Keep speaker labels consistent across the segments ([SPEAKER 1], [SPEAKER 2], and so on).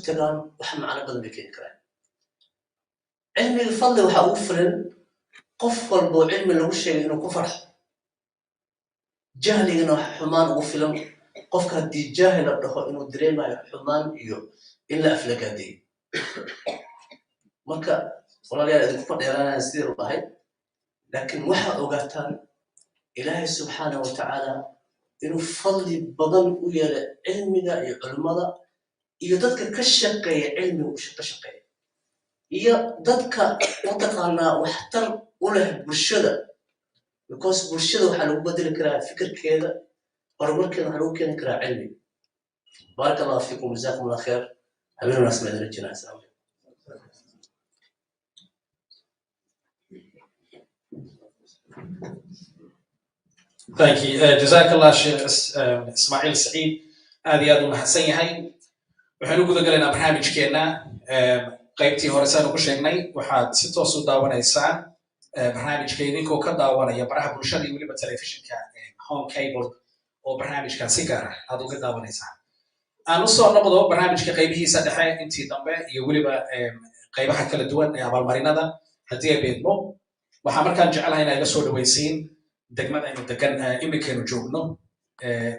[SPEAKER 1] تجان وحنا معنا بدن بكين كلام علم الفضل وحوفرن قفل بو علم اللي وش إنه كفر جهل إنه حمان وفلم قف كدي جاهل أبده إنه دريما حمان يو إلا أفلك دي مركا والله يا الكفر يرانا نسير الله لكن وحى أوقاتان إلهي سبحانه وتعالى إنه فضل بدن ويا علمنا علمنا يدك كشقي علمي وشقي هي ددك وتقانا واحتر وله برشده because برشده waxa lagu bedeli karaa fikirkeeda horumarkeeda waxa lagu keeni karaa cilmi barakallahu fiikum jazakumullahu khair habeen wanaagsan idin rajayna asalaam
[SPEAKER 2] Thank you. Jazakallah Sheikh Ismail Saeed. هذه أدو محسن يحي. وحنو كذا قلنا برنامج كنا قيبتي هورسان وكشيناي وحد ستة صودا ونيسان برنامج كيني كوكا داوانا يا براه برشلي ولي بالتلفزيون كان هون كيبل أو برنامج كان سيجارة هذا كذا ونيسان. أنا صار نبض برنامج كقيبه سدحة أنتي دمبه يقولي بقيبها كل الدول يا بالمارينا ده هديه بيدمو وحمر كان جعلها هنا إلى سود ويسين دقمة إنه دكان إمكانه جوبنو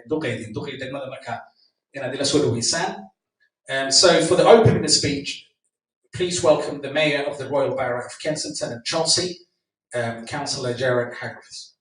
[SPEAKER 2] دقيقين دقمة مركا إن هذه إلى سود ويسان. So for the opening speech, please welcome the Mayor of the Royal Borough of Kensington and Chelsea, Councillor Jared Hagris.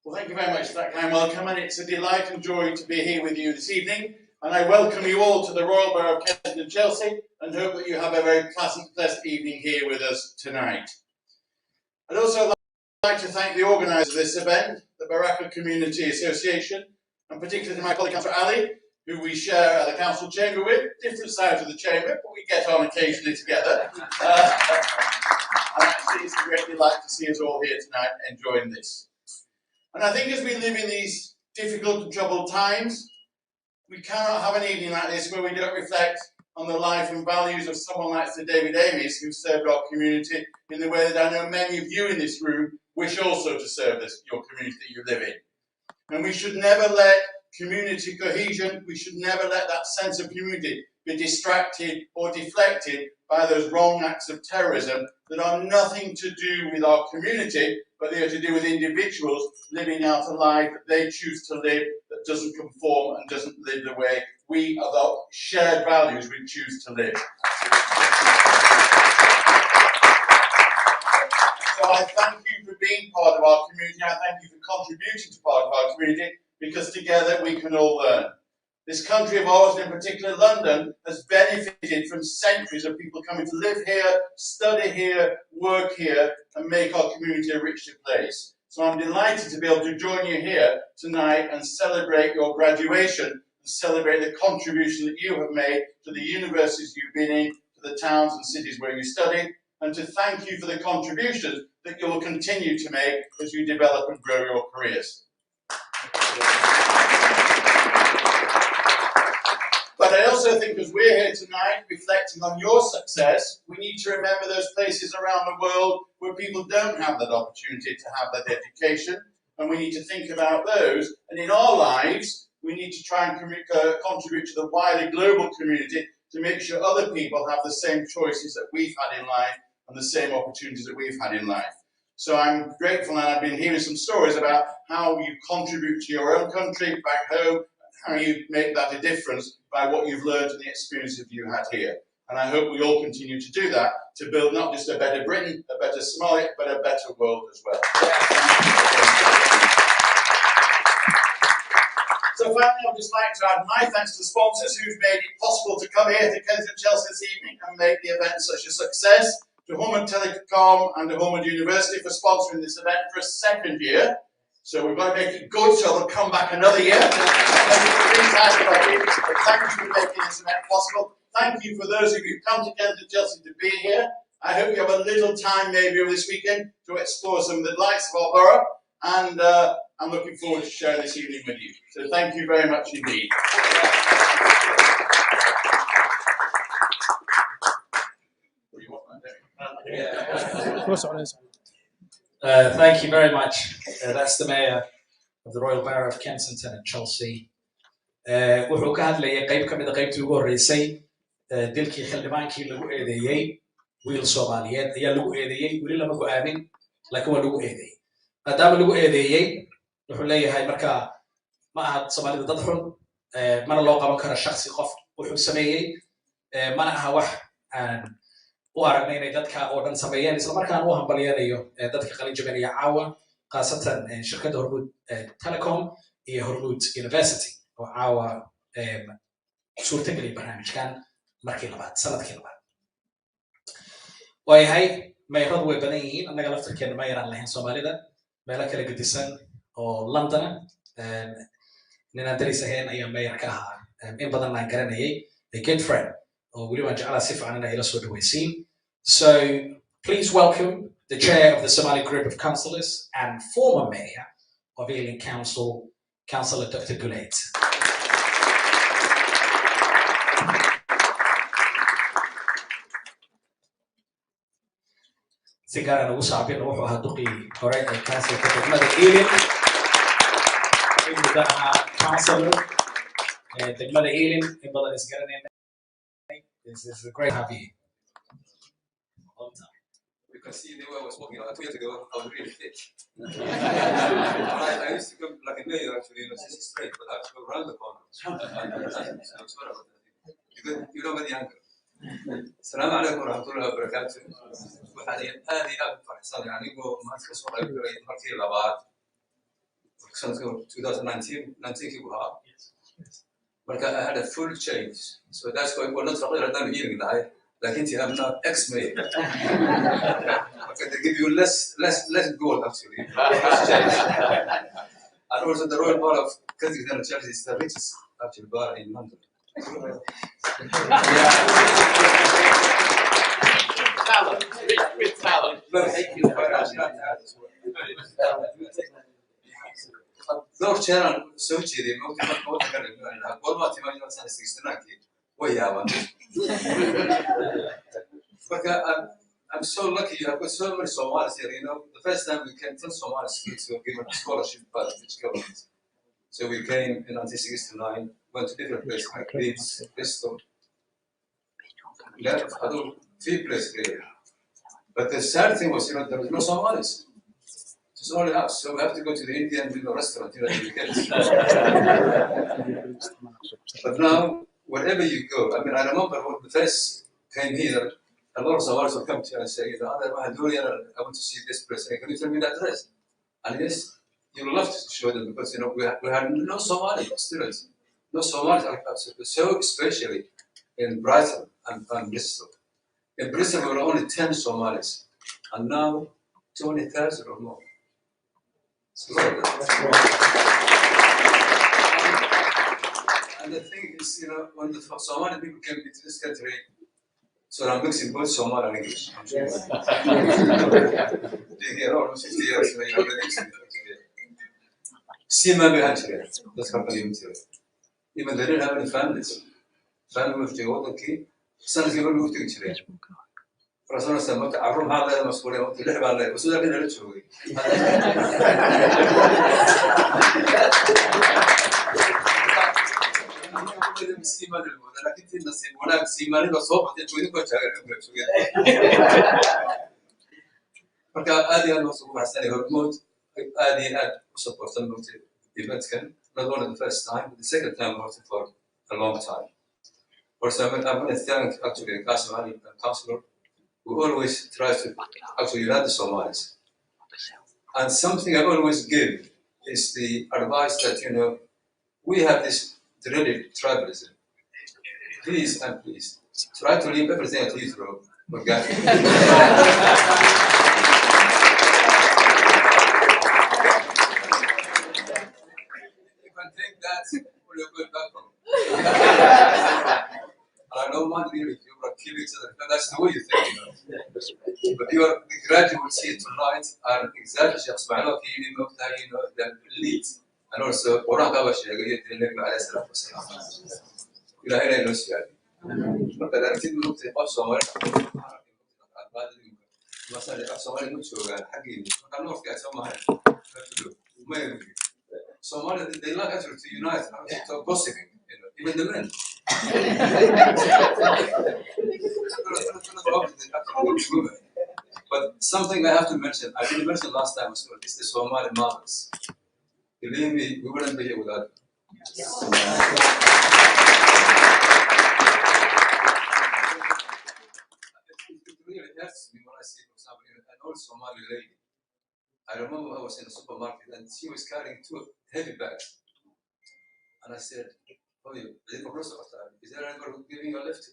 [SPEAKER 3] Well, thank you very much for that kind welcome, and it's a delight and joy to be here with you this evening. And I welcome you all to the Royal Borough of Kensington and Chelsea, and hope that you have a very pleasant evening here with us tonight. I'd also like to thank the organisers of this event, the WARARKII Community Association, and particularly my colleague Councillor Ali, who we share the council chamber with, different sides of the chamber, but we get on occasionally together. And actually, it's a great delight to see us all here tonight enjoying this. And I think as we live in these difficult and troubled times, we cannot have an evening like this where we don't reflect on the life and values of someone like Sir David Amies, who served our community in the way that I know many of you in this room wish also to serve your community that you live in. And we should never let community cohesion, we should never let that sense of community be distracted or deflected by those wrong acts of terrorism that are nothing to do with our community, but they are to do with individuals living out a life that they choose to live that doesn't conform and doesn't live the way we, of our shared values, we choose to live. So I thank you for being part of our community. I thank you for contributing to part of our community, because together we can all learn. This country of ours, and in particular London, has benefited from centuries of people coming to live here, study here, work here, and make our community a richer place. So I'm delighted to be able to join you here tonight and celebrate your graduation, and celebrate the contribution that you have made to the universities you've been in, to the towns and cities where you studied, and to thank you for the contributions that you will continue to make as you develop and grow your careers. But I also think as we're here tonight reflecting on your success, we need to remember those places around the world where people don't have that opportunity to have that education, and we need to think about those. And in our lives, we need to try and contribute to the wider global community to make sure other people have the same choices that we've had in life and the same opportunities that we've had in life. So I'm grateful, and I've been hearing some stories about how you contribute to your own country back home, how you make that a difference by what you've learned and the experiences you had here. And I hope we all continue to do that, to build not just a better Britain, a better Somalia, but a better world as well. So finally, I'd just like to add my thanks to the sponsors who've made it possible to come here to Kensington Chelsea this evening and make the event such a success. To Humud Telecom and to Humud University for sponsoring this event for a second year. So we've got to make it good, so they'll come back another year. Thank you for making this event possible. Thank you for those of you who come to Kensington Chelsea to be here. I hope you have a little time maybe over this weekend to explore some of the delights of our borough. And I'm looking forward to sharing this evening with you. So thank you very much indeed.
[SPEAKER 2] Thank you very much. That's the Mayor of the Royal Borough of Kensington and Chelsea. Wuxuu ka hadlayay qayb ka mid ah qaybtii ugu horreysay dilkii xildhibaankii lagu eedeeyey wiil Soomaaliyeed ayaa lagu eedeeyey weli lama go'aamin laakiin waa lagu eedeeyey maadaama lagu eedeeyey wuxuu leeyahay marka ma aha Soomaalida dad xun mana loo qaban karo shakhsi qof wuxuu sameeyey mana aha wax aan u aragnay inay dadka oo dhan sameeyeen isla markaana u hambalyanayo dadka qalin jabinaya caawa khaasatan shirkadda Hormuud Telecom iyo Hormuud University oo caawa suurtageliyay barnaamijkan markii labaad sanadkii labaad waayahay meeradu way badan yihiin annaga laftarkeena ma yaraan lahayn Soomaalida meelo kala gedisan oo London ninaan daris ahayn ayaa meeyar ka ahaa in badan aan garanayay a good friend or weli waan jeclaa si fiican inay ila soo dhawaysiin. So please welcome the chair of the Somali Group of Councillors and former mayor of Ealing Council, Councillor Dr. Gulate. سيجارة نوصل عبير نروح هدوقي قرية الكاسل كتبنا الإيلين إنه ده كاسل تجمع الإيلين يبغى نسجرنا This is a great happy. Long time.
[SPEAKER 4] You can see the way I was walking 2 years ago. I was really fit. I used to go like a mayor actually, you know, straight, but I have to go around the corner. I'm sorry about that. You know the angle. السلام عليكم ورحمة الله وبركاته. وحاليا هذه أكبر حصان يعني هو ما تكسر على الكركي لبعض. سنة 2019 كيبوها. But I had a full change, so that's why we're not talking hearing that. Like I'm not ex-mayor. Okay, they give you less gold actually. And also the Royal Borough of Kensington and Chelsea is the richest actually bar in London.
[SPEAKER 3] Talent, with talent.
[SPEAKER 4] Thank you very much. دور شهر سوتشي دي ممكن ما تقول لك أقول ما تبغى مثلا 69 كي ويا ما. I'm so lucky. I've got so many Somalis here. You know, the first time we came, 10 Somali kids were given a scholarship by the British government. So we came in 1969, went to different places like Leeds, Bristol. Yeah, I don't few places here. But the sad thing was, you know, there was no Somalis. It's only us, so we have to go to the Indian restaurant, you know, to get it. But now, wherever you go, I mean, I remember when the first came here, a lot of Somalis will come to you and say, you know, I want to see this place. Can you tell me the address? And yes, you will love to show them because, you know, we had no Somali students, no Somalis, so especially in Brighton and Bristol. In Bristol, we were only 10 Somalis, and now 20,000 or more. And the thing is, you know, when the Somali people came into this country, so I'm mixing both Somali and English. I'm sure. Being here almost 50 years, you know, see my country, that's company. Even they didn't have any families. Family moved to Key, sons given moved to Chile. Persona سمعت عروم هذا المسؤولية وقت اللعب عليه بس ده كنا نشوي. سيما للمود لكن في النصيب ولا سيما للصوب تجوي كل شيء شوي. فكا هذه المسؤولية حسني هرمود هذه أد support some events can not only the first time but the second time working for a long time. For some I'm going to thank actually the councillor who always tries to actually unite the Somalis. And something I always give is the advice that, you know, we have this dreaded tribalism. Please and please, try to leave everything at Heathrow. Okay? You can think that when you're going back home. I don't mind really if you are killing each other, that's the way you think, you know. But your graduates here tonight are exactly just معلومات كيني نقطة the lead and also وراك أول شيء قريت النبي عليه الصلاة والسلام إلى هنا النسيان مثلا أكيد نقطة أصلا بعد مثلا أصلا نقطة حقيقي كان نور في أسماء ما يمكن Somalia they like actually to unite to gossiping even the men. But something I have to mention, I didn't mention last time as well, is the Somali mothers. Believe me, we wouldn't be here without them. It really hurts me when I see, for example, an old Somali lady. I remember I was in a supermarket and she was carrying 2 heavy bags. And I said, oh, is there anyone giving you a lift?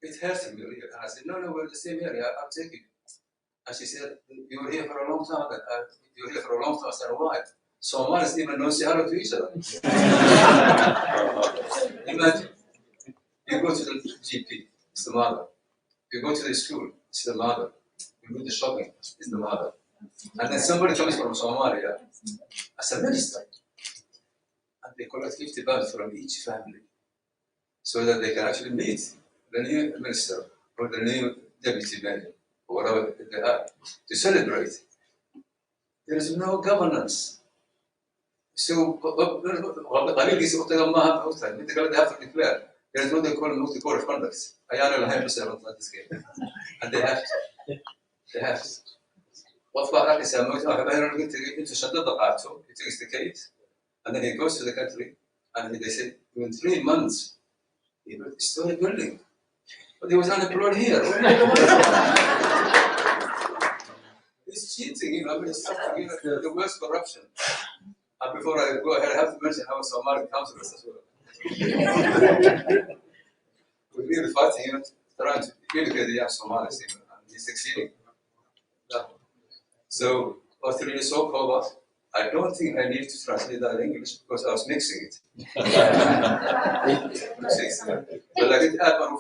[SPEAKER 4] It hurts me really. And I said, no, we're the same area, I'll take it. And she said, you were here for a long time. You were here for a long time. I said, why? Somalis even know hello to each other. Imagine, you go to the GP, it's the mother. You go to the school, it's the mother. You do the shopping, it's the mother. And then somebody comes from Somalia as a minister. And they collect 50 pounds from each family so that they can actually meet the new minister or the new deputy mayor or whatever they are to celebrate. There is no governance. So, they have to declare. There is what they call multi-code of conduct. And they have to. They have to. What Barak is he takes the case, and then he goes to the country, and they say, in 3 months, he built a story building. But he was unemployed here. He's cheating, I mean, it's something, the worst corruption. And before I go ahead, I have to mention how Somali councillors as well. We're really fighting, trying to educate the young Somalis, and he's succeeding. So, through the SOCO, I don't think I need to translate that in English because I was mixing it. But like it happened,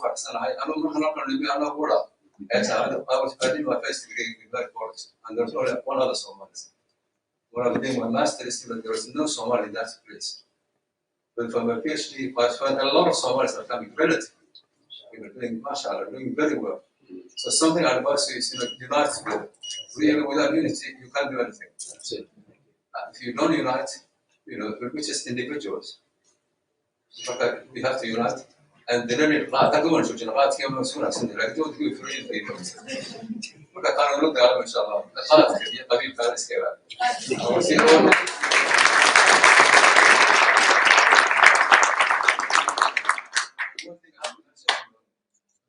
[SPEAKER 4] I did my first degree in that college, and there's only one other Somali. When I was doing my master's student, there was no Somali in that place. But for my PhD, I found a lot of Somalis are coming relatively. We were doing, mashallah, doing very well. So something I advise you is, unite together. Really, without unity, you can't do anything. If you don't unite, we're just individuals. But we have to unite. And then I don't want to change. I don't do it for anything. But I can't look at inshallah.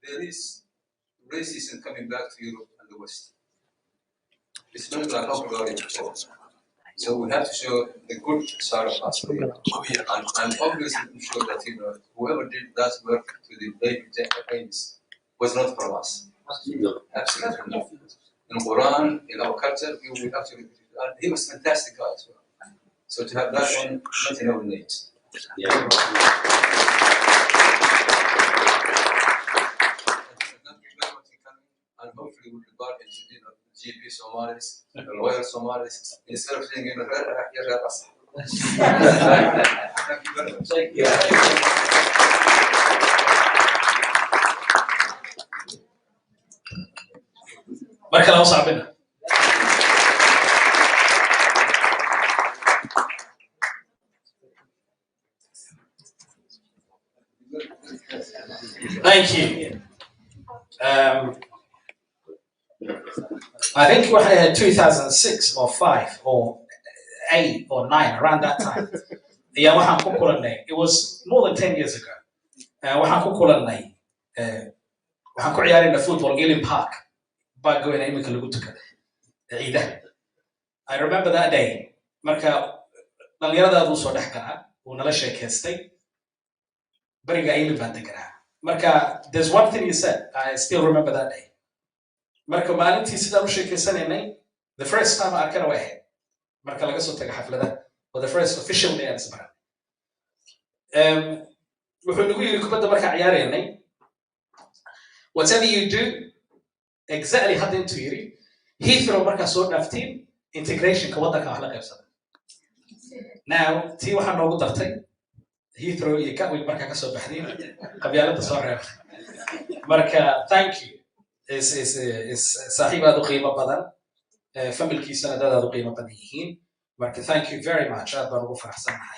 [SPEAKER 4] There is racism coming back to Europe and the West. It's not like how about it before. So we have to show the good side of us. And obviously show that whoever did that work to the baby aims was not from us. Absolutely not. In Quran, in our culture, we actually he was a fantastic guy as well. So to have that one, not in our needs. And hopefully we can go into GP Somalis, lawyer Somalis, instead of saying, Thank you very much. Thank you.
[SPEAKER 2] marka la saabina Thank you. I think we had 2006 or 5 or 8 or 9 around that time. Yeah, it was more than 10 years ago. In the football Ellen Park. I remember that day. There's one thing you said. I still remember that day. The first time I came away, or the first official day at Sabah. whatever you do, exactly had in theory, Heathrow marka soo dhaftiin integration ka wadanka wax la qaybsada. Now, tii waxaan noogu dartay Heathrow iyo Gatwick marka ka soo baxdeen qabyaalada soo reeb. Marka thank you. is saaxiibadu qiimo badan. Familkiisana dad aad u qiimo badan yihiin. Marka thank you very much. Aad baan ugu faraxsanahay.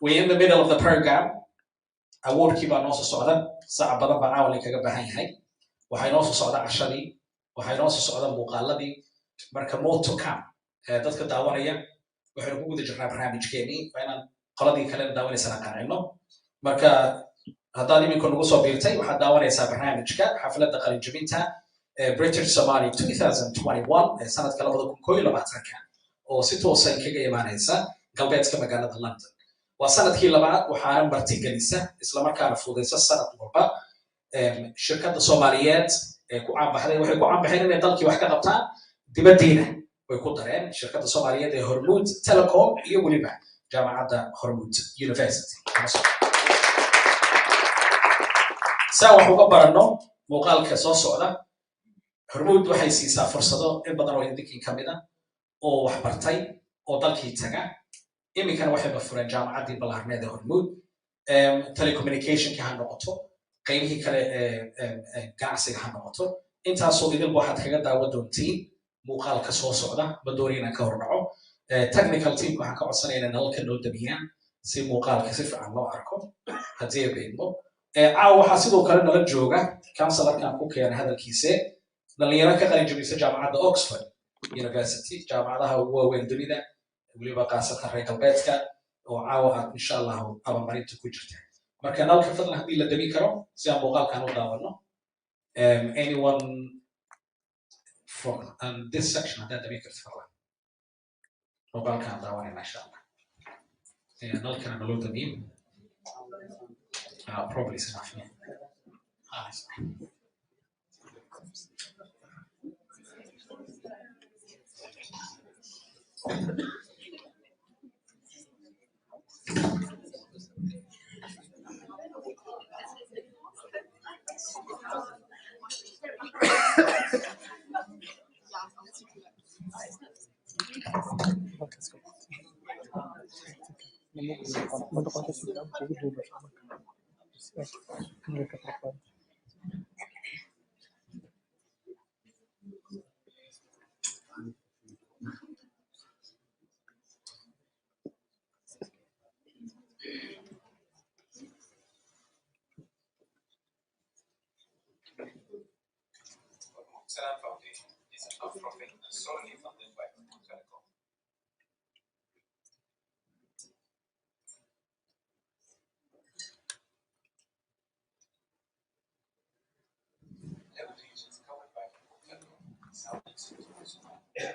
[SPEAKER 2] We're in the middle of the program. Awardkii baan noo soo socda. Saac badan baan caawin kaga baahan yahay. Waxay noo soo socda cashadii. Waxay noo soo socda muuqaaladii. Marka more to come. Dadka daawanaya waxaynu ku guda jirnaa barnaamijkeenii. Waa inaan qoladii kale daawanaysana qancino. Marka haddaad iminka nagu soo biirtay waxaad daawanaysaa barnaamijka xafladda qalinjabinta British Somali 2021 sanadka 2021 oo si toosan kaga imaanaysa galbeedka magaalada London. Waa sanadkii labaad waxaana martigelisa isla markaana fududeysa sanad walba shirkadda Soomaaliyeed ku caanbaxday waxay ku caanbaxeen inay dalkii wax ka qabtaan dibadiina way ku dareen shirkadda Soomaaliyeed ee Hormuud Telecom iyo waliba jaamacadda Hormuud University. saa wax uga barano muuqaalka soo socda Hormuud waxay siisaa fursado in badan oo idinkin kamid ah oo wax bartay oo dalkii taga iminkana waxay bafureen jaamacaddii Ballaarneed ee Hormuud telecommunication-ka ha noqoto qaybihii kale ganacsiga ha noqoto intaasoo idinba waxaad kaga daawan doontiin muuqaalka soo socda ma doonin inaan ka hordhaco technical team waxaan ka codsanaynaa nalalka noo damiyaan si muuqaalka si fiican loo arko haddii ay beedmo caawa waxaa sidoo kale nala jooga counselorkan ku keenay hadalkiise dhalinyaro ka qalin jabisa jaamacadda Oxford University jaamacadaha ugu waaweyn dunida waliba qaasatan reer galbeedka oo caawa aad insha Allah abamarinta ku jirta marka nalka fadlan haddii la dami karo si aan muuqaalkan u daawano anyone from this section haddaad dami karto fadlan muuqaalkan daawanayna insha Allah nalkana naloo damiin probably it's enough.
[SPEAKER 5] Foundation is a non-profit and solely funded by Telecom. Regions covered by Telecom, South and Central Somalia.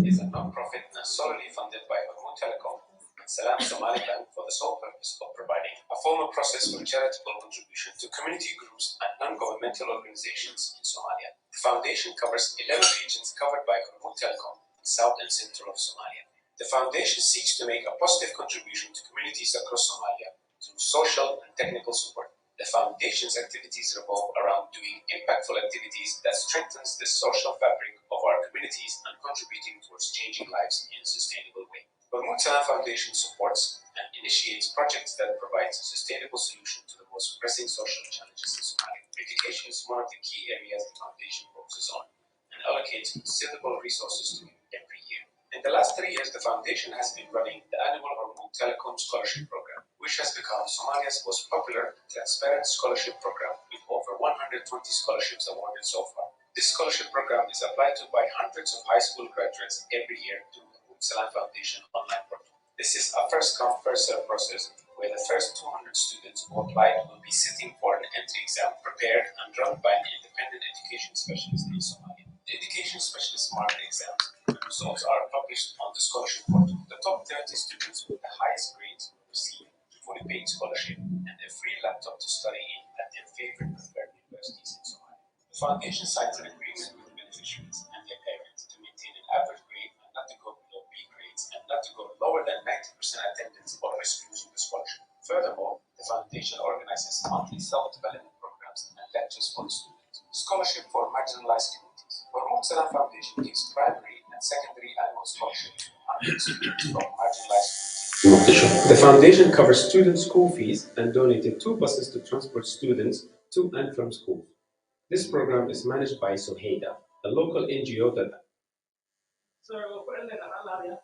[SPEAKER 5] Is a non-profit and solely funded by Hormuud Telecom and Salam Somali Bank for the sole purpose of providing a formal process for charitable contribution to community groups and non-governmental organizations in Somalia. The foundation covers 11 regions covered by Hormuud Telecom in South and Central of Somalia. The foundation seeks to make a positive contribution to communities across Somalia through social and technical support. The foundation's activities revolve around doing impactful activities that strengthens the social fabric of our communities and contributing towards changing lives in a sustainable way. The Hormuud Salam Foundation supports and initiates projects that provide a sustainable solution to the most pressing social challenges in Somalia. Education is one of the key areas the foundation focuses on and allocates considerable resources to every year. In the last 3 years, the foundation has been running the annual Hormuud Telecom Scholarship Program, which has become Somalia's most popular, transparent scholarship program with over 100 scholarships awarded so far. This scholarship program is applied to by hundreds of high school graduates every year through the Salam Foundation online portal. This is a first-come, first-served process where the first 200 students who applied will be sitting for an entry exam prepared and run by an independent education specialist in Somalia. The education specialist mark the exams. The results are published on the scholarship portal. The top 30 students with the highest grades will receive fully paid scholarship and a free laptop to study in at their favorite preferred universities in Somalia. The foundation signs an agreement with the beneficiaries and their parents to maintain an average grade and not to go below B grades and not to go lower than 90% attendance or risk losing the scholarship. Furthermore, the foundation organizes monthly self-development programs and lectures for the students. Scholarship for marginalized communities. Hormuz Salam Foundation gives primary and secondary annual scholarship to 100 students from marginalized communities.
[SPEAKER 6] The foundation covers student school fees and donated 2 buses to transport students to and from school. This program is managed by SOHEDA, a local NGO that...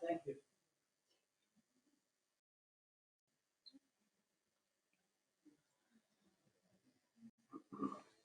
[SPEAKER 1] Thank you.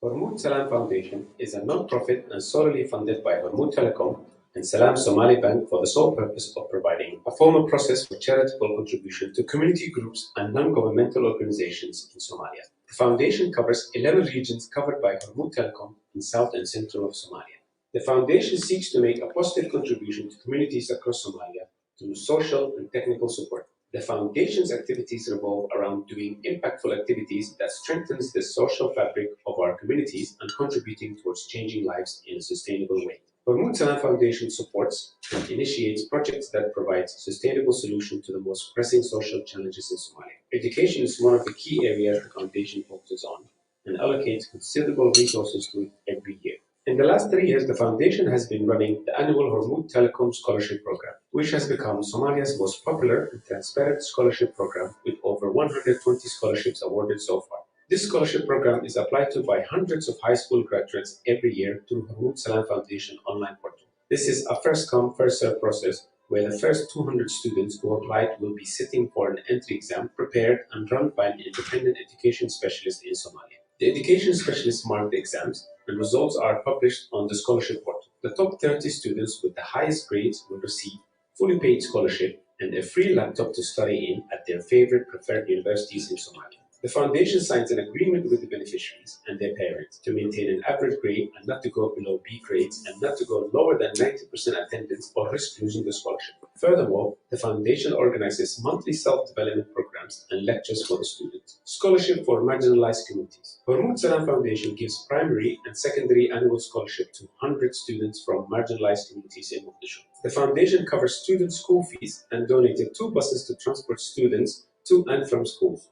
[SPEAKER 6] Hormuz Salam Foundation is a non-profit and solely funded by Hormuz Telecom and Salam Somali Bank for the sole purpose of providing a formal process for charitable contribution to community groups and non-governmental organizations in Somalia. The foundation covers 11 regions covered by Hormuz Telecom in south and central of Somalia. The foundation seeks to make a positive contribution to communities across Somalia through social and technical support. The foundation's activities revolve around doing impactful activities that strengthens the social fabric of our communities and contributing towards changing lives in a sustainable way. Hormuz Salam Foundation supports and initiates projects that provide sustainable solutions to the most pressing social challenges in Somalia. Education is one of the key areas the foundation focuses on and allocates considerable resources to it every year. In the last 3 years, the foundation has been running the annual Hormuz Telecom Scholarship Program, which has become Somalia's most popular and transparent scholarship program with over 120 scholarships awarded so far. This scholarship program is applied to by hundreds of high school graduates every year through Hormuz Salam Foundation online portal. This is a first-come, first-served process where the first 200 students who applied will be sitting for an entry exam prepared and run by an independent education specialist in Somalia. The education specialists mark the exams and results are published on the scholarship portal. The top 30 students with the highest grades will receive fully paid scholarship and a free laptop to study in at their favorite preferred universities in Somalia. The foundation signs an agreement with the beneficiaries and their parents to maintain an average grade and not to go below B grades and not to go lower than 90% attendance or risk losing the scholarship. Furthermore, the foundation organizes monthly self-development programs and lectures for the students. Scholarship for marginalized communities. Hormuz Salam Foundation gives primary and secondary annual scholarship to 100 students from marginalized communities in Mogadishu. The foundation covers student school fees and donated 2 buses to transport students to and from schools.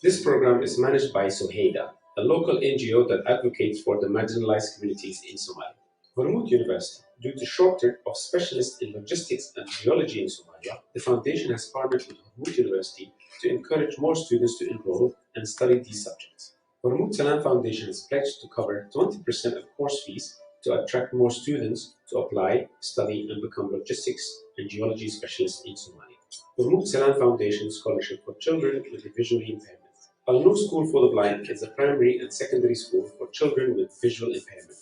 [SPEAKER 6] This program is managed by SOHEDA, a local NGO that advocates for the marginalized communities in Somalia. Hormuz University, due to shortage of specialists in logistics and geology in Somalia, the foundation has partnered with Hormuz University to encourage more students to enroll and study these subjects. Hormuz Salam Foundation has pledged to cover 20% of course fees to attract more students to apply, study, and become logistics and geology specialists in Somalia. Hormuz Salam Foundation Scholarship for Children with Visually Impairment. Alumni School for the Blind is a primary and secondary school for children with visual impairment.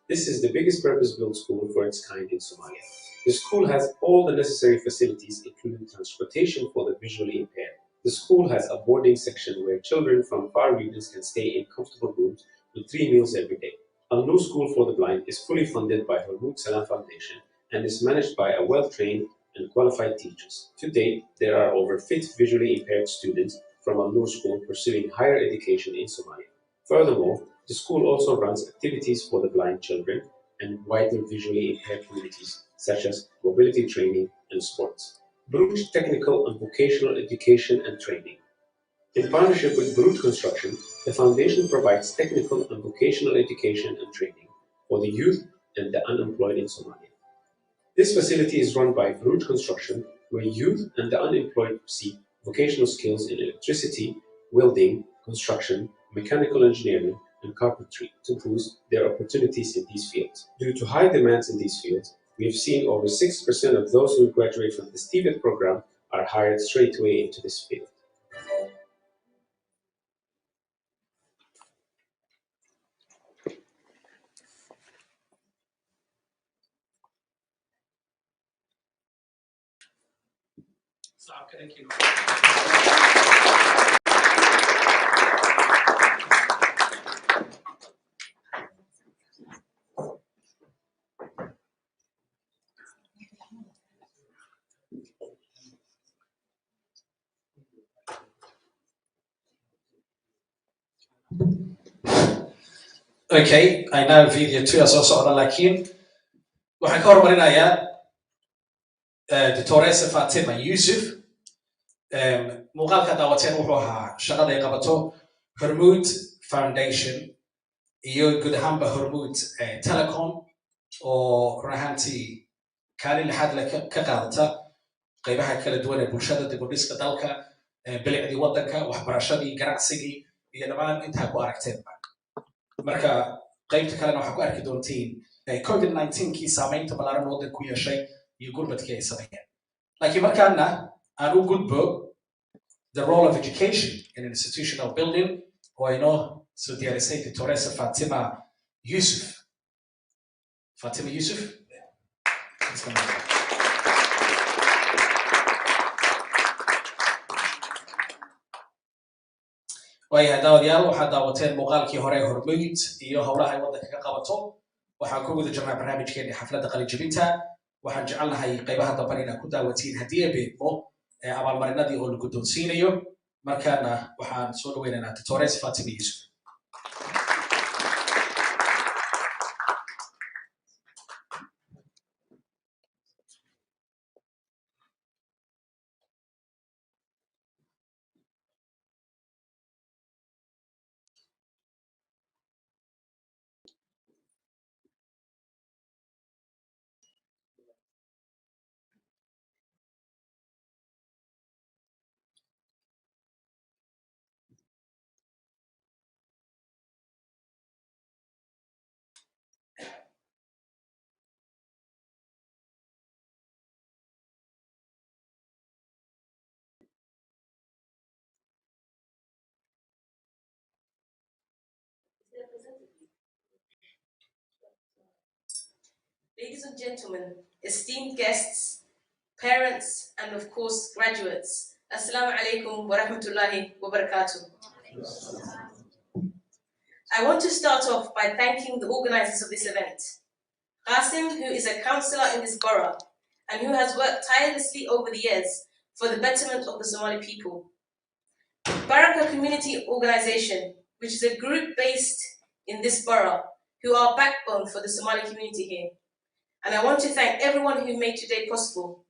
[SPEAKER 6] This is the biggest purpose-built school for its kind in Somalia. The school has all the necessary facilities, including transportation for the visually impaired. The school has a boarding section where children from far regions can stay in comfortable rooms with 3 meals every day. Alumni School for the Blind is fully funded by Hormuz Salam Foundation and is managed by a well-trained and qualified teachers. To date, there are over 50 visually impaired students from Alumni School pursuing higher education in Somalia. Furthermore, the school also runs activities for the blind children and wider visually impaired communities, such as mobility training and sports. Bruges Technical and Vocational Education and Training. In partnership with Bruges Construction, the foundation provides technical and vocational education and training for the youth and the unemployed in Somalia. This facility is run by Bruges Construction, where youth and the unemployed receive vocational skills in electricity, welding, construction, mechanical engineering, and carpentry to boost their opportunities in these fields. Due to high demands in these fields, we have seen over 6% of those who graduate from the TVET program are hired straight away into this field.
[SPEAKER 2] Thank you. Okay, I know video 2 soo socda laakiin waxaan ka hormarinayaa Dr. Fatima Yusuf. Muuqaalka daawateen wuxuu ahaa shaqada ay qabato Hormuud Foundation iyo guud ahaanba Hormuud Telecom oo run ahaantii kaalin lixaad leh ka qaadata qaybaha kala duwan ee bulshada dib u dhiska dalka, bilicdii waddanka, waxbarashadii, ganacsigii iyo dhammaan intaa ku aragteen. Marka qaybta kalena waxaa ku arki doontiin COVID-19 kii saamaynta ballaaran waddanka ku yeeshay iyo gurmadkii ay sameeyeen. Laakiin markaana aan u gudbo the role of education in an institutional building oo ay noo soo diyaarisay Dr. Fatima Yusuf. Fatima Yusuf. waayahay daawadayaal waxaad daawateen muuqaalkii hore Hormuud iyo howlaha ay waddanka ka qabato. waxaan ku guda jirnaa barnaamijkeena xafladda qalinjebinta. waxaan jecelnahay qaybaha dambe inaad ku daawatiin haddii ay beedmo abaalmarinadii oo la guddoonsiinayo. markaana waxaan soo dhaweynaynaa Dr. Fatima Yusuf.
[SPEAKER 7] Ladies and gentlemen, esteemed guests, parents, and of course, graduates, Assalamu alaikum wa rahmatullahi wa barakatuh. I want to start off by thanking the organizers of this event. Qasim, who is a councillor in this borough, and who has worked tirelessly over the years for the betterment of the Somali people. Baraka Community Organization, which is a group based in this borough, who are backbone for the Somali community here. And I want to thank everyone who made today possible.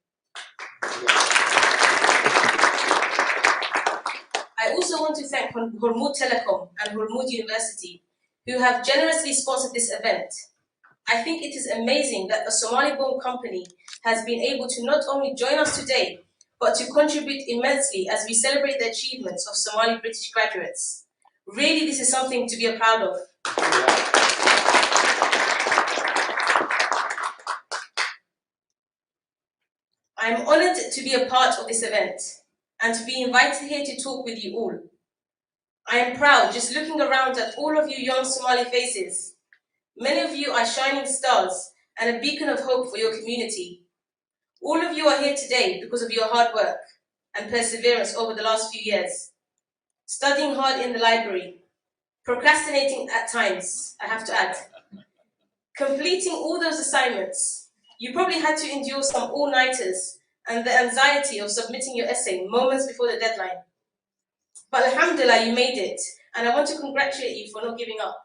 [SPEAKER 7] I also want to thank Hormuud Telecom and Hormuud University, who have generously sponsored this event. I think it is amazing that a Somali-born company has been able to not only join us today, but to contribute immensely as we celebrate the achievements of Somali British graduates. Really, this is something to be proud of. I am honored to be a part of this event and to be invited here to talk with you all. I am proud just looking around at all of you young Somali faces. Many of you are shining stars and a beacon of hope for your community. All of you are here today because of your hard work and perseverance over the last few years. Studying hard in the library, procrastinating at times, I have to add, completing all those assignments. You probably had to endure some all-nighters and the anxiety of submitting your essay moments before the deadline. But alhamdulillah, you made it, and I want to congratulate you for not giving up.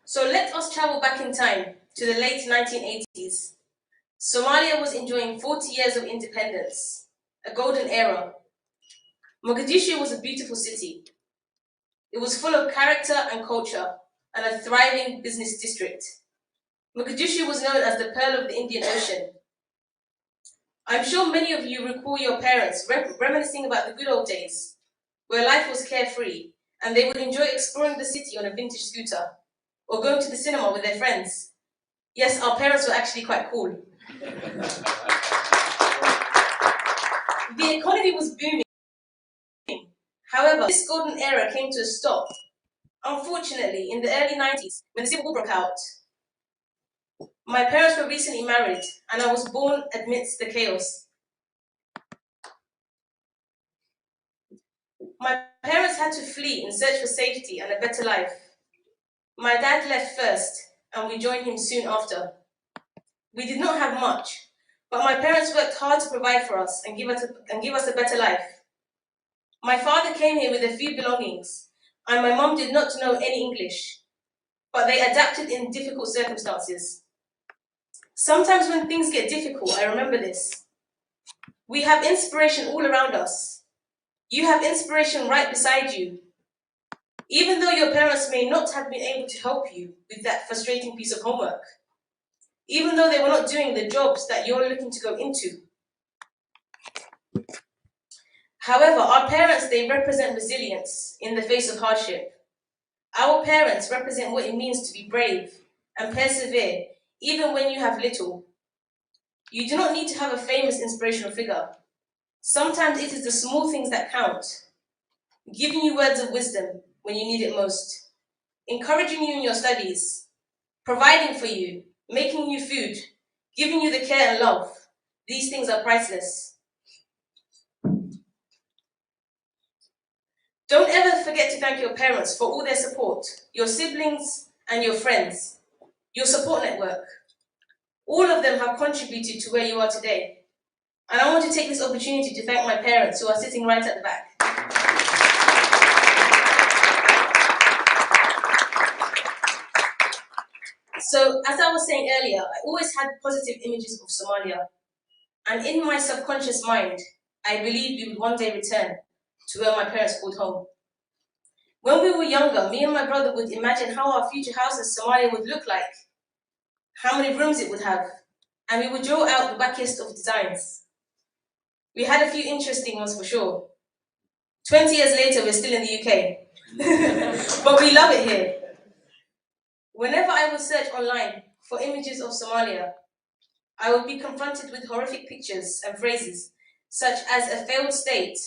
[SPEAKER 7] So let us travel back in time to the late 1980s. Somalia was enjoying 40 years of independence, a golden era. Mogadishu was a beautiful city. It was full of character and culture and a thriving business district. Mogadishu was known as the Pearl of the Indian Ocean. I'm sure many of you recall your parents reminiscing about the good old days, where life was carefree and they would enjoy exploring the city on a vintage scooter or going to the cinema with their friends. Yes, our parents were actually quite cool. The economy was booming. However, this golden era came to a stop Unfortunately, in the early 90s, when the Civil War broke out, my parents were recently married and I was born amidst the chaos. My parents had to flee in search for safety and a better life. My dad left first and we joined him soon after. We did not have much, but my parents worked hard to provide for us and give us a better life. My father came here with a few belongings, and my mom did not know any English, but they adapted in difficult circumstances. Sometimes when things get difficult, I remember this. We have inspiration all around us. You have inspiration right beside you. Even though your parents may not have been able to help you with that frustrating piece of homework, even though they were not doing the jobs that you're looking to go into. However, our parents, they represent resilience in the face of hardship. Our parents represent what it means to be brave and persevere, even when you have little. You do not need to have a famous inspirational figure. Sometimes it is the small things that count, giving you words of wisdom when you need it most, encouraging you in your studies, providing for you, making you food, giving you the care and love. These things are priceless. Don't ever forget to thank your parents for all their support, your siblings and your friends, your support network. All of them have contributed to where you are today. And I want to take this opportunity to thank my parents who are sitting right at the back. So, as I was saying earlier, I always had positive images of Somalia. And in my subconscious mind, I believed we would one day return to where my parents called home. When we were younger, me and my brother would imagine how our future house in Somalia would look like, how many rooms it would have, and we would draw out the wackiest of designs. We had a few interesting ones for sure. 20 years later, we're still in the UK, but we love it here. Whenever I would search online for images of Somalia, I would be confronted with horrific pictures and phrases such as a failed state,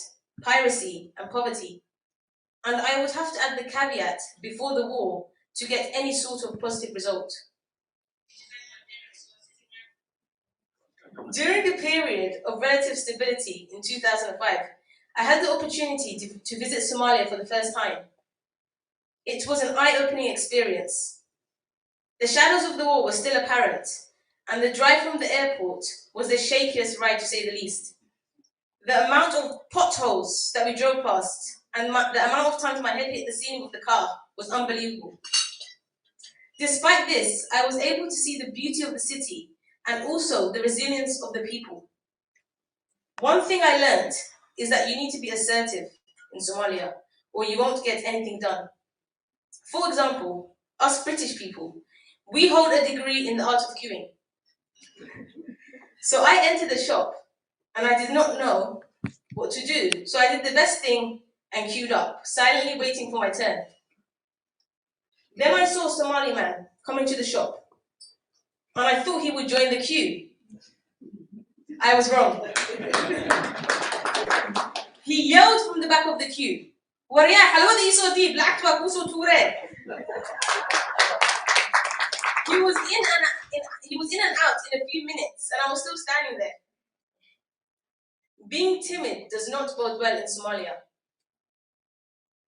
[SPEAKER 7] piracy, and poverty. And I would have to add the caveat before the war to get any sort of positive result. During a period of relative stability in 2005, I had the opportunity to visit Somalia for the first time. It was an eye-opening experience. The shadows of the war were still apparent, and the drive from the airport was the shakiest ride, to say the least. The amount of potholes that we drove past and the amount of times my head hit the ceiling of the car was unbelievable. Despite this, I was able to see the beauty of the city and also the resilience of the people. One thing I learned is that you need to be assertive in Somalia or you won't get anything done. For example, us British people, we hold a degree in the art of queuing. So I entered the shop and I did not know what to do. So I did the best thing and queued up, silently waiting for my turn. Then I saw a Somali man coming to the shop and I thought he would join the queue. I was wrong. He yelled from the back of the queue, "Waria, halwadi iso deep, black to so ture." He was in and out in a few minutes, and I was still standing there. Being timid does not bode well in Somalia.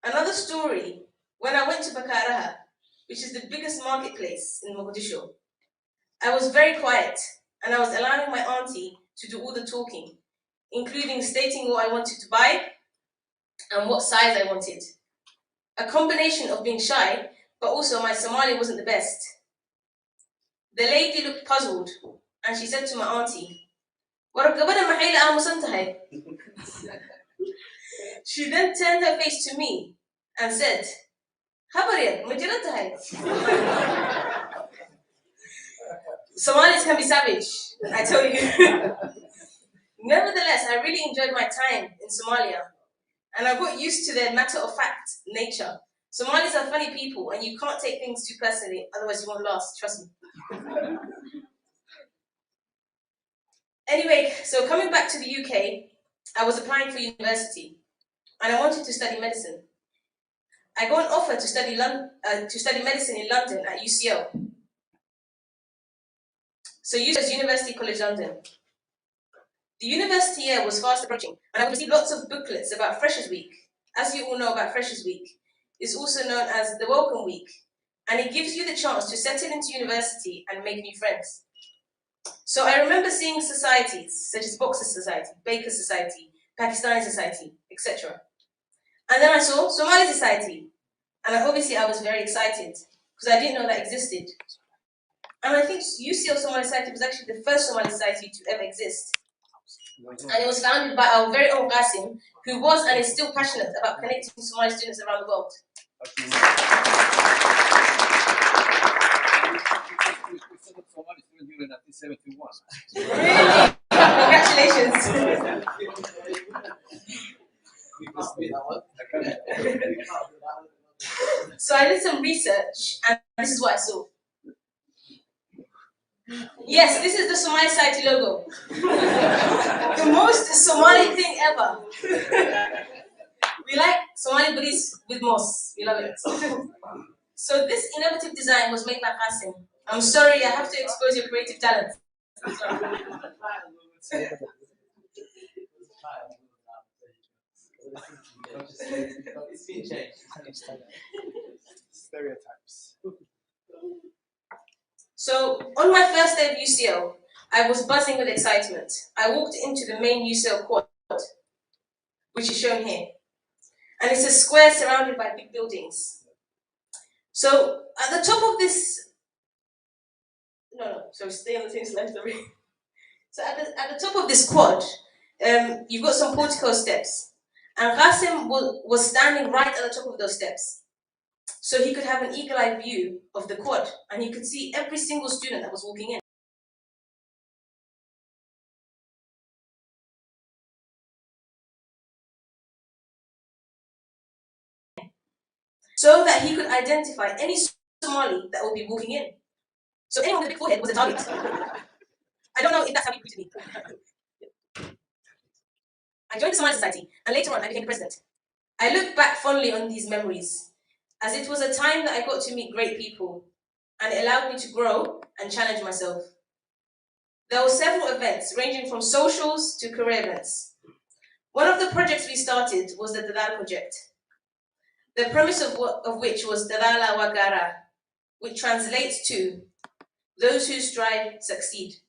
[SPEAKER 7] Another story, when I went to Bakaraha, which is the biggest marketplace in Mogadishu, I was very quiet, and I was allowing my auntie to do all the talking, including stating what I wanted to buy and what size I wanted. A combination of being shy, but also my Somali wasn't the best. The lady looked puzzled, and she said to my auntie, she then turned her face to me and said, Somalis can be savage, I tell you. Nevertheless, I really enjoyed my time in Somalia, and I got used to their matter-of-fact nature. Somalis are funny people, and you can't take things too personally, otherwise you won't last, trust me. Anyway, so coming back to the UK, I was applying for university, and I wanted to study medicine. I got an offer to study medicine in London at UCL. So UCL is University College London. The university year was fast approaching, and I received lots of booklets about Freshers Week. As you all know about Freshers Week, it's also known as the Welcome Week, and it gives you the chance to settle into university and make new friends. So I remember seeing societies such as Boxers Society, Bakers Society, Pakistani Society, etc. And then I saw Somali Society, and obviously I was very excited because I didn't know that existed. And I think UCL Somali Society was actually the first Somali society to ever exist. And it was founded by our very own Qasim, who was and is still passionate about connecting Somali students around the world. Really? Congratulations. So I did some research, and this is what I saw. Yes, this is the Somali Society logo. The most Somali thing ever. We like Somali Brit with moss. We love it. So this innovative design was made by Qasim. I'm sorry, I have to expose your creative talent.
[SPEAKER 1] It's been changed.
[SPEAKER 8] Stereotypes.
[SPEAKER 7] So on my first day of UCL, I was buzzing with excitement. I walked into the main UCL quad, which is shown here. And it's a square surrounded by big buildings. So at the top of this, stay on the same slide, sorry. So at the top of this quad, you've got some portico steps. And Qasim was standing right at the top of those steps. So he could have an eagle-eye view of the quad, and he could see every single student that was walking in. So that he could identify any Somali that would be walking in. So anyone with a big forehead was a target. I don't know if that's how he greeted me. I joined the Somali Society, and later on I became the president. I look back fondly on these memories, as it was a time that I got to meet great people, and it allowed me to grow and challenge myself. There were several events, ranging from socials to career events. One of the projects we started was the Dadal project, the premise of which was Dadala Wagara, which translates to those who strive succeed.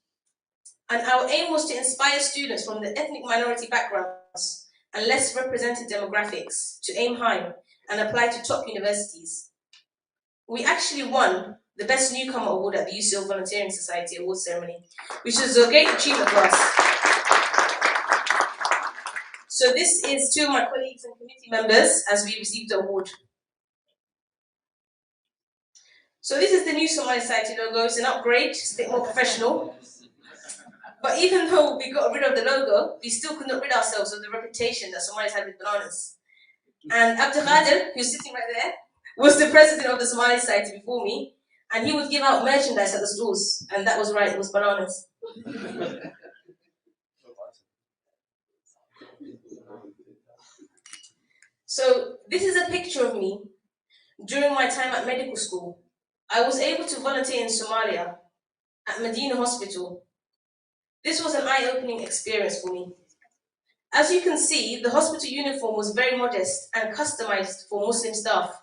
[SPEAKER 7] And our aim was to inspire students from the ethnic minority backgrounds and less represented demographics to aim high and apply to top universities. We actually won the Best Newcomer Award at the UCL Volunteering Society Award Ceremony, which was a great achievement for us. So this is two of my colleagues and committee members as we received the award. So this is the new Somali Society logo. It's an upgrade, it's a bit more professional. But even though we got rid of the logo, we still could not rid ourselves of the reputation that Somalis had with bananas. And Abdul Qadir, who's sitting right there, was the president of the Somali Society before me, and he would give out merchandise at the stores, and that was right, it was bananas. So this is a picture of me during my time at medical school. I was able to volunteer in Somalia at Medina Hospital. This was an eye-opening experience for me. As you can see, the hospital uniform was very modest and customized for Muslim staff.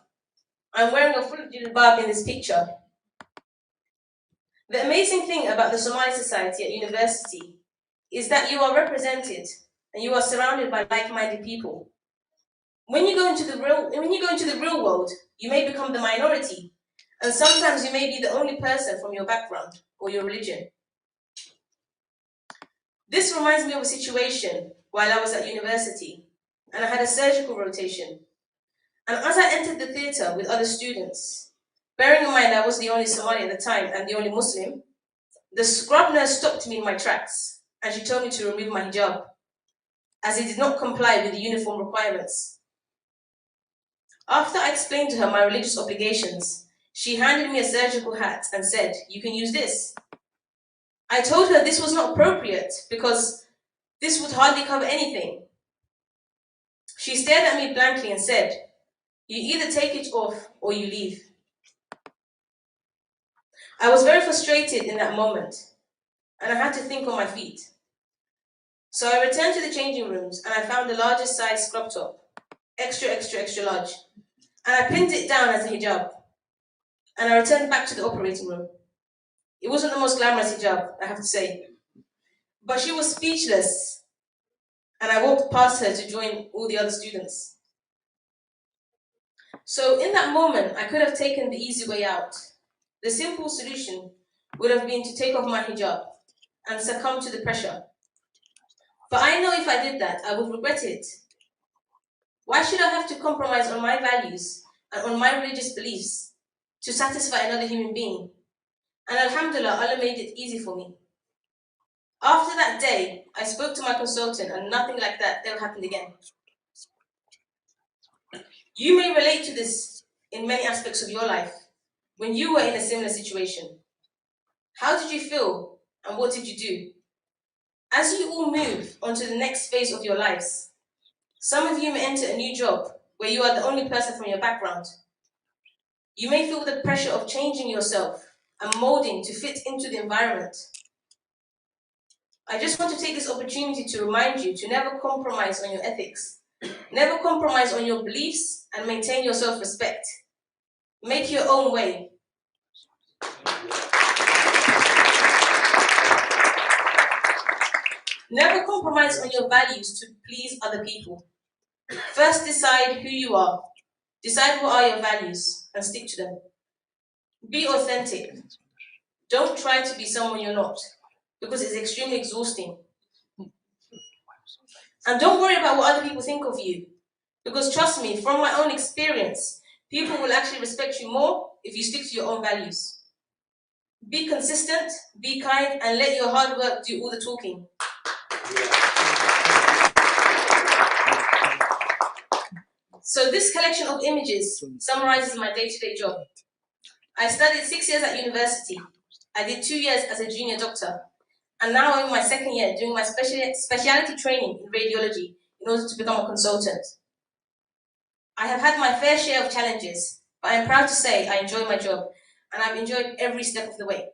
[SPEAKER 7] I'm wearing a full jilbab in this picture. The amazing thing about the Somali Society at university is that you are represented and you are surrounded by like-minded people. When you go into the real world, you may become the minority, and sometimes you may be the only person from your background or your religion. This reminds me of a situation while I was at university, and I had a surgical rotation. And as I entered the theatre with other students, bearing in mind I was the only Somali at the time and the only Muslim, the scrub nurse stopped me in my tracks, and she told me to remove my hijab, as it did not comply with the uniform requirements. After I explained to her my religious obligations, she handed me a surgical hat and said, "You can use this." I told her this was not appropriate because this would hardly cover anything. She stared at me blankly and said, You either take it off or you leave. I was very frustrated in that moment, and I had to think on my feet. So I returned to the changing rooms and I found the largest size scrub top, extra large, and I pinned it down as a hijab. And I returned back to the operating room. It wasn't the most glamorous hijab, I have to say, but she was speechless, and I walked past her to join all the other students. So in that moment, I could have taken the easy way out. The simple solution would have been to take off my hijab and succumb to the pressure. But I know if I did that, I would regret it. Why should I have to compromise on my values and on my religious beliefs to satisfy another human being? And alhamdulillah, Allah made it easy for me. After that day, I spoke to my consultant and nothing like that ever happened again. You may relate to this in many aspects of your life when you were in a similar situation. How did you feel and what did you do? As you all move on to the next phase of your lives, some of you may enter a new job where you are the only person from your background. You may feel the pressure of changing yourself and molding to fit into the environment. I just want to take this opportunity to remind you to never compromise on your ethics, never compromise on your beliefs, and maintain your self-respect. Make your own way. Never compromise on your values to please other people. First decide who you are, decide what are your values, and stick to them. Be authentic. Don't try to be someone you're not, because it's extremely exhausting. And don't worry about what other people think of you, because trust me, from my own experience, people will actually respect you more if you stick to your own values. Be consistent, be kind, and let your hard work do all the talking. So this collection of images summarizes my day-to-day job. I studied 6 years at university. I did 2 years as a junior doctor. And now I'm in my second year doing my specialty training in radiology in order to become a consultant. I have had my fair share of challenges, but I'm proud to say I enjoy my job, and I've enjoyed every step of the way.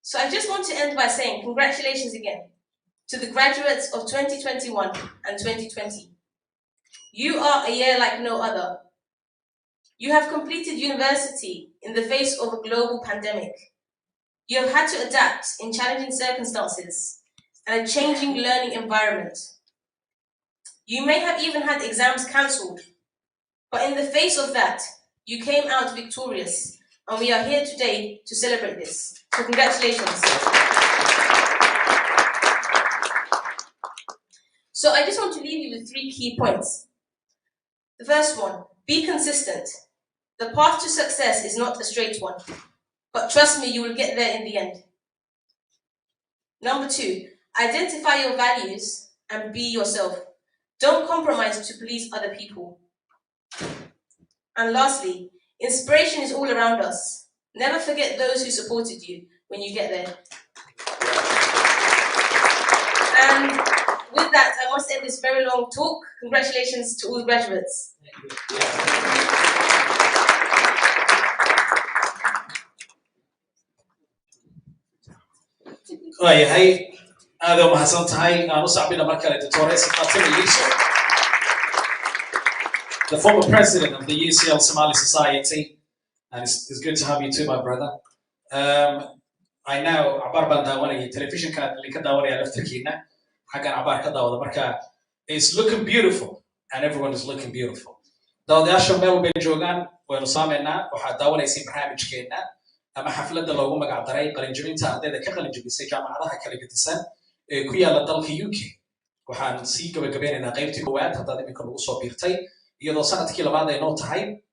[SPEAKER 7] So I just want to end by saying congratulations again to the graduates of 2021 and 2020. You are a year like no other. You have completed university in the face of a global pandemic. You have had to adapt in challenging circumstances and a changing learning environment. You may have even had exams cancelled, but in the face of that, you came out victorious, and we are here today to celebrate this. So congratulations. So I just want to leave you with 3 key points. The first one, be consistent. The path to success is not a straight one, but trust me, you will get there in the end. Number 2, identify your values and be yourself. Don't compromise to please other people. And lastly, inspiration is all around us. Never forget those who supported you when you get there. And with that, I must end this very long talk. Congratulations to all the graduates.
[SPEAKER 2] Hey, هذا ما حصلت هاي أنا صعبين أمريكا للدكتورة فاطمة يوسف, the former president of the UCL Somali Society, and it's good to have you too, my brother. I know عبارة عن داوني television كان اللي كداوني على فتركينا حاجة عبارة كداوني مركا it's looking beautiful and everyone is looking beautiful. داودي أشوف ميل بيجوغان ونصامنا وحد داوني يسين برنامج كينا أما حفلة لو ما قاعد رأي قلنا جميلتها هذا كقلنا جميل جامعة كلا جدسان كويا للدلك يوكي وحن سيجا بجبيننا قيمتي كوات هذا اللي بيكون وصو بيرتي يدو سنة كيلا بعد ينوت هاي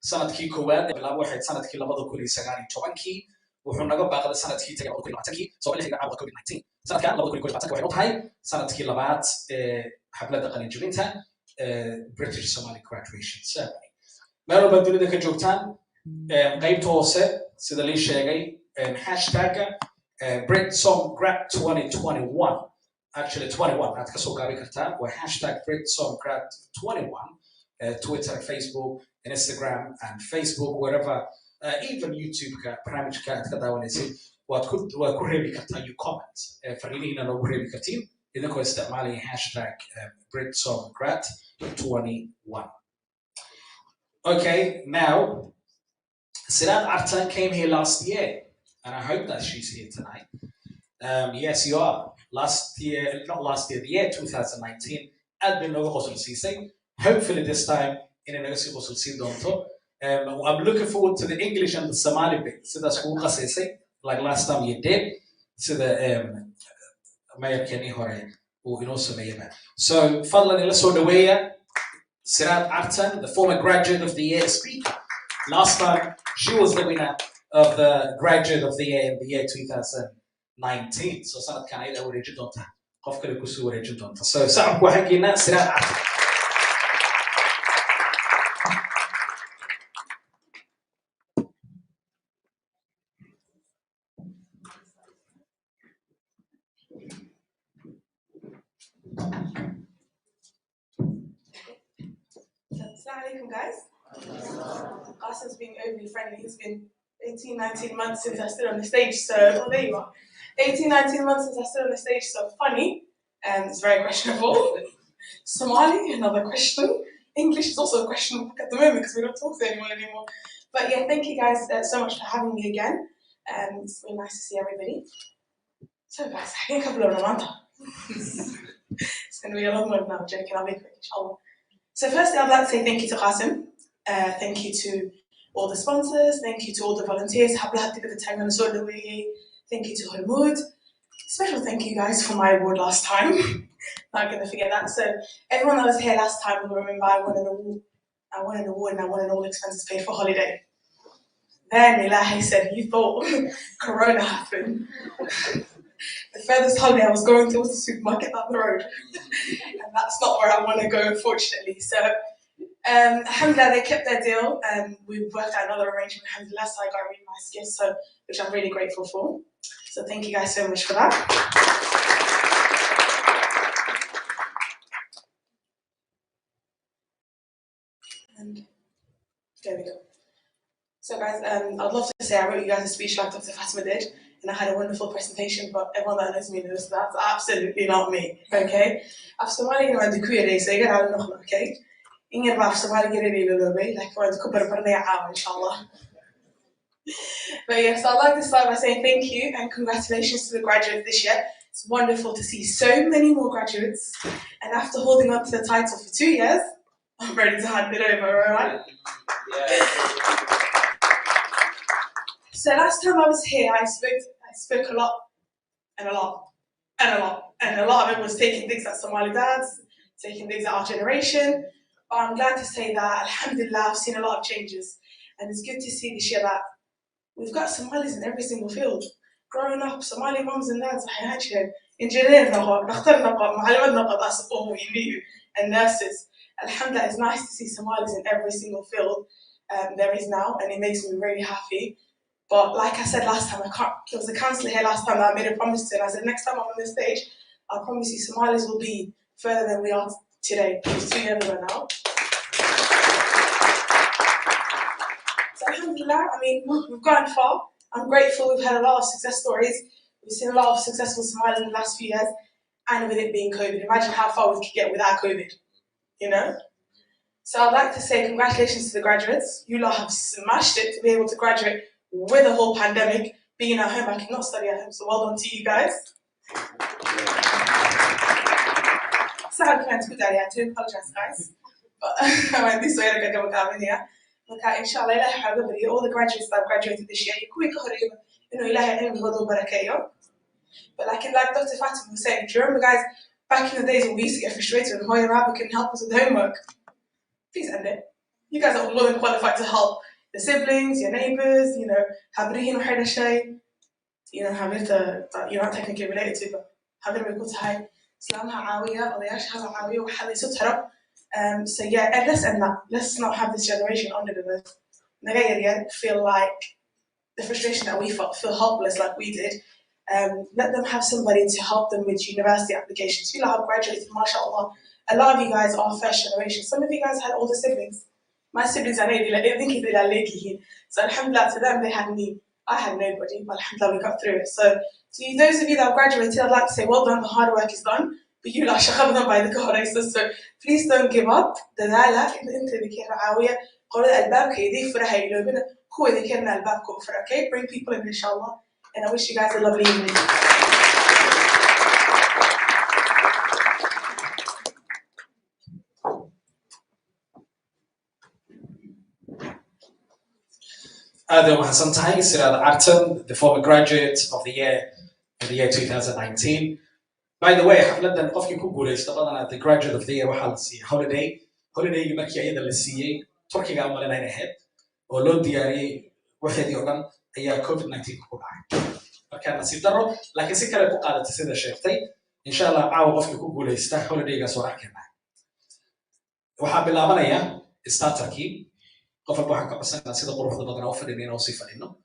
[SPEAKER 2] سنة كي كوات بلا واحد سنة كيلا بعد كل سجاني توانكي وحنا قبل بعد سنة كي تجي بعد كل معتكي سواء اللي عبد كوفيد 19 سنة كان بعد كل معتكي وحنوت هاي سنة كيلا بعد حفلة قلنا جميلتها British Somali graduation ceremony. مالو بدون ذاك الجوتان قيمته وصل سيد اللي شاقي هاشتاج Brit-som Grad 2021. Actually 21. Aad ka soo gaabi kartaa waa hashtag Brit-som Grad 21. Twitter, Facebook, and Instagram, and Facebook, wherever, even YouTube, barnaamijka aad ka daawanaysid, waad ku reebi kartaa you comment. Fariinihiina noogu reebi kartiin idinkoo isticmaalaya hashtag Brit-som Grad 21. Okay, now, Sirat Artan came here last year, and I hope that she's here tonight. Yes, you are. Last year, not last year, the year 2019, I'd been over Qosol. Hopefully this time in an I'm looking forward to the English and the Somali bit. So that's what I say, like last time you did. So the Mayor Kenny Hore, who also Mayor. So Fadlan Ilasodaweya, Sirat Artan, the former graduate of the year speaker. Last time she was the winner of the graduate of the year in the year 2019. So Sanat Kanada Origidonta. Hopefully Kusu Origidonta. So Sam Wahagina, Sirat Artan.
[SPEAKER 8] Assalamualaikum guys. Qasim's being overly friendly. It's been 18, 19 months since I stood on the stage, so oh, there you are. 18, 19 months since I stood on the stage, so funny. It's very questionable. Somali, another question. English is also questionable at the moment because we don't talk to anyone anymore. But yeah, thank you guys so much for having me again. It's really nice to see everybody. So guys, I think I've learned It's going to be a long one now, joking. I'll be quick, inshallah. So firstly, I'd like to say thank you to Qasim. Thank you to all the sponsors. Thank you to all the volunteers. Thank you to Hormood. Special thank you guys for my award last time. Not going to forget that. So everyone that was here last time will remember I won an award. I won an award and I won an all expenses paid for holiday. Then Ilahi said, you thought Corona happened. The furthest holiday I was going to was the supermarket down the road. And that's not where I want to go, unfortunately. So, alhamdulillah, they kept their deal and we worked out another arrangement, alhamdulillah, so I got a really nice gift, so, which I'm really grateful for. So thank you guys so much for that. And there we go. So guys, I'd love to say I wrote you guys a speech like Dr. Fatima did, and I had a wonderful presentation, but everyone that knows me knows that's absolutely not me, okay? I've Somali and the queer so you get out okay? In your life, Somali get a little bit, like for the Cooper Barnea, inshallah. But yes, I'd like to start by saying thank you and congratulations to the graduates this year. It's wonderful to see so many more graduates, and after holding on to the title for 2 years, I'm ready to hand it over, alright? Yeah. So last time I was here, I spoke a lot, and a lot, and a lot, and a lot of it was taking things at Somali dads, taking things at our generation. But I'm glad to say that, alhamdulillah, I've seen a lot of changes, and it's good to see this year that we've got Somalis in every single field. Growing up, Somali mums and dads, engineers, that's all we knew, and nurses. Alhamdulillah, it's nice to see Somalis in every single field there is now, and it makes me really happy. But like I said last time, there was a counsellor here last time that I made a promise to, and I said next time I'm on this stage, I promise you Somalis will be further than we are today. It's 2 years ago now. So alhamdulillah, I mean, we've gone far. I'm grateful we've had a lot of success stories. We've seen a lot of successful Somalis in the last few years, and with it being COVID. Imagine how far we could get without COVID, you know? So I'd like to say congratulations to the graduates. You lot have smashed it to be able to graduate with a whole pandemic, being at home. I cannot study at home, so well done to you guys. So I do apologize, guys. But this way I go here. Look, inshallah, all the graduates that have graduated this year, but like Dr. Fatima was saying, do you remember, guys, back in the days when we used to get frustrated and Hoya Rabbi can help us with homework? Please end it. You guys are more than qualified to help the siblings, your neighbors, you know, Habrihin or Hadashay, you know, you're not technically related to, but Habir Bikutai, Islam Ha'awiya, Alayash Ha'awiya, Hali Sutara. So yeah, and let's not have this generation under the feel like the frustration that we felt, feel helpless like we did. let them have somebody to help them with university applications. You have graduated, mashallah. A lot of you guys are first generation. Some of you guys had older siblings. My siblings, I know, they think they're leaky. So alhamdulillah, to them, they had me. I had nobody, but alhamdulillah, we got through it. So to those of you that have graduated, I'd like to say, well done, the hard work is done. But you like shakhabna by the God. So please don't give up. Dadala, into the Kiraawiyah, Qawla al-Bab, Kaydi, Furaha, Ilobina, who are the Kirna al-Bab, okay? Bring people in, inshallah. And I wish you guys a lovely evening.
[SPEAKER 2] Sometimes Artem, the former graduate of the year 2019. By the way, حفلة قفكي كوجولي استطعنا the graduate of the year وحال سي holiday يمكن أيضا للسيء تركي قام لنا هنا ولو دياري واحد يوردن هي COVID-19 كوباي. كان نصيب درو لكن سكر البقالة تسيد الشيفتي إن شاء الله عاو قفكي كوجولي استا holiday قصورة كنا. وحاب الله منايا استاتركي. قفل بوحن كبسنا سيدا قروح ضبطنا وفرينينا وصيفة إنه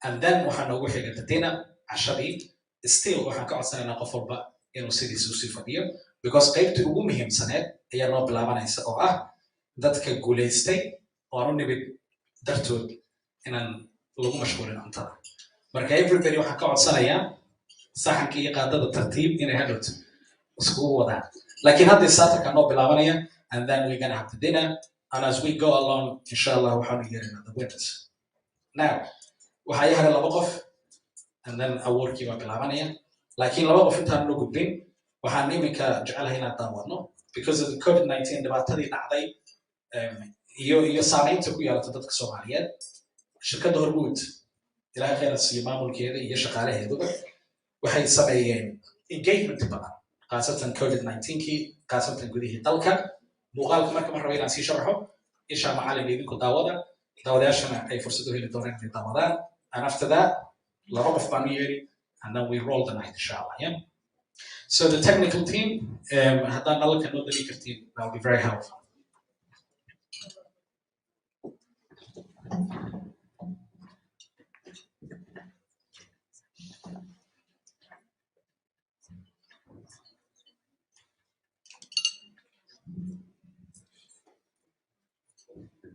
[SPEAKER 2] and then وحن نوجه جدتنا عشرين still وحن كعصنا قفل بقى إنه سيدي وصيفة ديو because قيبت أمهم سنة هي نوب لعبنا يسأوه ذاتك جوليستي واروني بدرتو إن لغو مشغولين أنتظر مركا everybody وحن كعصنا يا صحن كي قادة الترتيب إنه هدوت وسكو وضع لكن هذه الساعة كان نوب لعبنا and then we're gonna have the dinner. And as we go along, inshallah, we'll have to get another winners. Now, we'll have a lot and then I work you up in Lavania. Like in Lavania, we have no good thing. We'll have to make a Jalahina Tawano because of the COVID-19, the battery that you're signing to be out of the Somaliyeed. Shirkad Hormuz, the Lakhir Simamul Kiri, Yashakare Heduba, we had some engagement about Kasatan COVID-19 key, Kasatan Gudi Hitalka. مقالكم مركب مرة وين سي شرحه إيش معالم اللي يمكن داودا عشان أي فرصة هي اللي تورين في داودا and after that لربط بانيري and then we roll the night inshallah yeah so the technical team هذا نلقى إنه the leader team that will be very helpful.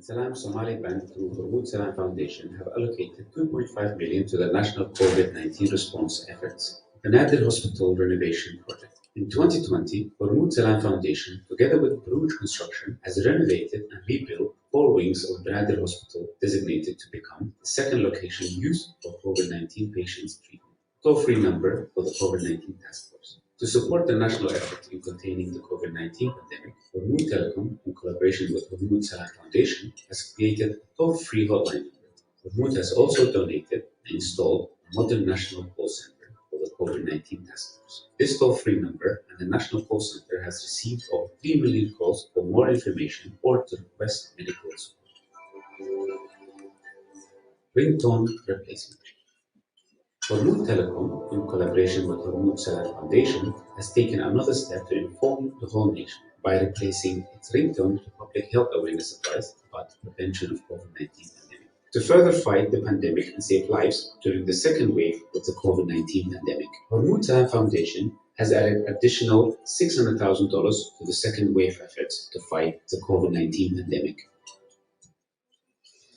[SPEAKER 6] Salam Somali Bank through Hormuz Salam Foundation have allocated 2.5 million to the national COVID-19 response efforts, the Nadir Hospital renovation project. In 2020, Hormuz Salam Foundation, together with Bruges Construction, has renovated and rebuilt 4 wings of the Nadir Hospital, designated to become the second location used for COVID-19 patients treatment. Toll-free number for the COVID-19 task force. To support the national effort in containing the COVID-19 pandemic, Hormuz Telecom, in collaboration with Hormuz Salam Foundation, has created a toll-free hotline number. Hormuz has also donated and installed a modern national call center for the COVID-19 task force. This toll-free number and the national call center has received over 3 million calls for more information or to request medical support. Ringtone replacement. Hormuz Telecom, in collaboration with Hormuz Salam Foundation, has taken another step to inform the whole nation by replacing its ringtone to public health awareness advice about the prevention of COVID-19 pandemic. To further fight the pandemic and save lives during the second wave of the COVID-19 pandemic, Hormuz Salam Foundation has added additional $600,000 to the second wave efforts to fight the COVID-19 pandemic.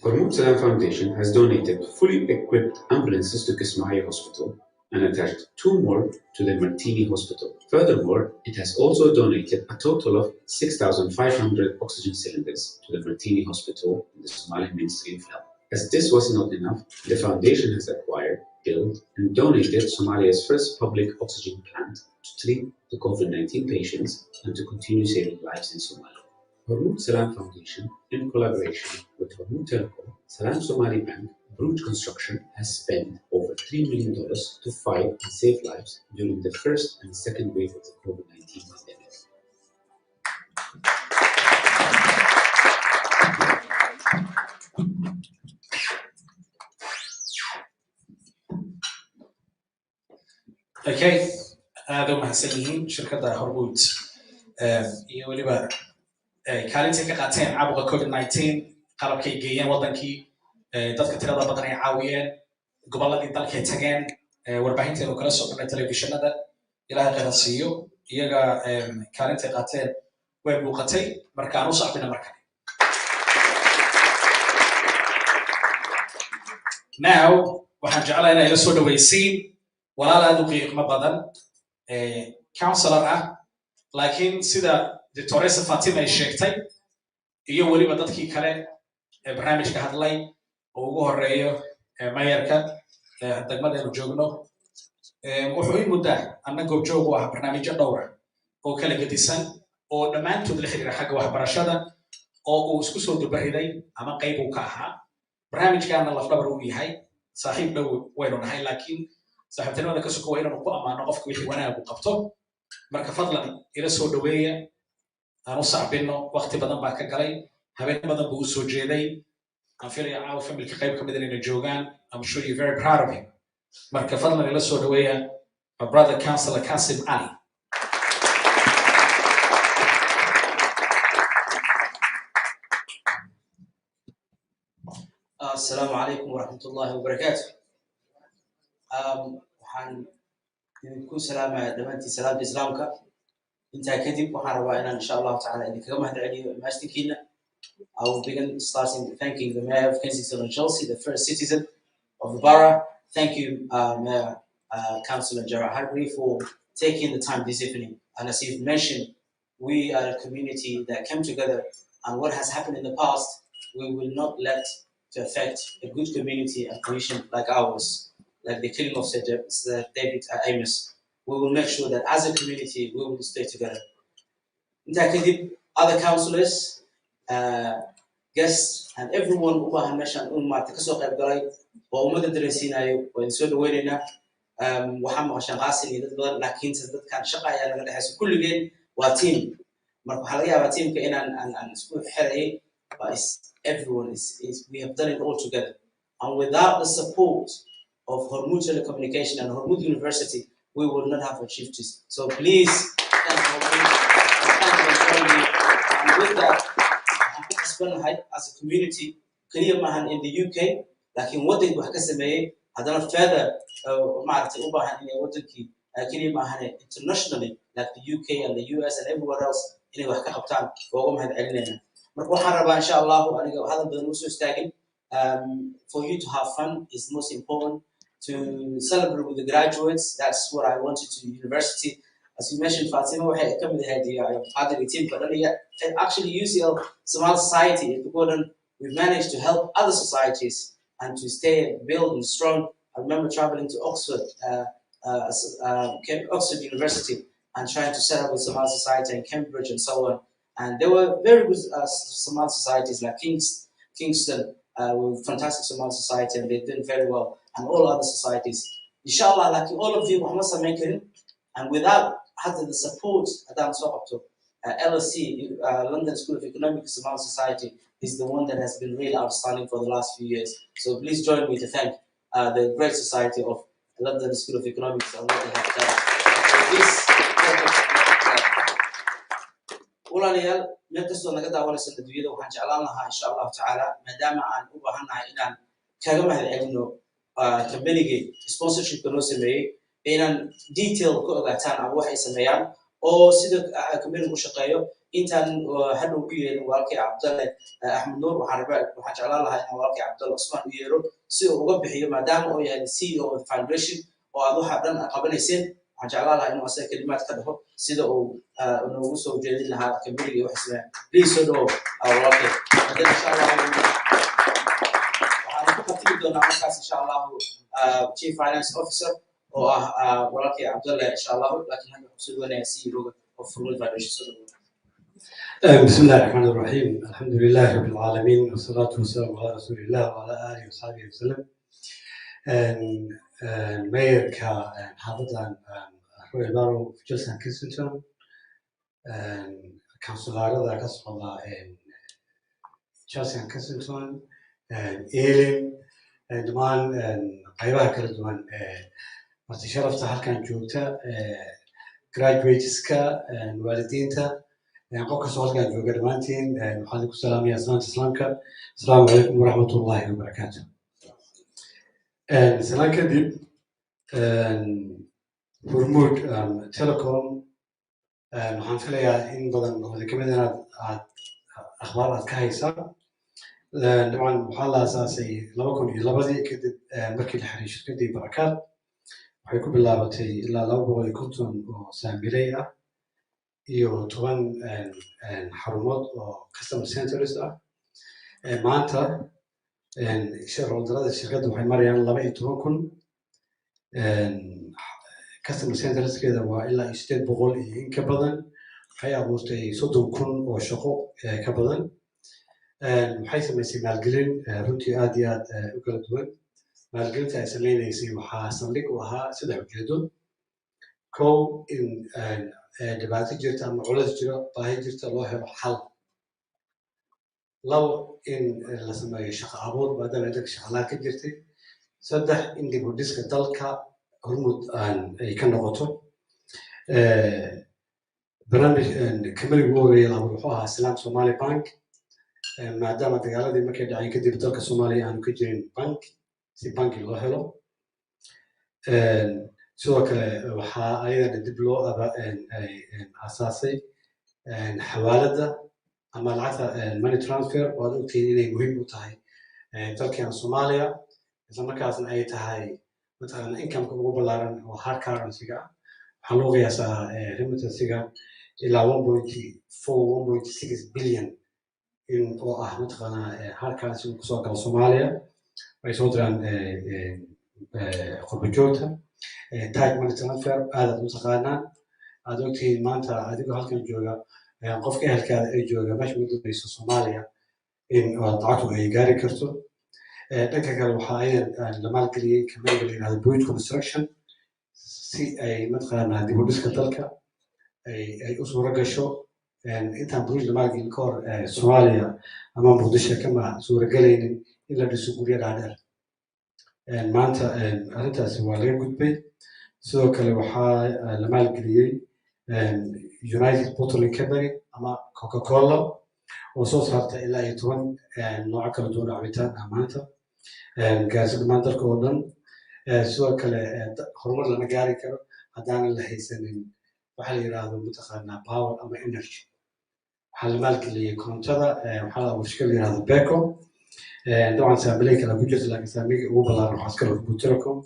[SPEAKER 6] Hormuz Salam Foundation has donated fully equipped ambulances to XIDHNOW Hospital and attached 2 more to the Martini Hospital. Furthermore, it has also donated a total of 6,500 oxygen cylinders to the Martini Hospital in the Somali Ministry of Health. As this was not enough, the foundation has acquired, built, and donated Somalia's first public oxygen plant to treat the COVID-19 patients and to continue saving lives in Somalia. Hormuz Salam Foundation, in collaboration with Hormuz Telecom, Salam Somali Bank, Bruges Construction, has spent over $3 million to fight and save lives during the first and second wave of the COVID-19 pandemic.
[SPEAKER 2] Okay, هذا محسنين شركة هرموز يولي كارنتي كقاتين عبوة COVID-19 قالوا كي جيان وطنكي dadka tirada badan ay caawiyeen gobolladii dalka ay tageen warbaahinteenu kala soconay telefishinada ilaahay khayr siiyo iyaga kaalintay qaateen way muuqatay marka aan u sacbina marka now waxaan jeclahay inay la soo dhawaysiin walaal aad u qiimo badan counselor ah laakiin sida Dr. Fatima ay sheegtay iyo waliba dadkii kale ee barnaamijka hadlay oo ugu horeeyo mayorka degmada joogno wuxuu in muddo annagoo joog u ah barnaamijyo dhowr ah oo kala gedisan oo dhammaantood la xiriira xagga waxbarashada oo uu isku soo dubariday ama qayb uu ka ahaa barnaamijkaana lafdhabar uu yahay saaxiib dhow waynu nahay laakiin saaxiibtinimada ka soo waynu ku amaano qofka wixii wanaag uu qabto marka fadlan ila soo dhaweeya aan u sacbino waqti badan baa ka galay habeen badan buu u soo jeeday aan filayaa caawa familka qayb ka mid ah inay joogaan I'm sure you're very proud of him marka fadlan ila soo dhaweeya my brother counselor Kasim Ali
[SPEAKER 9] السلام عليكم ورحمة الله وبركاته. waxaan idinku salaamayaa dhammaantiin salaamta islaamka intaa kadib waxaan rabaa inaan insha Allah ta'ala idinkaga mahadceliyo imaashtikiina. I will begin starting thanking the Mayor of Kensington and Chelsea, the first citizen of the borough. Thank you, Mayor, Councillor Gerard Harbury, for taking the time this evening. And as you've mentioned, we are a community that came together, and what has happened in the past, we will not let to affect a good community and cohesion like ours, like the killing of Sir David Amos. We will make sure that as a community, we will stay together. Other councillors, guests, and everyone who has mentioned Umar Takaso Kabgalai, or Umar Dresinayo, or in Soda Wedina, Muhammad Shangasi, like hints that can Shakaya and has a cool again, or team. Marpahalia, a team, and school Harry, but everyone we have done it all together. And without the support of Hormuz Telecommunication and Hormuz University, we would not have achieved this. So please, thank you. And with that, as a community, clear man in the UK, like in what they were I don't further internationally, like the UK and the US and everywhere else, for you to have fun is most important. To celebrate with the graduates, that's what I wanted to university. As you mentioned, Fatima, actually UCL Somali Society, we've managed to help other societies and to stay build and strong. I remember traveling to Oxford University and trying to set up a Somali society in Cambridge and so on. And there were very good Somali societies like Kingston, with fantastic Somali society, and they're doing very well, and all other societies. Inshallah, like all of you, Muhammad Samakin, and without having the support, Adam Sohapto, LSE, London School of Economics Somali Society, is the one that has been really outstanding for the last few years. So please join me to thank the great society of London School of Economics and what they have done. Ulalial, meelkastoo naga daawanayso dadweynaha waxaan jeclaan lahaa insha Allah ta'ala maadaama aan u baahanahay inaan kaga mahadcelino company-ga sponsorship loo sameeyay inaan detail ku ogaataan ama wax ay sameeyaan oo sida company u shaqeeyo intaan hadhow ku yeelin walaalkay Cabdalle Axmed Nuur waxaan jeclaan lahaa in walaalkay Cabdalle Usman u yeero si uu uga bixiyo maadaama uu yahay CEO of the foundation oo aad waxa dhan qabanaysan waxaan jeclaan lahaa inuu asaga kalimaad ka dhaho sida uu noogu soo jeedin lahaa company-ga wax sameeyaan please so do walaalkay hadda insha Allah waxaan ku qatili doonaa markaas insha Allah chief finance officer oo walaalkay Cabdalle insha Allah laakiin hadda ku soo wanaagsan CEO of Hormuz Foundation.
[SPEAKER 10] بسم الله الرحمن الرحيم الحمد لله رب العالمين والصلاة والسلام على رسول الله وعلى آله وصحبه وسلم. ماير كحافظان روي بارو في جلسة كينغستون كونسولارة ذا كسرنا جلسة كينغستون إيلين دمان قيبها كردمان مرتشرفت هالكان جوتا graduatesكا والدينتا قوك سؤال كان جوجا دمانتين وحالكم السلام يا سلام تسلامك السلام عليكم ورحمة الله وبركاته. سلام كديب hormuud telecom waxaan filayaa in badan oo ka mid aad akhbaar aad ka haysaa dabcan waxaa la aasaasay 2002 kadib markii la xiriir shirkadii barakaad waxay ku bilaabatay ilaa 250 oo saamiley ah iyo 10 xarumood oo customer centers ah maanta shareholderada shirkadda waxay marayaan 12,000 customer centerskeeda waa ilaa 800 iyo in ka badan waxay abuurtay 30,000 oo shaqo ka badan waxay samaysay maalgelin runtii aad iyo aad u kala duwan maalgelinta ay sameynaysay waxaa saldhig u ahaa 3 ujeedo kow in dhibaato jirta ama culays jiro baahi jirta loo helo xal labo in la sameeyo shaqo abuur maadaama dadka shaqalaan ka jirtay saddex in dib u dhiska dalka hormuud ay ka noqoto barnaamij kamaliga ugu horeeya wuxuu ahaa Salaam Somali Bank maadaama dagaaladii markay dhaceen kadib dalka Soomaaliya aanu ka jirin bank si banki loo helo sidoo kale waxaa ayadana dib loo aasaasay xawaalada ama lacagta money transfer waad ogtihiin inay muhiim u tahay dalkeena Soomaaliya isla markaasna ay tahay mataqaana income ugu ballaaran oo hard currency-ga waxaa loo qiyaasaa remittance-ga ilaa 1.6 billion in oo ah mataqaana hard currency kusoo gala Soomaaliya ay soo diraan qurbo joogta tight money transfer aad u taqaanaan aad ogtihiin maanta adigoo halkan jooga qofka ehelkaada ay jooga meesha ugu dambayso Soomaaliya in lacagtu ay gaari karto dhanka kale waxaa ayadan la maalgeliyey kamaliga la yidhahdo bridge construction si ay mataqaana dib u dhiska dalka ay u suuro gasho intaan bridge la maalgelin ka hor Soomaaliya ama Muqdisho kama suuragelaynin in la dhiso guryo dhaadheer maanta arrintaasi waa laga gudbay sidoo kale waxaa la maalgeliyey United Bottling Company ama Coca-Cola oo soo saarta ilaa 10 nooc kala duwan oo cabitaan ah maanta gaarsi dhammaan dalka oo dhan sidoo kale horumar lama gaari karo haddaanan la haysanin waxa la yidhaahdo mataqaanaa power ama energy waxaa la maalgeliyey korontada waxaa la abuuray shirkad la yidhaahdo Beko dabcan saamiley kale ku jirta laakiin saamiga ugu ballaaran waxaa iska lagu telecom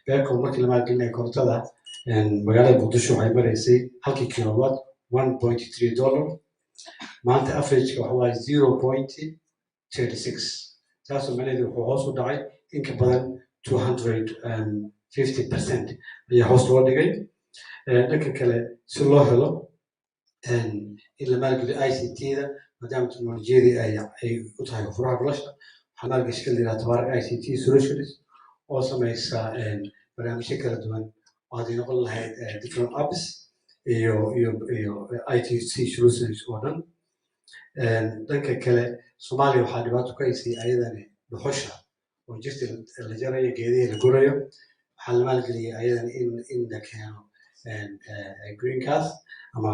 [SPEAKER 10] Beko markii la maalgelinaya korontada magaalada Muqdisho waxay maraysay halkii kilowatt $1.3 maanta average waxa waaye 0.36 taasoo macnaheedu wuxuu hoos u dhacay in ka badan 250% ayaa hoos loo dhigay dhanka kale si loo helo in la maalgeliyo ICT-da maadaama teknolojiyadii ay u tahay furaha nolosha waxaa maalgashi ka la yidhahdo Tabaarak ICT Solutions oo samaysa barnaamijyo kala duwan oo hadday noqon lahayd different apps iyo ITC solutions oo dhan dhanka kale Soomaaliya waxaa dhibaato ka haysay ayadani dhuxusha oo jirta la jarayo geedihii la gurayo waxaa la maalgeliyey ayadani in la keeno green gas ama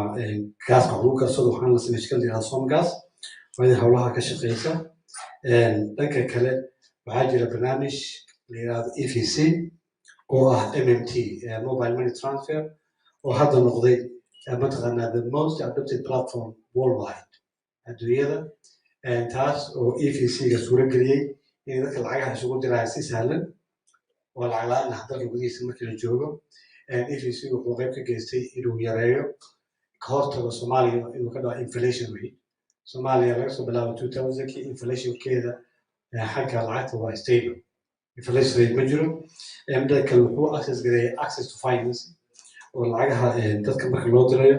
[SPEAKER 10] gaaska lagu karsado waxaan la sameeyay shirkad la yidhahdo Somgas oo idin howlaha ka shaqeysa dhanka kale waxaa jira barnaamij la yidhahdo EVC oo ah MMT mobile money transfer oo hadda noqday mataqaanaa the most adopted platform worldwide adduunyada taas oo EVC-ga suura geliyey in dadka lacagaha isugu diraya si sahlan oo lacag la'aan ah dalka gudihiisa markii la joogo EVC wuxuu qayb ka geystay inuu yareeyo ka hortago Soomaaliya inuu ka dhaco inflation rate Soomaaliya laga soo bilaabo 2000kii inflationkeeda xagga lacagta waa stable inflation rate ma jiro midda kale wuxuu access to finance oo lacagaha dadka marka loo dirayo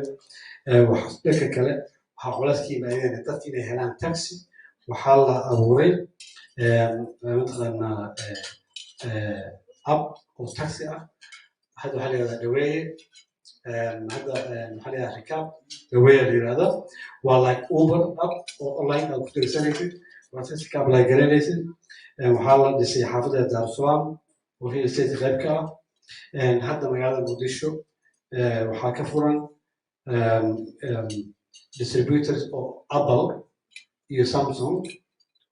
[SPEAKER 10] dhanka kale waxaa culays ka yimaadeen dadka inay helaan taxi waxaa la abuuray mataqaanaa app oo taxi ah hadda waxaa la yidhahdaa dhaweeye hadda waxaa la yidhahdaa rikaab dhaweeye la yidhahdaa waa like Uber app oo online aad ku tirsanaysid waa taxi cab la garanaysid waxaa la dhisay xaafadda Daarusalaam oo real estate qayb ka ah hadda magaalada Muqdisho waxaa ka furan distributors oo Apple iyo Samsung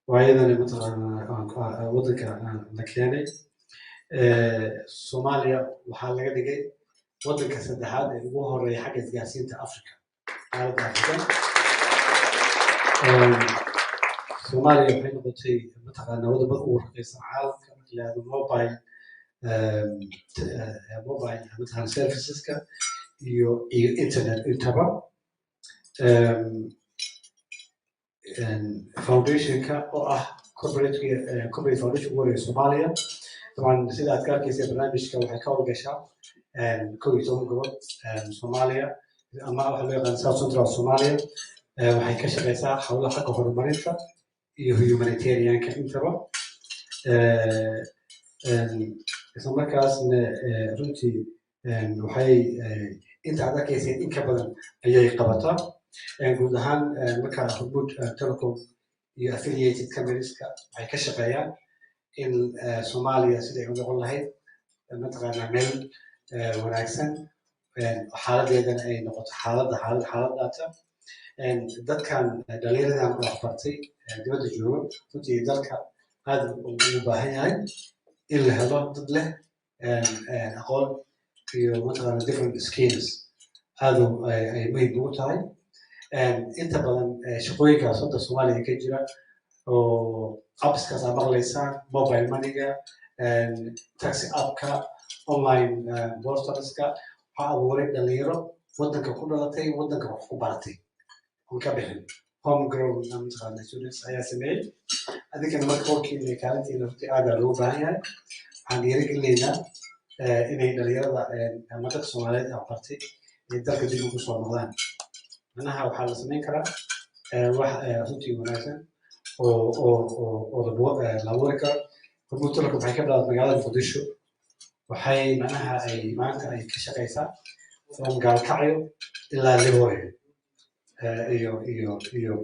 [SPEAKER 10] oo ayadana mataqaanaa waddanka la keenay Soomaaliya waxaa laga dhigay waddanka saddexaad ee ugu horeeya xagga isgaarsiinta Afrika qaaradda Afrika Soomaaliya waxay noqotay mataqaanaa wadamada ugu raqiisan caalamka marka la yidhaahdo mobile mataqaanaa serviceska iyo internet intaba foundationka oo ah corporate foundation ugu horeeya Soomaaliya طبعا sida aad ka arkaysa barnaamijka waxay ka howlgashaa 11 gobol Soomaaliya ama waxa loo yaqaan South Central Soomaaliya waxay ka shaqeysaa howlaha xagga horumarinta iyo humanitarianka intaba isla markaasna runtii waxay inta aad arkaysa in ka badan ayay qabataa guud ahaan marka Hormuud Telecom iyo affiliated companies-ka waxay ka shaqeeyaan in Soomaaliya sida ay u noqon lahayd mataqaanaa meel wanaagsan xaaladeedana ay noqoto xaaladaata dadkan dhalinyaradan wax bartay dibadda jooga runtii dalka aad ugu baahan yahay in la helo dad leh aqoon iyo mataqaanaa different skills aad ay muhiim ugu tahay inta badan shaqooyinkaas hadda Soomaaliya ka jira oo appskaas aad maqlaysaan mobile money-ga taxi appka online portalska waxaa abuuray dhalinyaro waddanka ku dhalatay waddanka wax ku baratay aan ka bixin homegrown mataqaanaa students ayaa sameeyey adinkana marka warkiina kaalintiina runtii aad loogu baahan yahay waxaan dhiirigelinaynaa inay dhalinyarada ama dadka Soomaaliyeed wax bartay ay dalka dib ugu soo noqdaan manaha waxaa la samayn karaa wax runtii wanaagsan oo la abuuri karo Hormuud Telecom waxay ka bilaabatay magaalada Muqdisho waxay manaha ay maanta ay ka shaqeysaa from Gaalkacyo ilaa Liboy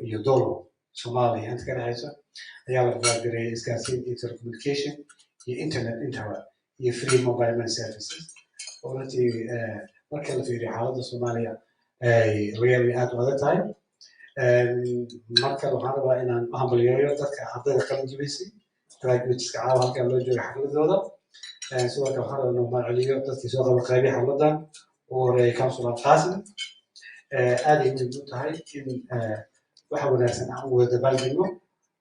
[SPEAKER 10] iyo Dolo Soomaaliya inta ka dhexeysa ayaa la gaargareeyay isgaarsiin telecommunication iyo internet intaba iyo free mobile money services oo runtii marka la fiiriyo xaaladda Soomaaliya ay really aad u adag tahay marka waxaan rabaa inaan u hambaliyeeyo dadka ardayda qalin jebisay graduateska caawa halkan loo jooga xafladooda sidoo kale waxaan rabaa inuu mahadceliyo dadkii soo qaba qaybihii xafladan ugu horeeyay Councilor Qaasim aad ay muhiim u tahay in waxa wanaagsan aan u wada dabaaldegno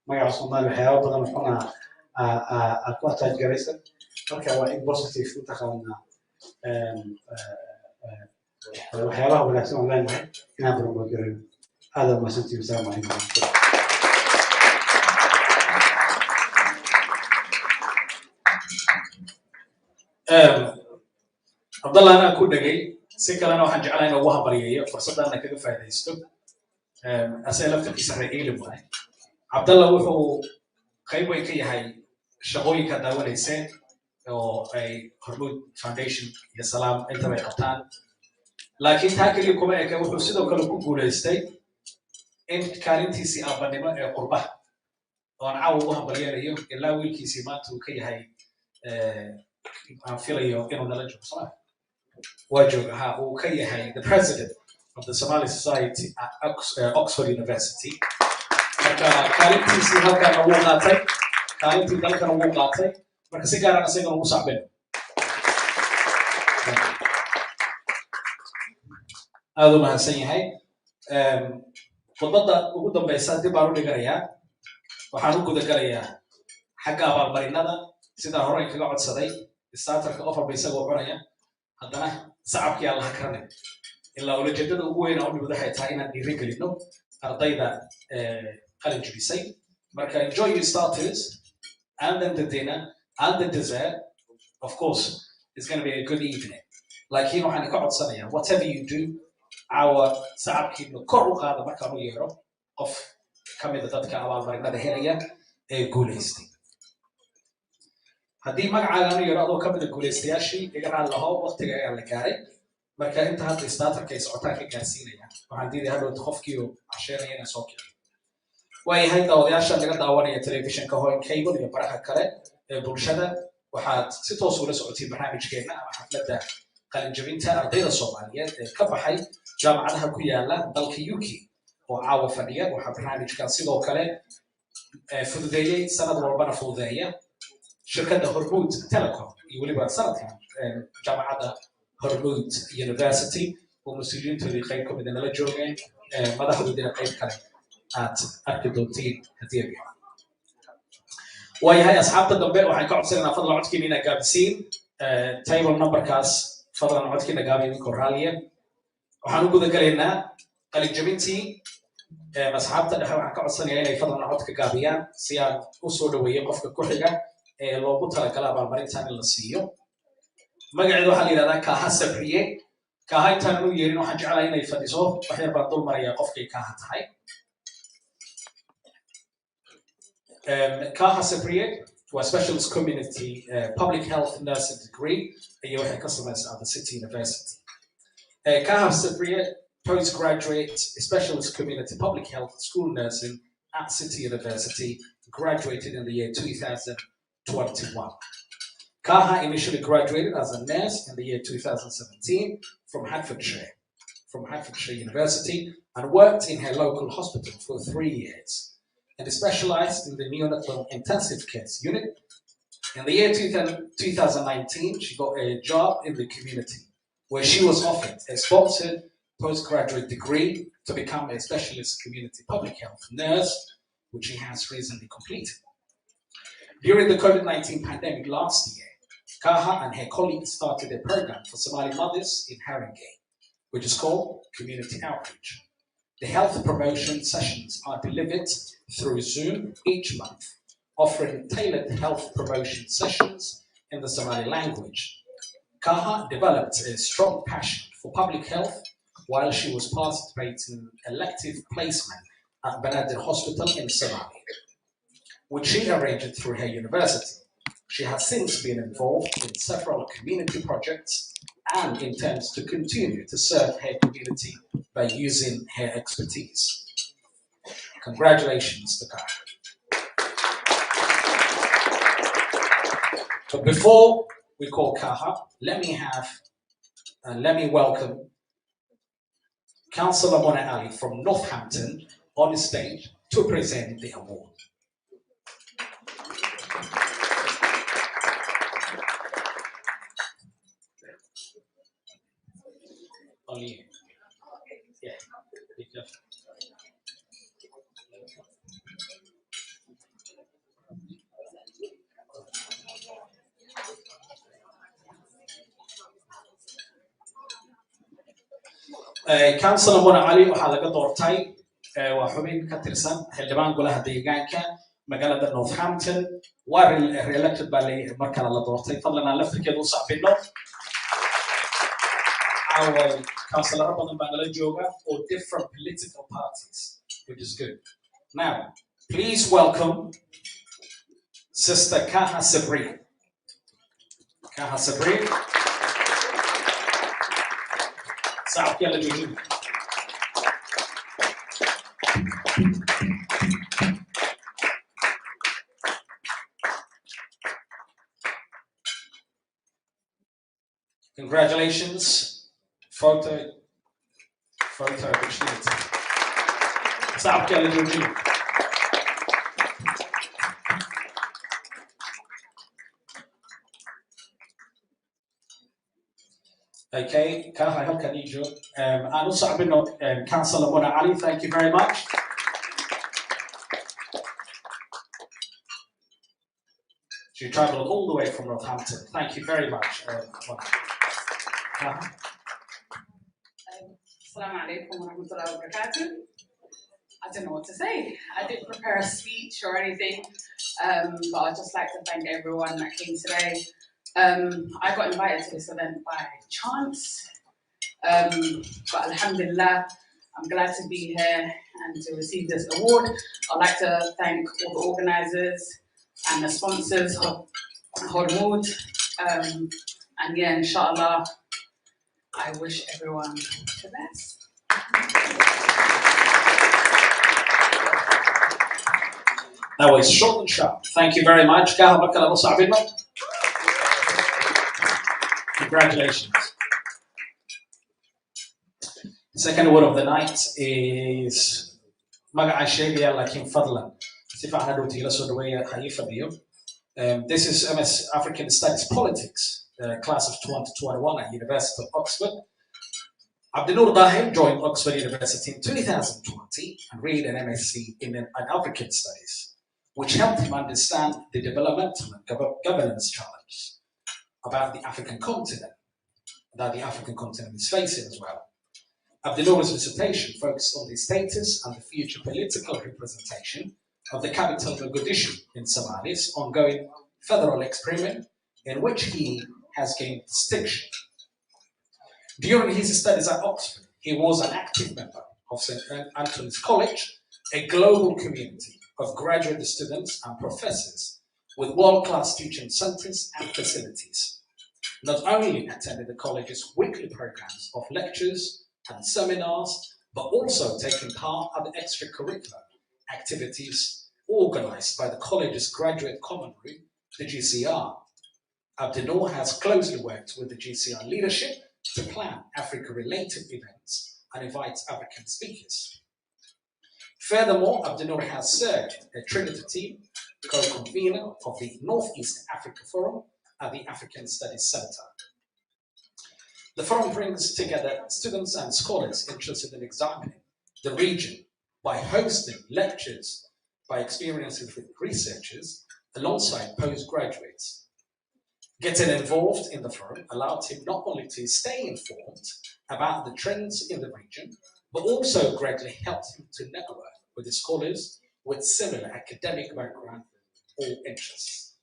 [SPEAKER 10] magaca Soomaaliya waxyaaba badan xuna aad ku attach garaysan marka waa in positive mataqaanaa waxyaabaha wanaagsan oo leenahay inaan promote garayno هذا ما سنتي وسلام عليكم
[SPEAKER 2] عبد الله أنا أكون دقي سكر أنا وحن جعلنا وها بريئة فرصة أنا كذا فايدة يستو أسئلة في كيس الرئيل معي عبد الله وحو قيمة كي هاي شغوي كداول إنسان أو أي هرمود فاونديشن يا سلام أنت ما يقطعن لكن هاكل يكون أيك وحو سيدو كلو كقول إستي إن كارنتيسي أبني ما قربه وأنا عاو وهم بريئة إلا ويلكيسي ما تو كي هاي I'm feeling you know the Somali. Wajuha Ukayahai, the president of the Somali Society at Oxford University. Kalinti si halkan ugu qaatay, kalinti dalkan ugu qaatay, marka si gaar ah asaga ugu saaben. Aad u mahadsan yahay. Khudbada ugu dambaysa dib baan u dhiganayaa. Waxaan u guda galayaa xagga abaalmarinada sida hore kaga codsaday. starterka offer bay isagoo cunaya haddana sacabkii aan laha karanay ilaa ujeedada ugu weyn oo dhibada waxay tahay inaan dhiirigelino ardayda qalin jebisay marka enjoy your starters and then the dinner and the dessert of course it's going to be a good evening laakiin waxaan ka codsanayaa whatever you do our sacabkiina kor u qaada markaan u yeero qof ka mid ah dadka abaalmarinada helaya ee guulaystay haddii magacaaga anu yaraado ka mid ah guulaystayaashii iga raan lahow waqtiga ayaa la gaaray marka inta hadda starterka ay socotaan ka gaarsiinaya waxaan diiday hadhowta qofkii uu casheynaya inaan soo kiciyo waayahay daawadayaasha laga daawanaya telefishinka hoyn cable iyo baraha kale ee bulshada waxaad si toos ula socotiin barnaamijkeena ama xafladda qalinjabinta ardayda Soomaaliyeed ee ka baxay jaamacadaha ku yaala dalka UK oo caawa fadhiya waxaa barnaamijkan sidoo kale fududeeyay sanad walbana fududeeya شركة هرمود تيليكوم يقولي بعد سنة جامعة هرمود يونيفرسيتي ومسؤولين تري قيمكم إذا نلا جوجين ماذا حدودنا قيم كلام أركيدوتين هذه وهي أصحاب الدنبيل وحنقعد سنة فضل عدك منا جابسين تايبل نمبر كاس فضل عدك منا جابين كوراليا وحنقول ذا قلنا قال الجميتي أصحاب الدنبيل وحنقعد سنة إلى فضل عدك جابيان سيان أصول ويقف كحجة لو قلت لك كلام المرين ثاني اللصيو ما قاعد واحد إلى ذاك حسبريه كهاي تنو يرينو حاجة علينا يفديسوه وحير بعض مريا قفكي كهات هاي كهسبريه و specialist community public health nursing degree أيوة هي customers at the City University كهسبريه postgraduate specialist community public health school nursing at City University graduated in the year 2021. Kaha initially graduated as a nurse in the year 2017 from Hertfordshire University and worked in her local hospital for 3 years and specialized in the neonatal intensive care unit. In the year 2019, she got a job in the community where she was offered a sponsored postgraduate degree to become a specialist community public health nurse, which she has recently completed. During the COVID-19 pandemic last year, Kaha and her colleagues started a program for Somali mothers in Haringey, which is called Community Outreach. The health promotion sessions are delivered through Zoom each month, offering tailored health promotion sessions in the Somali language. Kaha developed a strong passion for public health while she was participating in elective placement at Benadir Hospital in Somalia, which she arranged through her university. She has since been involved in several community projects and intends to continue to serve her community by using her expertise. Congratulations to Kaha. But before we call Kaha, let me welcome Councillor Mona Ali from Northampton on the stage to present the award. Only you. Yeah, be careful. Councillor Mona Ali waxaa laga doortay waa xubin ka tirsan xildhibaan golaha deegaanka magaalada Northampton waa re-elected baa markale la doortay fadlan aan laftirkeeda u sacbino our councillor badan baa nala jooga or different political parties, which is good. Now, please welcome Sister Kaha Sabri. Kaha Sabri. Congratulations. Photo opportunity. South Carolina. Okay, Kaha, how can you? And also, I've been Councillor Mona Ali. Thank you very much. She travelled all the way from Northampton. Thank you very much, Mona.
[SPEAKER 11] Assalamu alaikum wa rahmatullahi wa barakatuh. I don't know what to say. I didn't prepare a speech or anything, but I'd just like to thank everyone that came today. I got invited to this event by chance, but alhamdulillah, I'm glad to be here and to receive this award. I'd like to thank all the organisers and the sponsors of Hormuz, and yeah, inshallah, I wish everyone the best.
[SPEAKER 2] That was short and sharp. Thank you very much. Congratulations. The second word of the night is Magaca Sheegaya Laakiin Fadlan. Si fiican hadhow tiila soo dhaweeya Khalifa Diyo. This is MS African Studies Politics, class of 2021 at University of Oxford. Abdinoor Dahim joined Oxford University in 2020 and read an MSc in African Studies, which helped him understand the developmental and governance challenges about the African continent, that the African continent is facing as well. Abdinoor's dissertation focused on the status and the future political representation of the capital Mogadishu in Somalia's ongoing federal experiment, in which he has gained distinction. During his studies at Oxford, he was an active member of St. Anthony's College, a global community of graduate students and professors with world-class teaching centers and facilities. Not only attended the college's weekly programs of lectures and seminars, but also taking part at the extracurricular activities organized by the college's graduate common room, the GCR. Abdinoor has closely worked with the GCR leadership to plan Africa-related events and invites African speakers. Furthermore, Abdinoor has served a Trinity team, co-convener of the Northeast Africa Forum at the African Studies Center. The forum brings together students and scholars interested in examining the region by hosting lectures by experienced researchers alongside postgraduates. Getting involved in the forum allowed him not only to stay informed about the trends in the region, but also greatly helped him to network with the scholars with similar academic background or interests.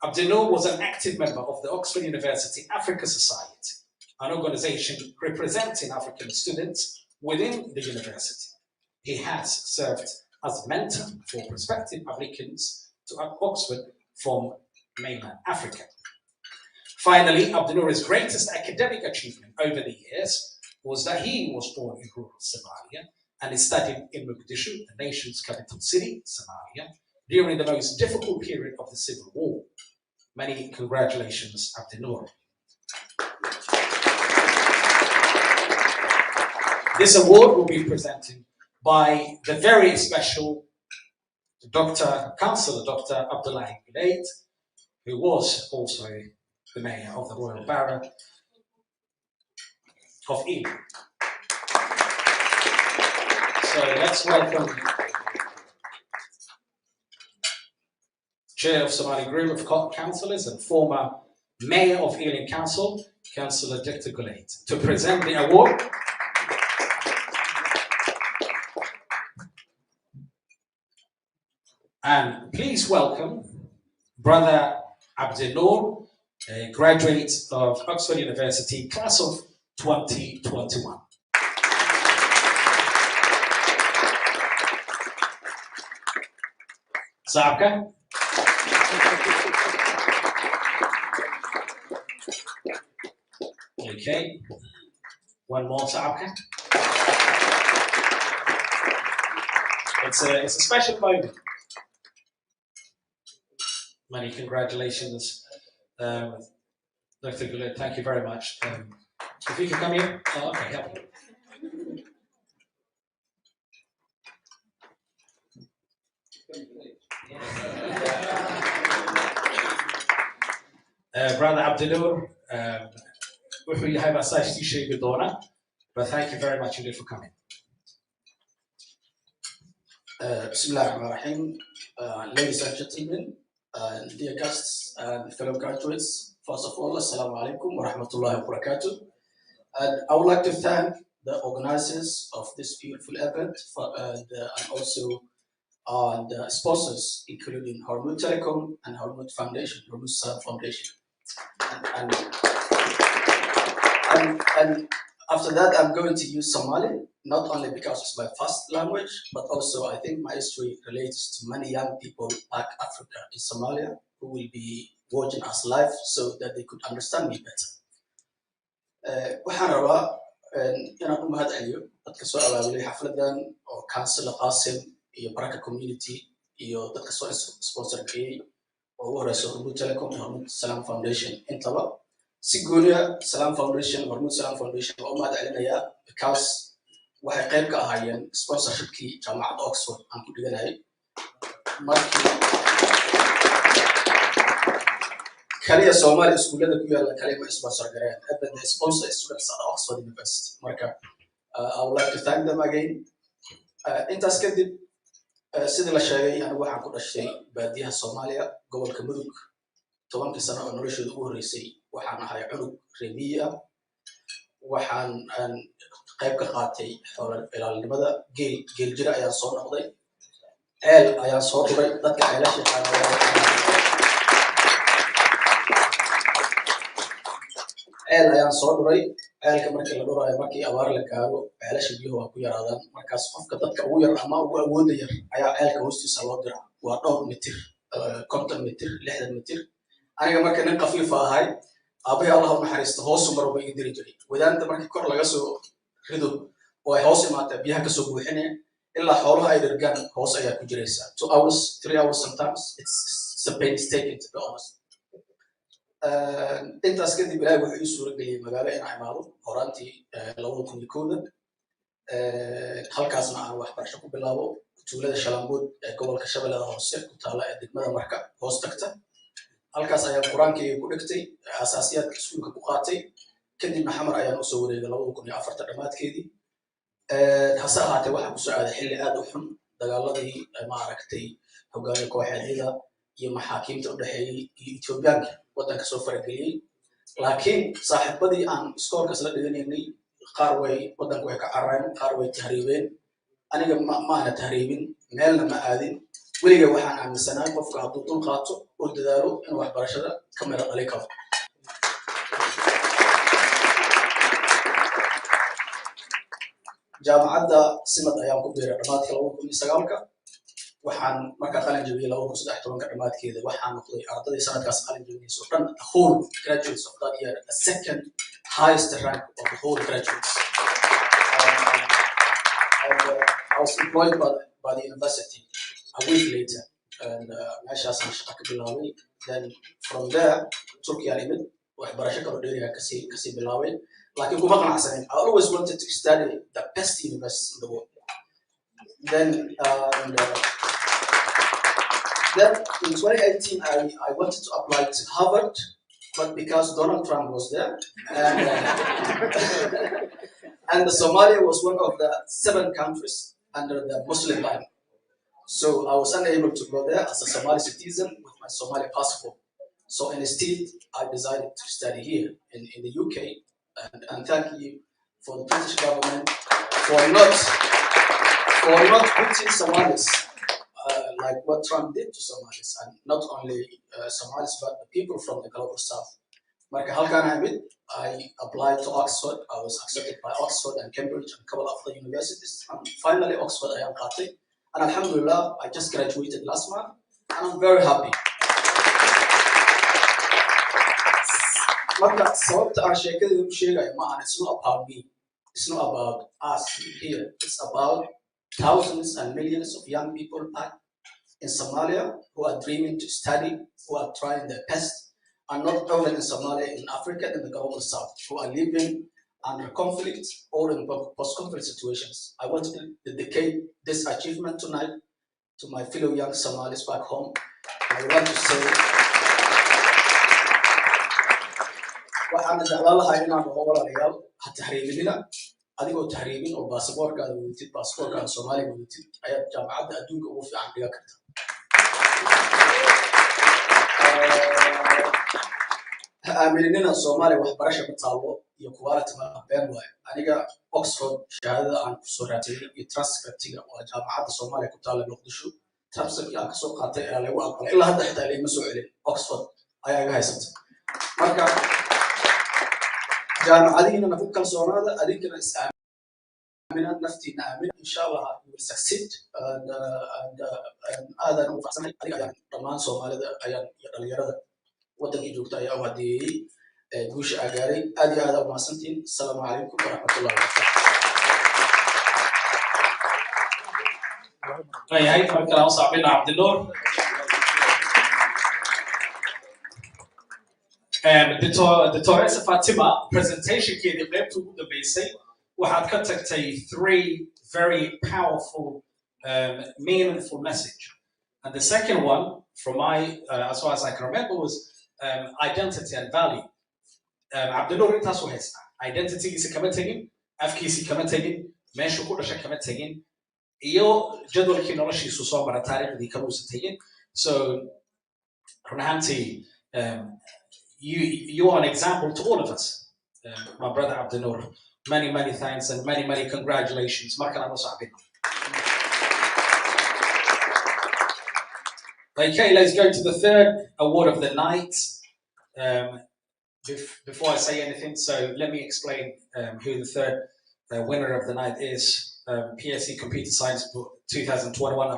[SPEAKER 2] Abdinoor was an active member of the Oxford University Africa Society, an organization representing African students within the university. He has served as a mentor for prospective applicants to Oxford from mainland Africa. Finally, Abdinoor's greatest academic achievement over the years was that he was born in rural Somalia and studied in Mogadishu, the nation's capital city, Somalia, during the most difficult period of the civil war. Many congratulations, Abdinoor. This award will be presented by the very special Councillor Dr. WARARKII, who was also the Mayor of the Royal Borough of Ealing. So let's welcome Chair of Somali Group of Councillors and former Mayor of Ealing Council, Councillor Dr. Gulate, to present the award. And please welcome Brother Abdinoor, a graduate of Oxford University, class of 2021. Sabka. Okay. One more Sabka. It's a special moment. Many congratulations, Dr. Gulate. Thank you very much. If you can come here. Oh, okay, help me. Brother Abdinoor, we have a session with Donna, but thank you very much indeed for coming.
[SPEAKER 12] Bismillahirrahmanirrahim. Ladies and gentlemen, dear guests and fellow graduates, first of all, Assalamu alaikum wa rahmatullahi wa barakatuh. And I would like to thank the organizers of this beautiful event and also the sponsors, including Hormuz Telecom and Hormuz Foundation, Hormuz Sun Foundation. And after that, I'm going to use Somali, not only because it's my first language, but also I think my history relates to many young people back Africa in Somalia who will be watching us live so that they could understand me better. Waxaan rabaa inaan u mahadceliyo dadka soo abaabulay xafladan oo Councillor Qasim iyo Baraka Community iyo dadka soo sponsor gareeyay oo ugu horeyso Hormuz Telecom iyo Hormuz Salam Foundation intaba. Si gooniya Salam Foundation, Hormuz Salam Foundation oo u mahadcelinayaa because waxay qayb ka ahaayeen sponsorshipkii jaamacadda Oxford aan ku dhiganayay kaliya Soomaali iskuulada ku yaala kaliya ma sponsor gareeyaan even the sponsor students at Oxford University marka I would like to thank them again intaas kadib sidii la sheegay anigu waxaan ku dhashay baadiyaha Soomaaliya gobolka Mudug 10 sano oo noloshooda ugu horeysay waxaan ahay cunug reemiya waxaan qayb ka qaatay xoolo ilaalinimada geel jira ayaan soo noqday ceel ayaan soo duray dadka ceelasha ceel ayaan soo duray ceelka markii la dhurayo markii abaar la gaaro ceelasha biyuhu waa ku yaraadaan markaas qofka dadka ugu yar ama ugu awooda yar ayaa ceelka hoostiisa loo diraa waa dhowr mitir 50 mitir 60 mitir aniga marka nin qafiif ahay aabay Allah u naxariisto hoos u marba ii diri jiray wadaanta markii kor laga soo rido oo ay hoos imaata biyaha ka soo buuxinaya ilaa xoolaha ay dhergaan hoos ayaa ku jiraysa 2 hours 3 hours sometimes it's a painstaking to be honest intaas kadib ilaahay wuxuu ii suura geliyay magaalo inaan imaado horaantii 2001 halkaasna aan waxbarasho ku bilaabo tuulada Shalambood ee gobolka Shabeellaha Hoose ku taala ee degmada Marka hoos tagta halkaas ayaan quraankii ku dhigtay asaasiyaadka iskuulka ku qaatay kadibna xamar ayaan u soo wareegay 2004 dhamaadkeedii hase ahaatee waxa ku soo aaday xilli aad u xun dagaaladii ma aragtay hogaamiye kooxeedyada iyo maxaakiimta u dhaxeeyay iyo Itoobiyaanka wadanka soo farageliyay laakiin saaxiibadii aan iskoolkaas la dhiganaynay qaar way wadanku way ka carareen qaar way tahriibeen aniga ma ana tahriibin meelna ma aadin weliga waxaan aaminsanahay qofka hadduu dul qaato oo dadaalo in waxbarashada ka meel dhali karo jaamacadda simad ayaan ku biiray dhamaadkii 2009 waxaan marka qalin jabiyay 2013 dhamaadkeeda waxaan noqday ardaydii sanadkaas qalin jabiyay soo dhan the whole graduates of that year the second highest rank of the whole graduates I was employed by the university a week later and meeshaas aan shaqo ka bilaabay then from there Turkey alimid waxbarasho kala dheeriya kasii bilaabay laakiin kuma qanacsanin I always wanted to study the best university in the world then then in 2018 I wanted to apply to Harvard but because Donald Trump was there and Somalia was one of the 7 countries under the Muslim ban. So I was unable to go there as a Somali citizen with my Somali passport. So instead, I decided to study here in the UK. And thank you for the British government for not putting Somalis like what Trump did to Somalis, and not only Somalis but the people from the global south. Marka halkan I applied to Oxford. I was accepted by Oxford and Cambridge and a couple of other universities. And finally, Oxford I am qaatay. And alhamdulillah, I just graduated last month. And I'm very happy. Marka sababta aan sheekada u sheegayo ma aha, it's not about me. It's not about us here. It's about thousands and millions of young people back in Somalia who are dreaming to study, who are trying their best. And not only in Somalia, in Africa and the global south, who are living under conflict or in post-conflict situations. I want to dedicate this achievement tonight to my fellow young Somalis back home. I want to say, waxaan jeclaan lahaa inaan uga walaalayaal ha tahriibinina adigoo tahriibin oo baasaboorkaada Soomaaliga wadatid ayaad jaamacadda adduunka ugu fiican dhiga karta aaminina Soomaaliya waxbarasho ku taalo iyo quality ma been way aniga Oxford shahaadada aan ku soo raatay iyo transcriptiga oo jaamacadda Soomaaliya ku taalo Muqdisho transcript aan ka soo qaatay ee lagu aqbalay ilaa hadda xitaa leeyma soo celin Oxford ayaa iga haysata marka jaamacadiina nafu kalsoonaada adinkana is aamina naftiina aamin insha Allah you will succeed and aadan u facsanahay adiga ayaan dhammaan Soomaalida ayaan iyo dhalinyarada wadankii joogta ayaa u hadeeyay guusha agaaray aad iyo aad u mahadsantiin assalaamu calaykum waraxmatullaahi wabarakaatuh
[SPEAKER 2] هاي فكرة صعبين عبد النور دكتور فاطمة presentation كده قبته دبيسي وحد كتبتي 3 very powerful meaningful message And the second one, from my, as far as I can remember, was identity and value. Abdullah intaas u haystaa. Identitygiisa kama tegin, afkiisii kama tegin, meeshuu ku dhashay kama tegin, iyo jadwalkii noloshiisu soo mara taariikhdii kama uusan tegin. So, run ahaantii, you are an example to all of us. My brother Abdullah, many thanks and many congratulations. Markan Okay, let's go to the third award of the night. Before I say anything, so let me explain who the third winner of the night is. PSC Computer Science 2021,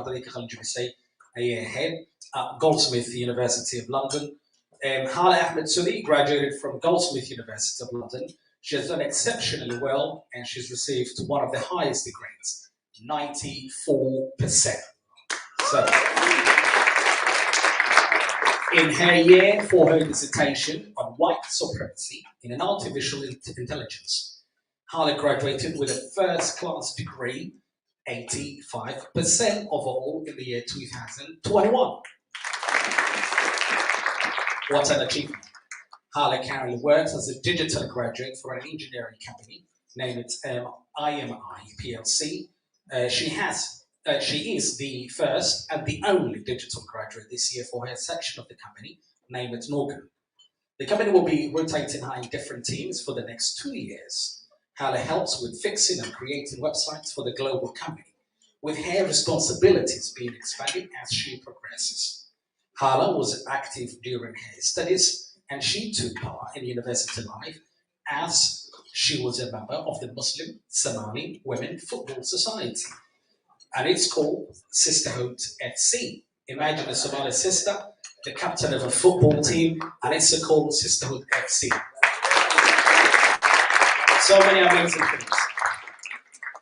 [SPEAKER 2] a year ahead, at Goldsmith University of London. Hala Ahmed Sudi graduated from Goldsmith University of London. She has done exceptionally well and she's received one of the highest grades, 94%. So, in her year for her dissertation on white supremacy in an artificial intelligence, Hala graduated with a first-class degree, 85% overall in the year 2021. What an achievement. Hala currently works as a digital graduate for an engineering company named IMI PLC. She is the first and the only digital graduate this year for her section of the company, named Morgan. The company will be rotating her in different teams for the next 2 years. Hala helps with fixing and creating websites for the global company, with her responsibilities being expanded as she progresses. Hala was active during her studies and she took part in university life as she was a member of the Muslim Somali Women Football Society. And it's called Sisterhood FC. Imagine a Somali sister, the captain of a football team, and it's called Sisterhood FC. So many amazing things.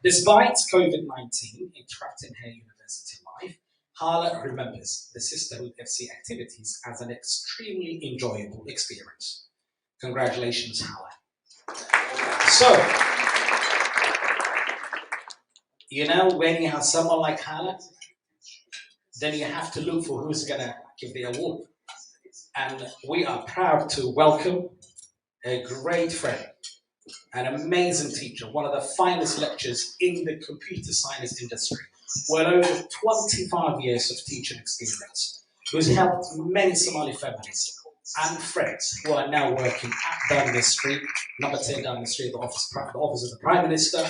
[SPEAKER 2] Despite COVID-19 interrupting her university life, Hala remembers the Sisterhood FC activities as an extremely enjoyable experience. Congratulations, Hala. So, you know, when you have someone like Hala, then you have to look for who's gonna give the award. And we are proud to welcome a great friend, an amazing teacher, one of the finest lecturers in the computer science industry, with over 25 years of teaching experience, who's helped many Somali families and friends who are now working at Downing Street, number 10 Downing Street, the office of the Prime Minister,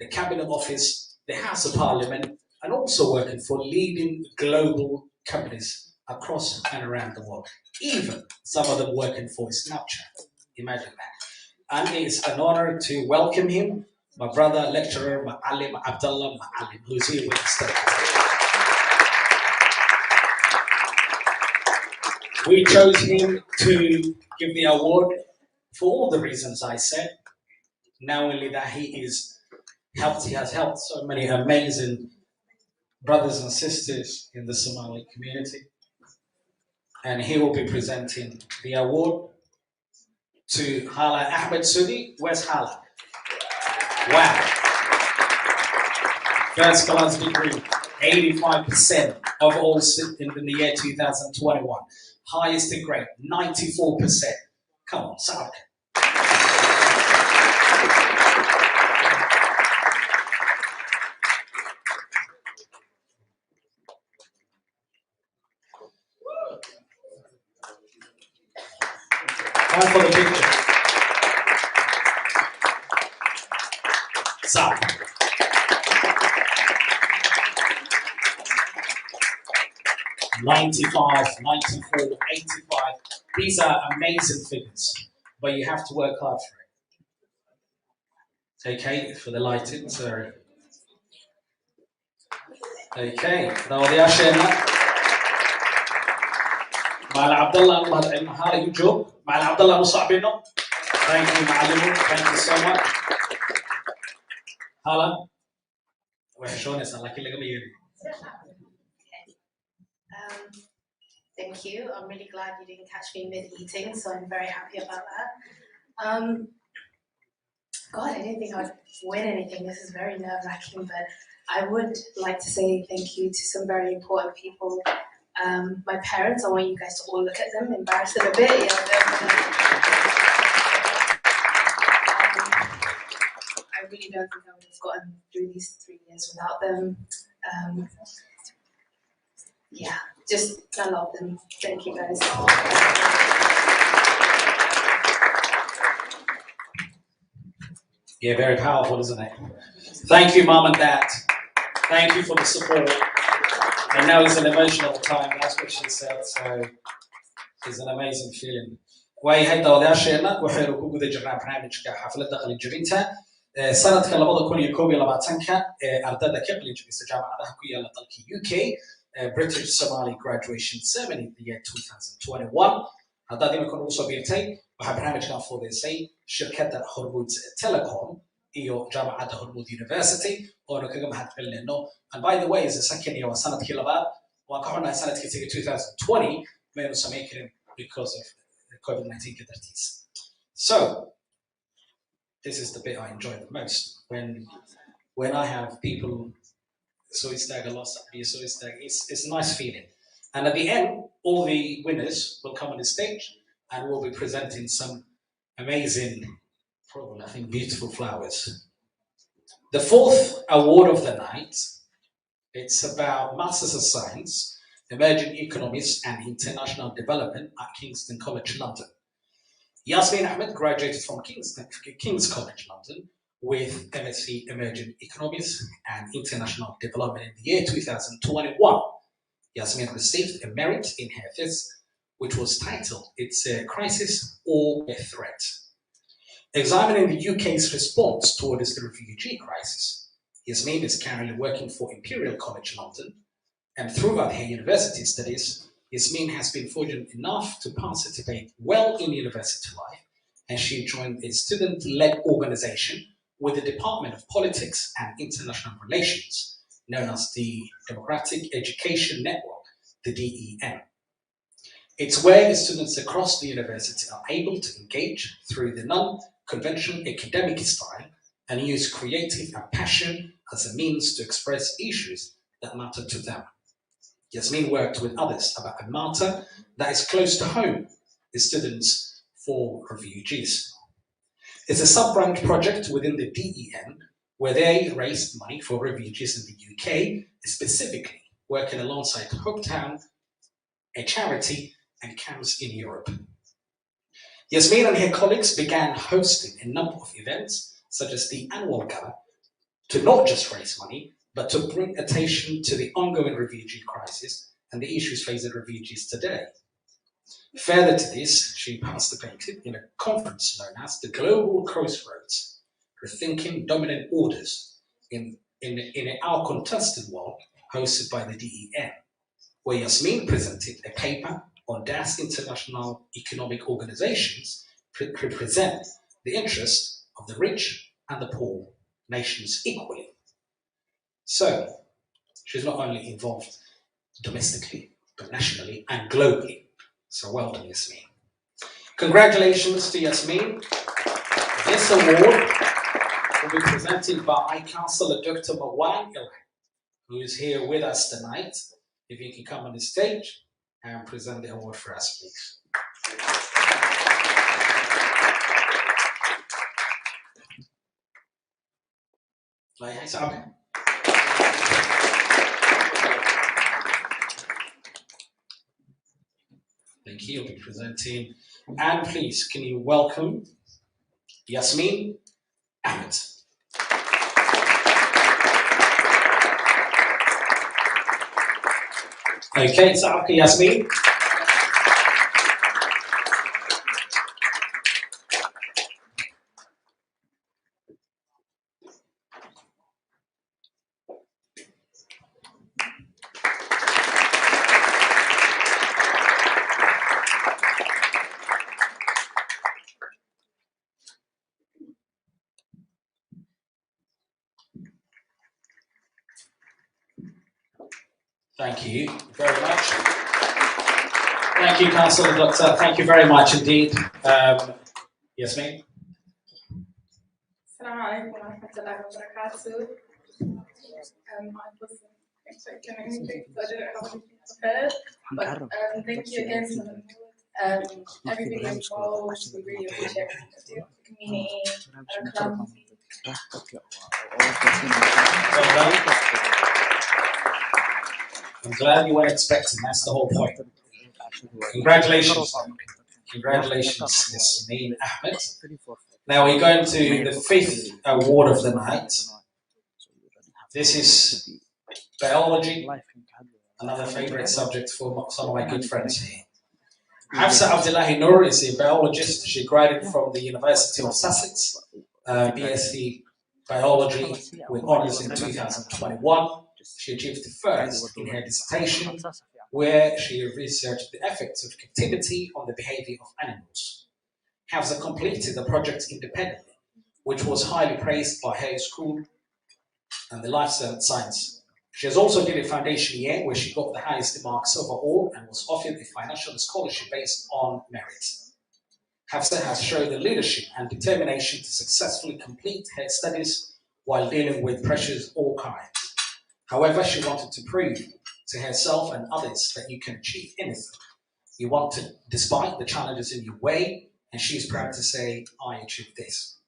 [SPEAKER 2] the Cabinet Office, the House of Parliament, and also working for leading global companies across and around the world. Even some of them working for Snapchat. Imagine that. And it's an honor to welcome him, my brother, lecturer, Ma'alim Abdullah Ma'alim, who's here with us today. We chose him to give the award for all the reasons I said. Not only that he has helped so many amazing brothers and sisters in the Somali community. And he will be presenting the award to Hala Ahmed Sudi. Where's Hala? Wow. First class degree, 85% of all in the year 2021. Highest grade, 94%. Come on, South. Time for the picture. South. $95, $94, $85. These are amazing figures, but you have to work hard for it. Okay, for the lighting, sorry. Okay, now the Ashena. مع عبد الله هذا يجوب مع عبد الله مصعبينه. Thank you, معلم. Thank you so much. هلا. وحشوني صار لك اللي قبل.
[SPEAKER 13] Thank you. I'm really glad you didn't catch me mid-eating, so I'm very happy about that. God, I didn't think I'd win anything. This is very nerve-wracking, but I would like to say thank you to some very important people. My parents, I want you guys to all look at them, embarrass them a bit. I really don't think I would have gotten through these 3 years without them. Yeah, just I love them. Thank you guys.
[SPEAKER 2] Yeah, very powerful, isn't it? Thank you, Mom and Dad. Thank you for the support. And now it's an emotional time, that's what she said, so it's an amazing feeling. waayahay daawadayaasheena waxaynu ku guda jirnaa barnaamijka xafladda qalinjabinta sanadka 2021 ee ardayda ka qalinjabisa jaamacadaha ku yaala dalka UK British Somali Graduation Ceremony the year 2021 haddaad iminka ugu soo biirtay waxaa barnaamijkan fududeysay shirkadda Hormuud Telecom iyo jaamacadda Hormuud University oonu kaga mahadcelinayno and by the way is the second year waa sanadkii labaad waan ka xunahay sanadkii tagay 2020 maynu samayn karin because of COVID-19 cataracts. So this is the bit I enjoy the most when I have people so it's like a loss so it's a nice feeling. And at the end, all the winners will come on the stage and we'll be presenting some amazing, probably I think beautiful flowers. The fourth award of the night, it's about Masters of Science, Emerging Economics and International Development at Kingston College, London. Yasmin Ahmed graduated from King's College, London with MSc Emerging Economics and International Development in the year 2021. Yasmin received a merit in her thesis, which was titled It's a Crisis or a Threat. Examining the UK's response towards the refugee crisis, Yasmin is currently working for Imperial College, London, and throughout her university studies, Yasmin has been fortunate enough to participate well in university life, and she joined a student-led organization with the Department of Politics and International Relations, known as the Democratic Education Network, the DEN. It's where the students across the university are able to engage through the non-conventional academic style and use creative and passion as a means to express issues that matter to them. Yasmin worked with others about a matter that is close to home, the Students for Refugees. It's a sub-branch project within the DEN where they raised money for refugees in the UK, specifically working alongside Hopetown, a charity, and camps in Europe. Yasmin and her colleagues began hosting a number of events, such as the annual gala, to not just raise money, but to bring attention to the ongoing refugee crisis and the issues facing refugees today. Further to this, she participated in a conference known as the Global Crossroads, Rethinking Dominant Orders in our contested world, hosted by the DEN, where Yasmin presented a paper on DAS international economic organizations represent the interests of the rich and the poor nations equally. So, she's not only involved domestically, but nationally and globally. So well done, Yasmin. Congratulations to Yasmin. This award will be presented by Councillor Dr. Mawan Ilhan, who is here with us tonight. If you can come on the stage and present the award for us, please. Thank you. You'll be presenting. And please, can you welcome Yasmin Ahmed. Okay, so Yasmin. Thank you very much. Thank you, Councillor Doctor. Thank you very much indeed. Yasmin.
[SPEAKER 8] Assalamu alaikum wa rahmatullahi wa barakatuh. I wasn't expecting anything, so I didn't have anything prepared. But thank you again to everybody involved. We really appreciate everything you do, the community, the club.
[SPEAKER 2] Well done. I'm glad you weren't expecting. That's the whole point. Congratulations. Congratulations, Yasmin Ahmed. Now we're going to the 5th award of the night. This is biology, another favorite subject for some of my good friends here. Hafsa Abdullahi Noor is a biologist. She graduated from the University of Sussex, BSc Biology with honors in 2021. She achieved first in her dissertation, where she researched the effects of captivity on the behavior of animals. Hafsa completed the project independently, which was highly praised by her school and the life science. She has also did a foundation year where she got the highest marks overall and was offered a financial scholarship based on merit. Hafsa has shown the leadership and determination to successfully complete her studies while dealing with pressures of all kinds. However, she wanted to prove to herself and others that you can achieve anything you want to, despite the challenges in your way, and she's proud to say, I achieved this.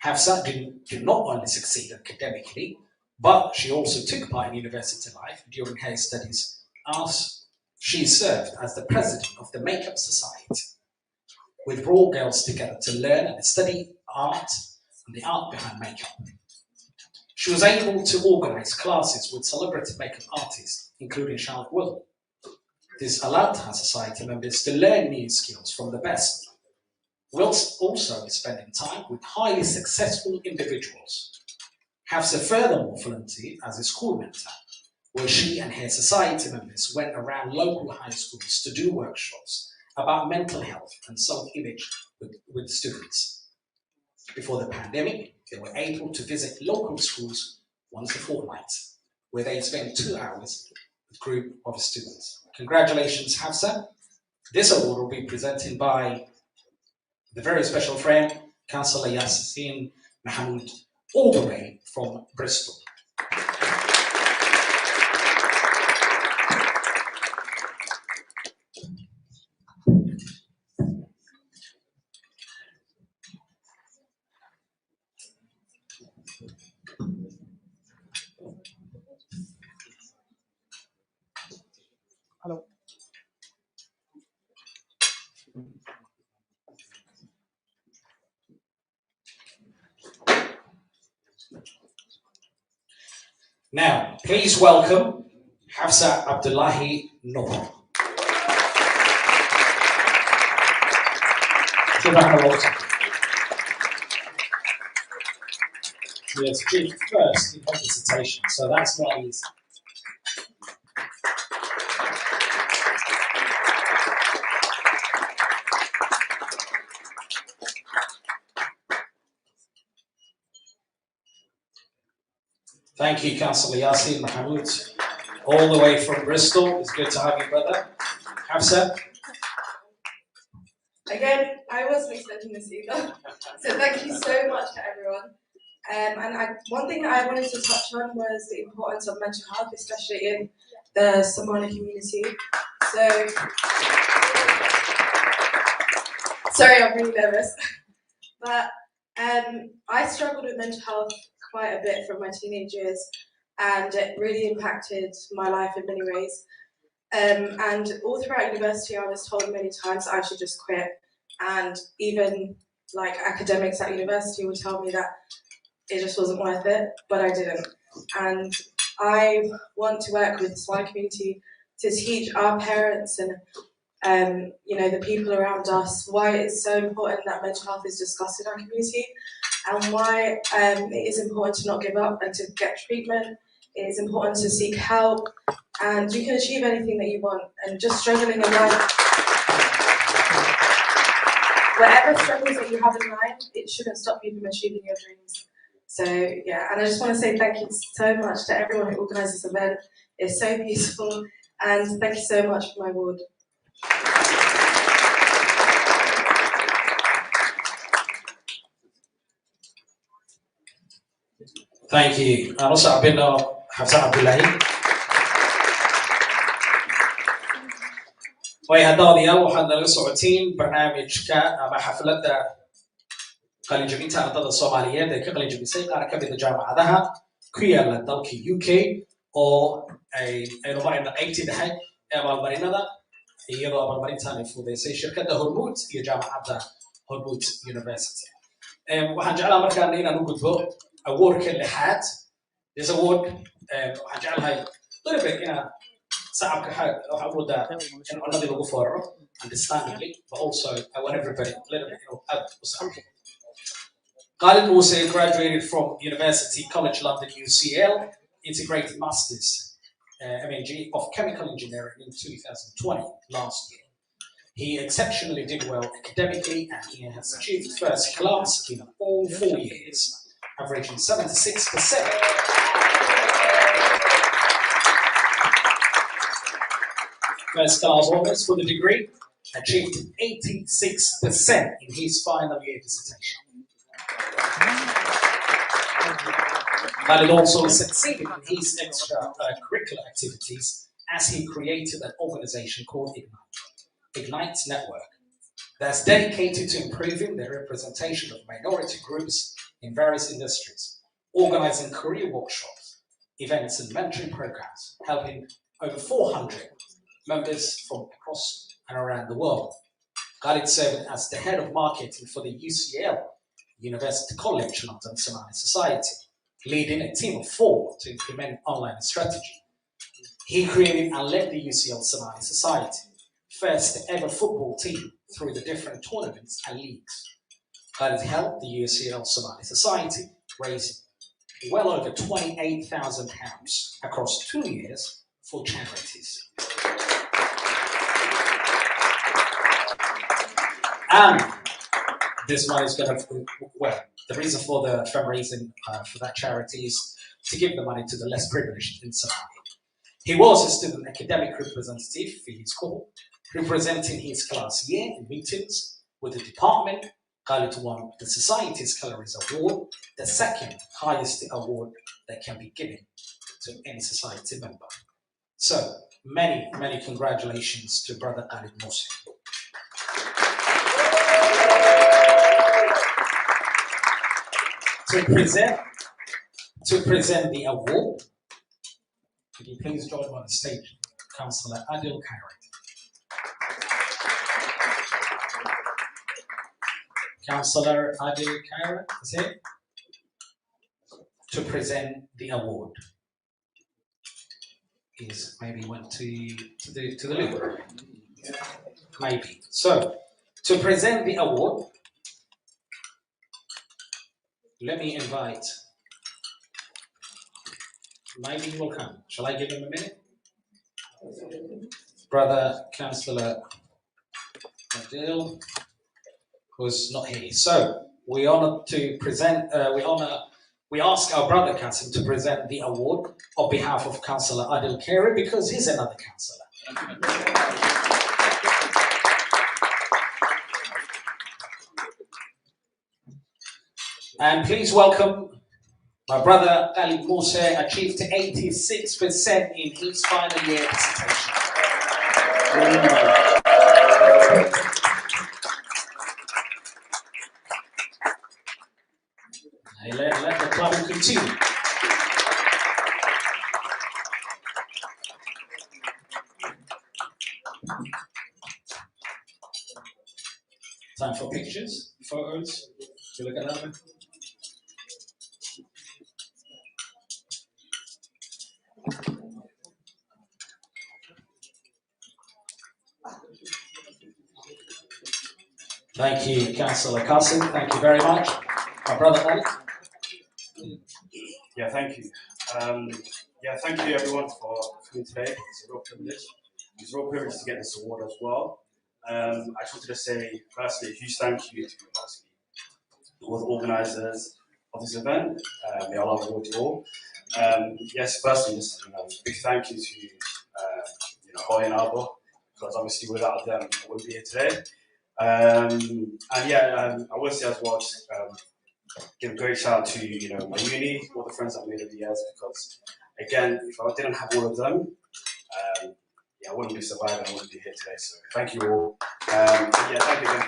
[SPEAKER 2] Hafsa did not only succeed academically, but she also took part in university life during her studies, as she served as the president of the Makeup Society, which brought girls together to learn and study art and the art behind makeup. She was able to organize classes with celebrity makeup artists, including Charlotte Woodall. This allowed her society members to learn new skills from the best, whilst also spending time with highly successful individuals. Hafsa furthermore volunteered as a school mentor, where she and her society members went around local high schools to do workshops about mental health and self-image with students. Before the pandemic, they were able to visit local schools once a fortnight, where they spent 2 hours with a group of students. Congratulations, Hafsa. This award will be presented by the very special friend, Councillor Yasin Mahmoud, all the way from Bristol.
[SPEAKER 14] Hello.
[SPEAKER 2] Now, please welcome Hafsa Abdullahi Noor. Give her a water. She has achieved first in her dissertation, so that's not easy. Thank you, Councillor Yasin Mahmoud, all the way from Bristol. It's good to have you, brother. Hafsa.
[SPEAKER 15] Again, I wasn't expecting this either. So thank you so much to everyone. One thing that I wanted to touch on was the importance of mental health, especially in the Somali community. So, sorry, I'm really nervous. But I struggled with mental health quite a bit from my teenage years, and it really impacted my life in many ways. And all throughout university, I was told many times that I should just quit, and even like academics at university would tell me that it just wasn't worth it, but I didn't. And I want to work with the Somali community to teach our parents and the people around us why it's so important that mental health is discussed in our community, and why it is important to not give up and to get treatment. It is important to seek help, and you can achieve anything that you want. And just struggling in life, whatever struggles that you have in life, it shouldn't stop you from achieving your dreams. So yeah, and I just want to say thank you so much to everyone who organised this event. It's so beautiful, and thank you so much for my award.
[SPEAKER 2] Thank you. أنا صعب إنه حسن عبد الله. وهذا اليوم وحنا لسعتين برنامج كا مع حفلة قال جميع أعضاء الصوماليين كقال جميع سيقارا كبد الجامعة ذها كويا للدولك UK أو أي نوع من أيتي ده أمال مرينا ذا يلا أمال مرينا ثاني في ذي شركة هرموت هي جامعة هرموت University. وحنجعلها مركان لنا نقول له award كل حد this award وحنجعلها طلبة هنا صعب كحاجة أو حقول ده إنه أنا اللي بقول understandably but also I want everybody a little bit of help وصعب. Khalid Mousse graduated from University College London UCL, integrated Masters MEng of Chemical Engineering in 2020, last year. He exceptionally did well academically and he has achieved first class in all 4 years, averaging 76%. First class honours for the degree, achieved 86% in his final year dissertation. Khalid also succeeded in his extracurricular activities as he created an organization called Ignite Network that's dedicated to improving the representation of minority groups in various industries, organizing career workshops, events and mentoring programs, helping over 400 members from across and around the world. Khalid served as the head of marketing for the UCL, University College London Somali Society, leading a team of 4 to implement online strategy. He created and led the UCL Somali Society, first ever football team through the different tournaments and leagues. Khalid helped the UCL Somali Society raise well over £28,000 across 2 years for charities. And this money is going to, well, the reason for the fundraising for that charity is to give the money to the less privileged in Somalia. He was a student academic representative for his school, representing his class year in meetings with the department. Khalid won the Society's Calories Award, the second highest award that can be given to any society member. So, many, many congratulations to Brother Khalid Mousse. To present the award, could you please join me on the stage, Councillor Adil Khairat. Councillor Adil Khairat is here to present the award. He's maybe went to the loo. Maybe. So, to present the award, let me invite. Maybe he will come. Shall I give him a minute? Brother Councillor Adil was not here. So we honor to present. We ask our brother Councillor to present the award on behalf of Councillor Adil Khairat because he's another councillor. And please welcome my brother Khalid Mousse, achieved 86% in his final year dissertation. Let the club continue. Time for pictures, photos. You look at that one. Thank you, Councillor Kassim. Thank you very much. My brother Khalid.
[SPEAKER 16] Yeah, thank you. Thank you everyone for coming today. It's a real privilege. It's a real privilege to get this award as well. I just wanted to say, firstly, a huge thank you to all the organisers of this event. May Allah reward you all. Yes, firstly, just big thank you to Boy and Alba, because obviously without them, I wouldn't be here today. I will say as well, give a great shout out to my uni, all the friends I've made over the years. Because again, if I didn't have all of them, I wouldn't be surviving. I wouldn't be here today. So thank you all. Thank you again.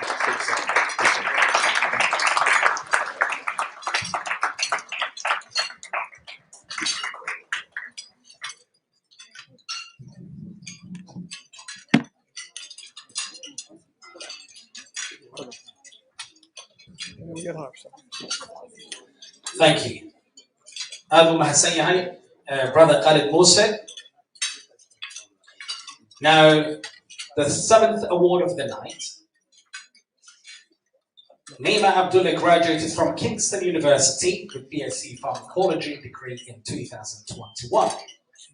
[SPEAKER 2] Thank you. Abu Mahassan Brother Khalid Musa. Now, the 7th award of the night. Naima Abdullah graduated from Kingston University with BSc Pharmacology degree in 2021.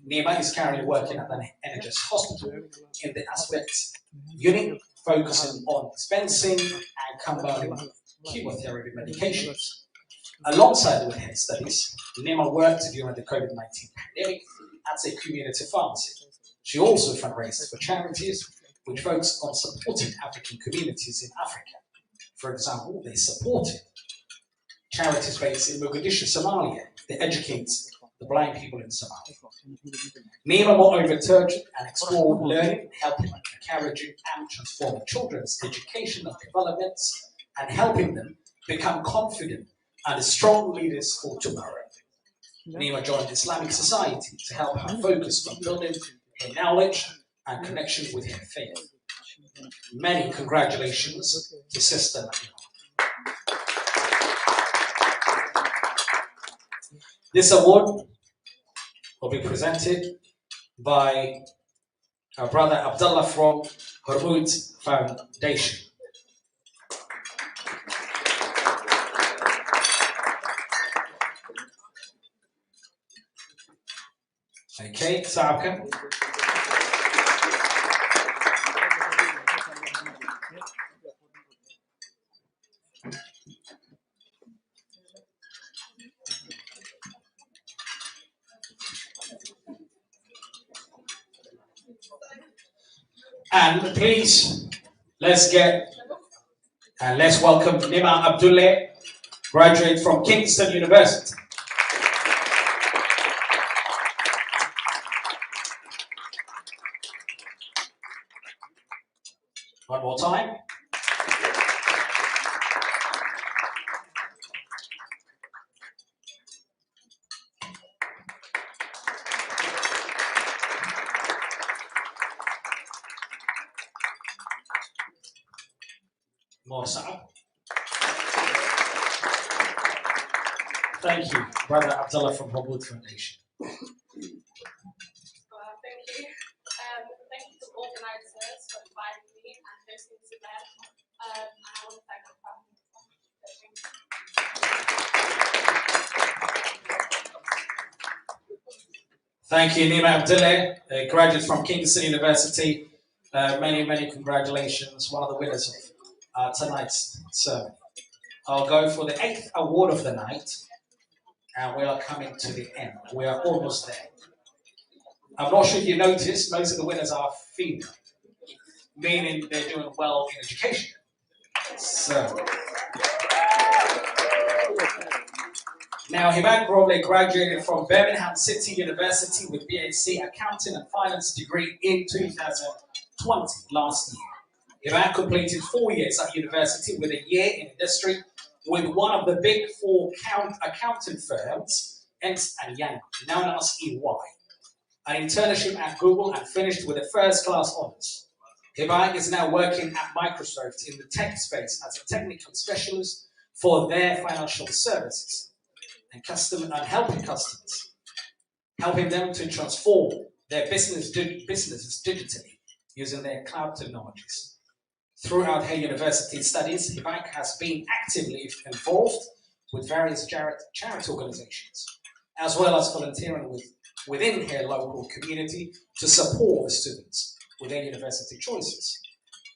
[SPEAKER 2] Naima is currently working at an NHS hospital in the aspects unit, focusing on dispensing and combining chemotherapy medications. Alongside with her studies, Naima worked during the COVID-19 pandemic at a community pharmacy. She also fundraised for charities which focus on supporting African communities in Africa. For example, they supported charities based in Mogadishu, Somalia. They educate the blind people in Somalia. Naima moreover turned and explored learning, helping encouraging and transforming children's educational developments and helping them become confident and strong leaders for tomorrow. Naima joined Islamic Society to help her focus on building her knowledge and connection with her faith. Many congratulations to Sister Naima. This award will be presented by our brother Abdullah from Hormuz Foundation. Okay, Saabkan. And please, let's welcome Naima Abdullah, graduate from Kingston University. One more time. More Saab. Thank you, Brother Abdullah from Hormuz Foundation.
[SPEAKER 17] Thank you. Thank you to organizers for inviting me and hosting this event. And I want to thank my family.
[SPEAKER 2] Thank you, Naima Abdullah, a graduate from Kingston University. Many congratulations, one of the winners of tonight's ceremony. I'll go for the 8th award of the night, and we are coming to the end. We are almost there. I'm not sure if you noticed, most of the winners are female, meaning they're doing well in education. So, now Hibak Roble graduated from Birmingham City University with BSc Accounting and Finance degree in 2020, last year. Hibak completed 4 years at university with a year in industry with one of the big 4 accounting firms, Ernst & Young, known as EY. An internship at Google and finished with a first-class honors. Hibak is now working at Microsoft in the tech space as a technical specialist for their financial services and helping customers, helping them to transform their businesses digitally using their cloud technologies. Throughout her university studies, Hibak has been actively involved with various charity organizations, as well as volunteering within her local community to support the students with their university choices.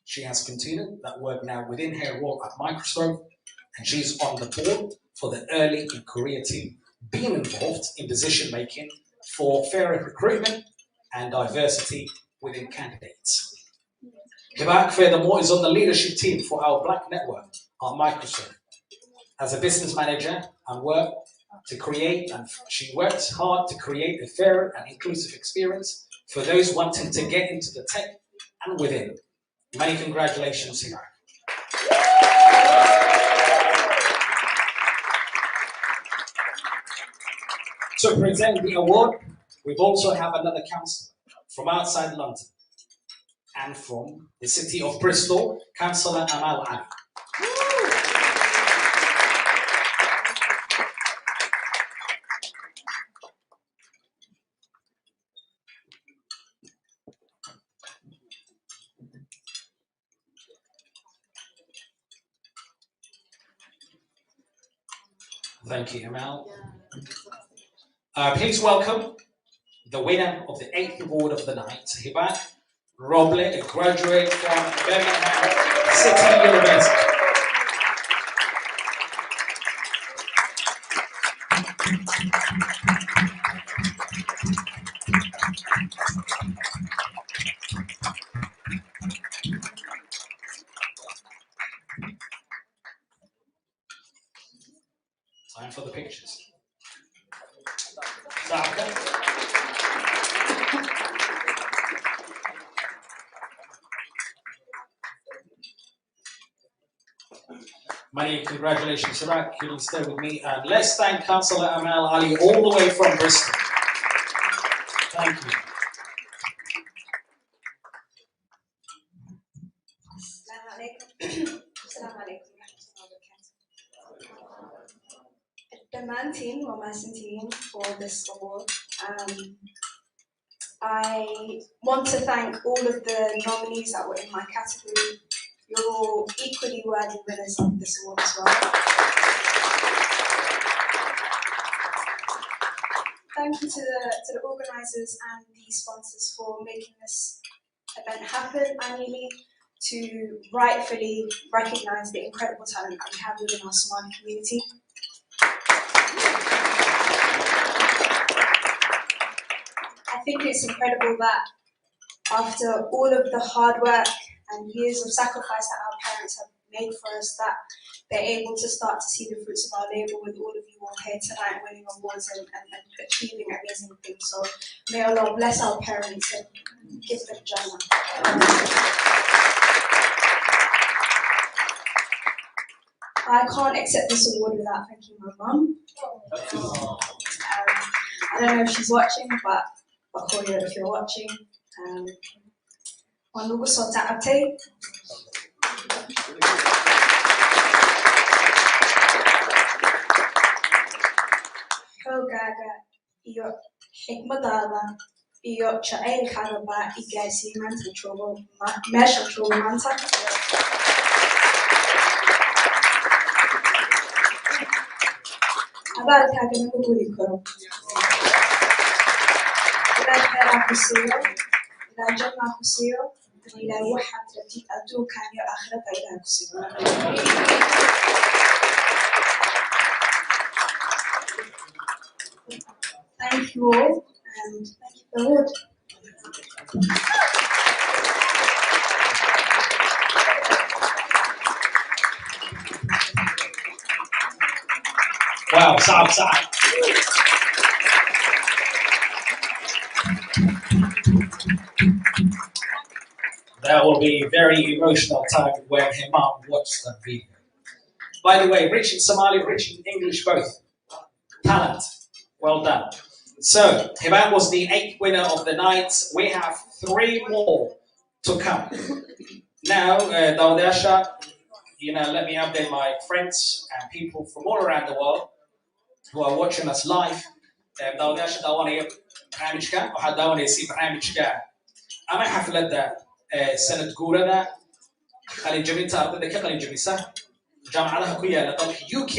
[SPEAKER 2] She has continued that work now within her role at Microsoft, and she's on the board for the early in career team, being involved in decision making for fairer recruitment and diversity within candidates. Hibak, furthermore, is on the leadership team for our Black Network at Microsoft, as a business manager and she works hard to create a fair and inclusive experience for those wanting to get into the tech and within. Many congratulations, Hiba. To present the award, we also have another councillor from outside London and from the city of Bristol, Councillor Amal Ali. Thank you, Amal. Please welcome the winner of the 8th award of the night, Hiba Roble, a graduate from Birmingham City University. Time for the pictures. Many congratulations, Iraq. You will stay with me. And let's thank Councillor Amal Ali all the way from Bristol. Thank you.
[SPEAKER 18] Demanting or Massenteam for this award. I want to thank all of the nominees that were in my category. You're all equally worthy winners of this award as well. Thank you to the organisers and the sponsors for making this event happen annually, to rightfully recognise the incredible talent that we have within our Somali community. I think it's incredible that after all of the hard work and years of sacrifice that our parents have made for us, that they're able to start to see the fruits of our labour with all of you all here tonight winning awards and achieving amazing things. So may Allah bless our parents and give them Jannah. I can't accept this award without thanking my mum. I don't know if she's watching, but Bakoya, if you're watching, wanugu soo tacabtay. Xoogaaga iyo xikmadaada iyo jacaylkaaga baa i gaarsiiyey meesha joogo maanta. Abaalkaaga nama gudi karo. Ilaahay khayr ha ku siiyo, Ilaahay janno ha ku siiyo, Ilaahay waxaad rabtid adduunkan iyo aakhirada Ilaahay ku siiyo. Thank you all, and thank you for the award.
[SPEAKER 2] Wow, صعب. That will be a very emotional time when Himam watched that video. By the way, rich in Somali, rich in English both. Talent. Well done. So, Himam was the 8th winner of the night. We have 3 more to come. Now, Daudasha, let me update my friends and people from all around the world who are watching us live. Daudasha dawanaya barnaamijka, waxaa daawanaysa barnaamijka ama xafladda sanad guurada qalinjabinta ardayda ka qalinjabisa jaamacadaha ku yaala dalka UK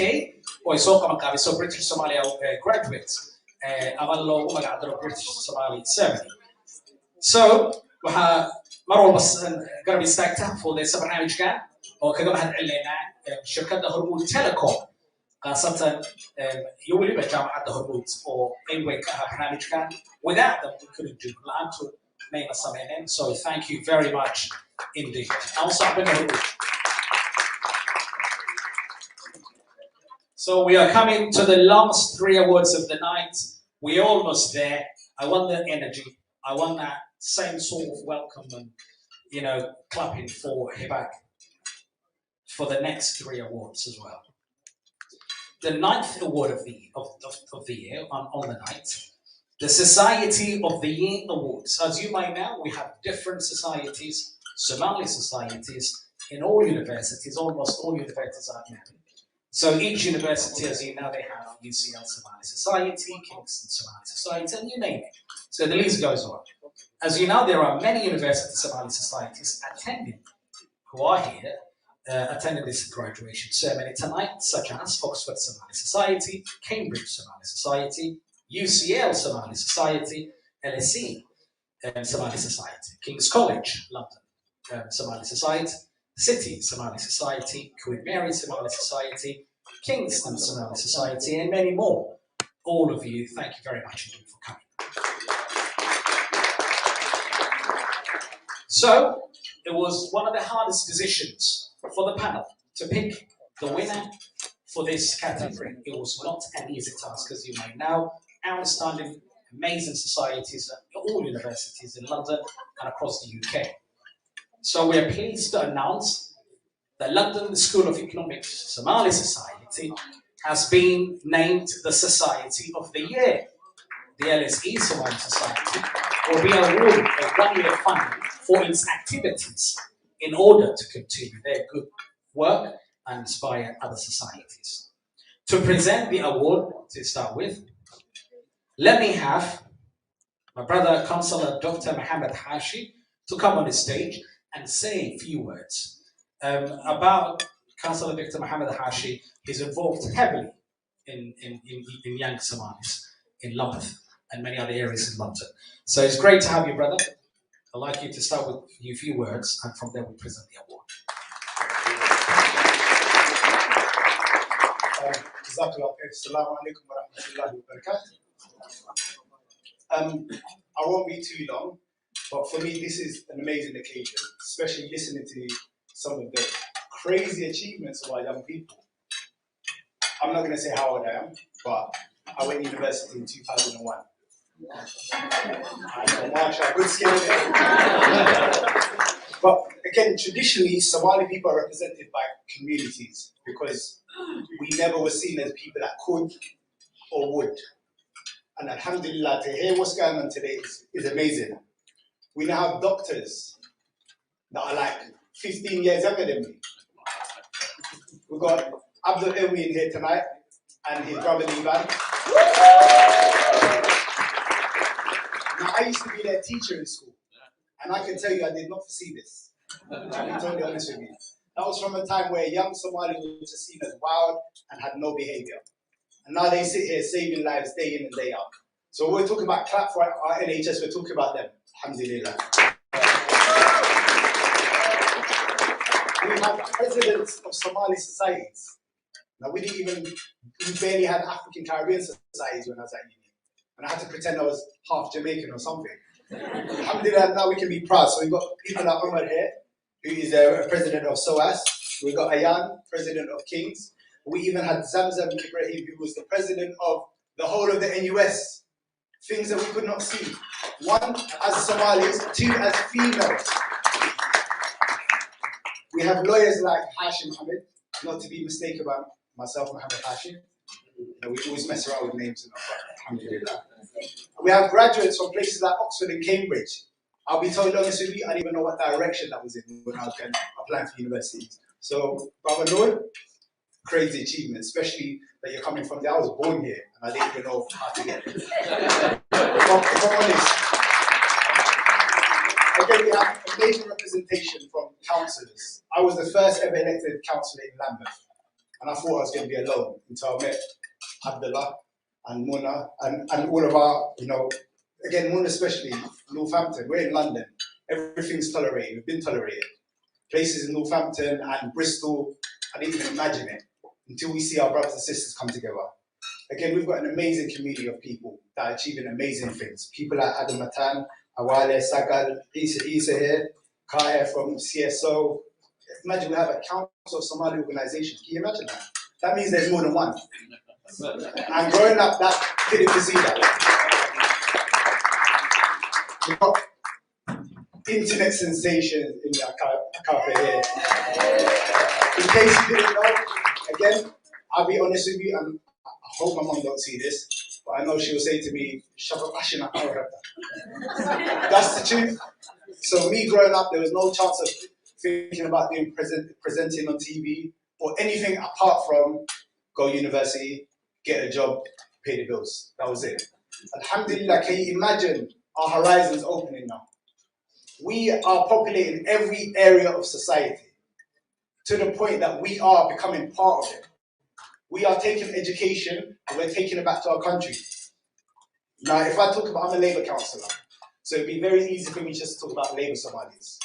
[SPEAKER 2] oo ay soo qaban qaabiso British Somalia graduates ama loogu magac daro British Somali Ceremony. So, waxaa mar walba garab istaagta fuudaysa barnaamijka oo kaga mahad celinaynaa shirkadda Hormuud Telecom khaasatan iyo weliba jaamacadda Hormuud oo qayb weyn ka ah barnaamijkan. Without them, we couldn't do laantu mayna sameyneen. So thank you very much indeed. Aan saaxiibada Hormuud. So we are coming to the last 3 awards of the night. We're almost there. I want the energy. I want that same sort of welcome and, you know, clapping for Hibak for the next 3 awards as well. The 9th award of the year on the night, the Society of the Year Awards. As you may know, we have different societies, Somali societies, in all universities. Almost all universities are now. So each university, as you know, they have UCL Somali Society, Kingston Somali Society, and you name it. So the list goes on. As you know, there are many university Somali societies attending, who are here, attending this graduation ceremony tonight, such as Oxford Somali Society, Cambridge Somali Society, UCL Somali Society, LSE Somali Society, King's College, London Somali Society, City Somali Society, Queen Mary Somali Society, Kingston Somali Society, and many more. All of you, thank you very much indeed for coming. So, it was one of the hardest decisions for the panel to pick the winner for this category. It was not an easy task, as you may know. Outstanding, amazing societies at all universities in London and across the UK. So we are pleased to announce the London School of Economics Somali Society has been named the Society of the Year. The LSE Somali Society will be awarded a 1-year fund for its activities in order to continue their good work and inspire other societies. To present the award, to start with, let me have my brother, Councillor Dr. Mohammed Hashi, to come on the stage and say a few words about Councillor Dr. Mohammed Hashi. He's involved heavily in young Somalis in Lambeth and many other areas in London. So it's great to have you, brother. I'd like you to start with a few words, and from there we present the award.
[SPEAKER 19] Assalamu alaikum wa rahmatullahi wa barakatuh. I won't be too long, but for me this is an amazing occasion, especially listening to some of the crazy achievements of our young people. I'm not going to say how old I am, but I went to university in 2001. I know, Marsha, good skill there. But again, traditionally, Somali people are represented by communities because we never were seen as people that could or would. And alhamdulillah, to hear what's going on today is amazing. We now have doctors that are like 15 years younger than me. We've got Abdul Ilmi in here tonight and his brother Liban. Now, I used to be their teacher in school, and I can tell you I did not foresee this. To be totally honest with you. That was from a time where young Somali was just seen as wild and had no behavior. And now they sit here saving lives day in and day out. So when we're talking about clap for our NHS, we're talking about them. Alhamdulillah. We have presidents of Somali societies. Now we barely had African Caribbean societies when I was at uni. And I had to pretend I was half Jamaican or something. Alhamdulillah, now we can be proud. So we've got people like Omar here, who is a president of SOAS. We've got Ayan, president of Kings. We even had Zamzam Ibrahim, who was the president of the whole of the NUS. Things that we could not see. 1, as Somalis, 2, as females. We have lawyers like Hashim Mohammed, not to be mistaken about myself, Mohammed Hashim. We always mess around with names and all that, alhamdulillah. We have graduates from places like Oxford and Cambridge. I'll be totally honest with you, I didn't even know what direction that was in when I was applying for universities. So, Brother Noor, crazy achievement, especially that you're coming from there. I was born here and I didn't even know how to get it. If I'm honest. Again, we have amazing representation from councillors. I was the first ever elected councillor in Lambeth, and I thought I was going to be alone until I met Abdullah and Muna and all of our, again, Muna especially, Northampton. We're in London. Everything's tolerated. We've been tolerated. Places in Northampton and Bristol, I didn't even imagine it until we see our brothers and sisters come together. Again, we've got an amazing community of people that are achieving amazing things. People like Adam Matan, Awale, Sagal, Isa here, Kaya from CSO. Imagine we have a council of Somali organizations. Can you imagine that? That means there's more than one. And growing up, that didn't see that. We've got internet sensation in the Akape here. In case you didn't know, again, I'll be honest with you, and I hope my mom don't see this, but I know she'll say to me, that's the truth. So me growing up, there was no chance of thinking about doing presenting on TV or anything apart from go university, get a job, pay the bills. That was it. Alhamdulillah, can you imagine our horizons opening now? We are populating every area of society to the point that we are becoming part of it. We are taking education and we're taking it back to our country. Now, if I talk about, I'm a Labour councillor, so it'd be very easy for me just to talk about Labour Somalis.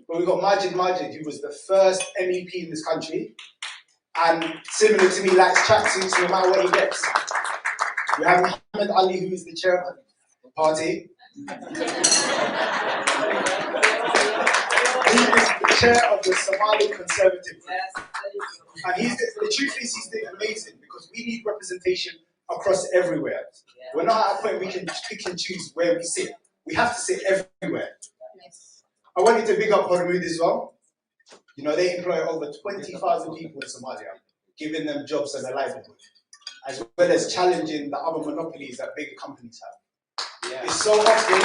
[SPEAKER 19] But we've got Majid, who was the first MEP in this country, and similar to me, likes tracksuits no matter what he gets. We have Muhammad Ali, who is the chair of the party. He is the chair of the Somali Conservative Group. And the truth is, he's doing amazing because we need representation across everywhere. We're not at a point we can pick and choose where we sit. We have to sit everywhere. I wanted to big up Hormuz as well. You know, they employ over 20,000 people in Somalia, giving them jobs and a livelihood, as well as challenging the other monopolies that bigger companies have. Yeah. It's so often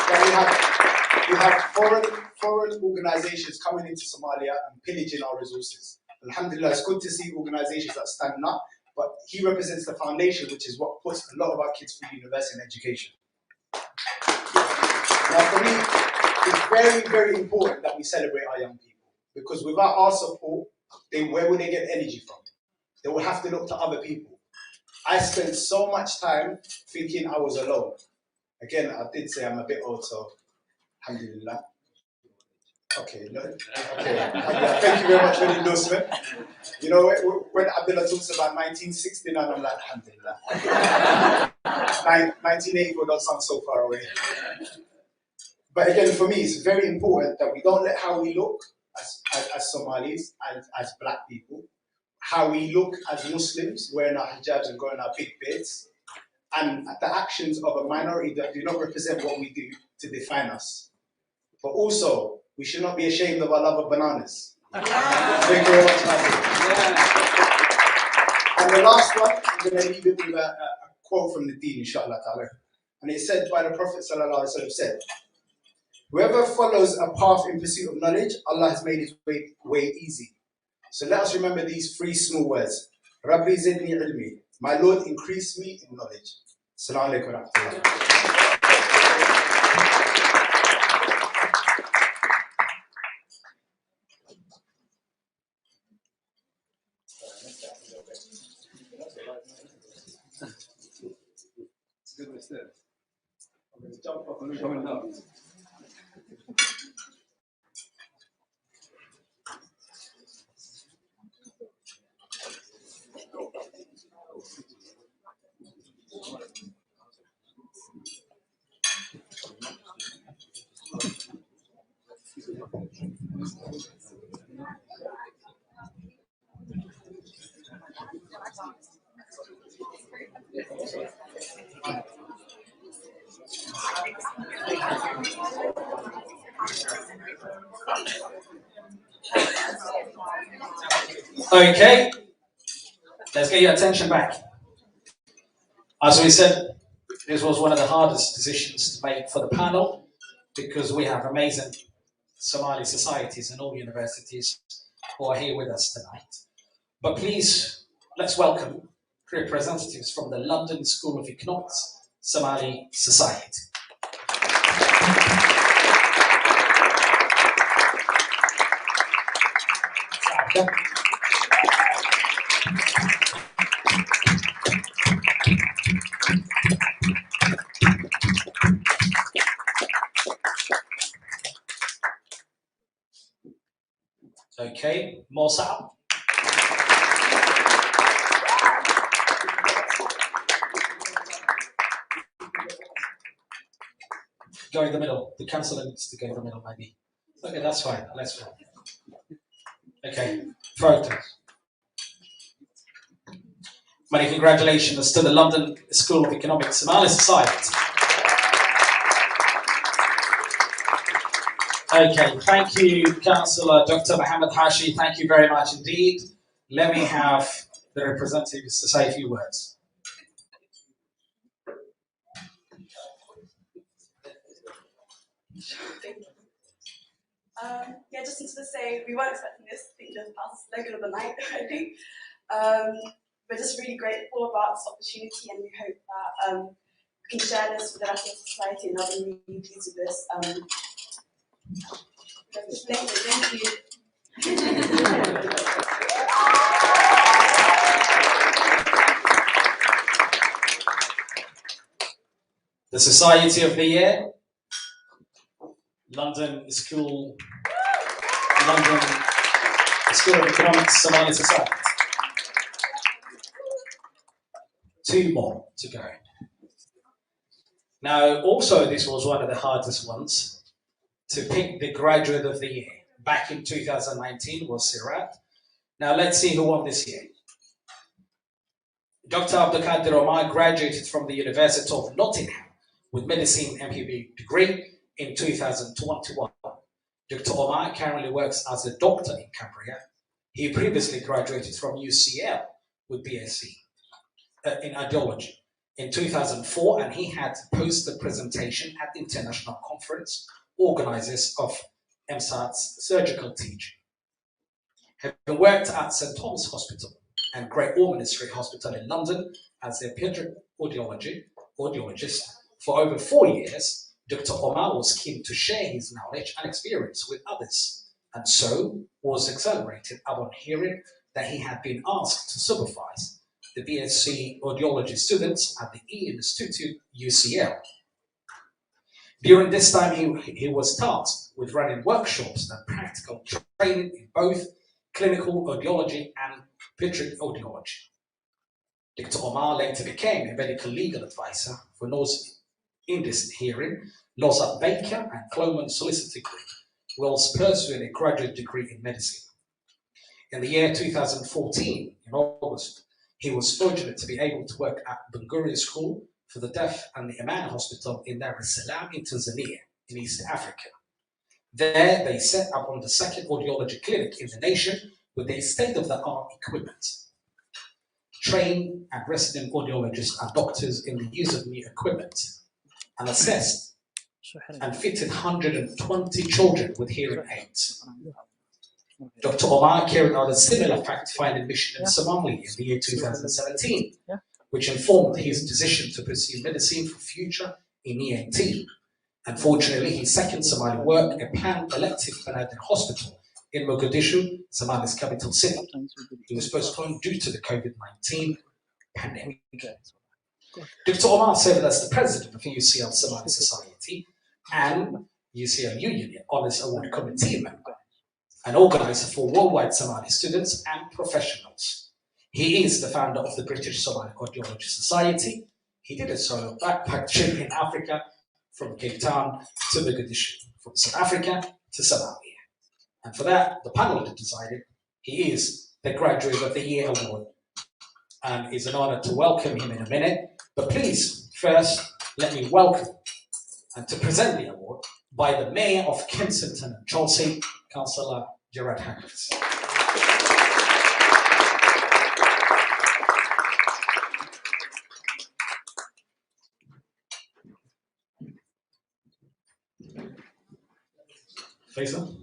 [SPEAKER 19] that we have foreign organizations coming into Somalia and pillaging our resources. Alhamdulillah, it's good to see organizations that stand up, but he represents the foundation, which is what puts a lot of our kids through university and education. Now, for me, it's very, very important that we celebrate our young people, because without our support, where would they get energy from? They will have to look to other people. I spent so much time thinking I was alone. Again, I did say I'm a bit old, so alhamdulillah. Okay, no, okay. Thank you very much for the endorsement. You know, when Abdullah talks about 1969, I'm like, alhamdulillah. 1984 doesn't sound so far away. But again, for me, it's very important that we don't let how we look as Somalis, as black people, how we look as Muslims, wearing our hijabs and growing our big beards, and the actions of a minority that do not represent what we do to define us. But also, we should not be ashamed of our love of bananas. Thank you very much, And the last one, I'm going to leave it with a quote from the Deen, inshallah ta'ala. And it's said by the Prophet sallallahu alaihi wasallam, said, whoever follows a path in pursuit of knowledge, Allah has made his way easy. So let us remember these three small words. Rabbi zidni ilmi. My Lord, increase me in knowledge. Assalamu alaikum wa rahmatullah. I'm going to jump off and coming now.
[SPEAKER 2] Okay, let's get your attention back. As we said, this was one of the hardest decisions to make for the panel because we have amazing Somali societies and all universities who are here with us tonight. But please, let's welcome representatives from the London School of Economics, Somali Society. Okay, Mossab. Go in the middle. The councillor needs to go in the middle, maybe. Okay, that's fine. Let's go. Okay, photos. Many congratulations to the London School of Economics Somali Society. Okay, thank you, Councillor Dr. Mohammed Hashi. Thank you very much indeed. Let me have the representatives to say a few words.
[SPEAKER 20] Yeah, just wanted to say we weren't expecting this. I think just passed regular of the night, I think. We're just really grateful about this opportunity, and we hope that we can share this with the rest of society, and I'll be really pleased with this. Thank you.
[SPEAKER 2] The Society of the Year, London School of Economics Somali Society. 2 more to go. Now, also this was one of the hardest ones to pick the graduate of the year. Back in 2019 was Sirat. Now let's see who won this year. Dr. Abdulkadir Omar graduated from the University of Nottingham with medicine MPB degree in 2021. Dr. Omar currently works as a doctor in Cumbria. He previously graduated from UCL with BSc in ideology in 2004, and he had posted presentation at the international conference organizers of MSAT's surgical teaching. Having worked at St. Thomas Hospital and Great Ormond Street Hospital in London as a pediatric audiologist for over 4 years, Dr. Omar was keen to share his knowledge and experience with others, and so was exhilarated upon hearing that he had been asked to supervise the BSc Audiology students at the E Institute UCL. During this time, he was tasked with running workshops and practical training in both clinical audiology and pediatric audiology. Dr. Omar later became a medical legal advisor for North Indus Hearing, Lozat Baker and Cloman Solicitor Group, whilst pursuing a graduate degree in medicine. In the year 2014, in August, he was fortunate to be able to work at Bunguri School for the Deaf and the Aman Hospital in Dar es Salaam in Tanzania, in East Africa. There, they set up on the second audiology clinic in the nation with their state-of-the-art equipment. Trained and resident audiologists and doctors in the use of new equipment, and assessed and fitted 120 children with hearing aids. Dr. Omar carried out a similar fact-finding mission in Somalia in the year 2017, which informed his decision to pursue medicine for future in ENT. Unfortunately, his second Somali work, a planned elective Banadir hospital in Mogadishu, Somalia's capital city. It was postponed due to the COVID-19 pandemic. Dr. Omar served as the president of UCL Somali Society and UCL Union Honours Award Committee member, an organizer for worldwide Somali students and professionals. He is the founder of the British Somali Audiology Society. He did a solo backpack trip in Africa from Cape Town to Mogadishu, from South Africa to Somalia. And for that, the panel decided he is the Graduate of the Year Award. And it's an honor to welcome him in a minute. But please, first, let me welcome and to present the award by the Mayor of Kensington and Chelsea, Councillor Gerard Hackers. Faisal?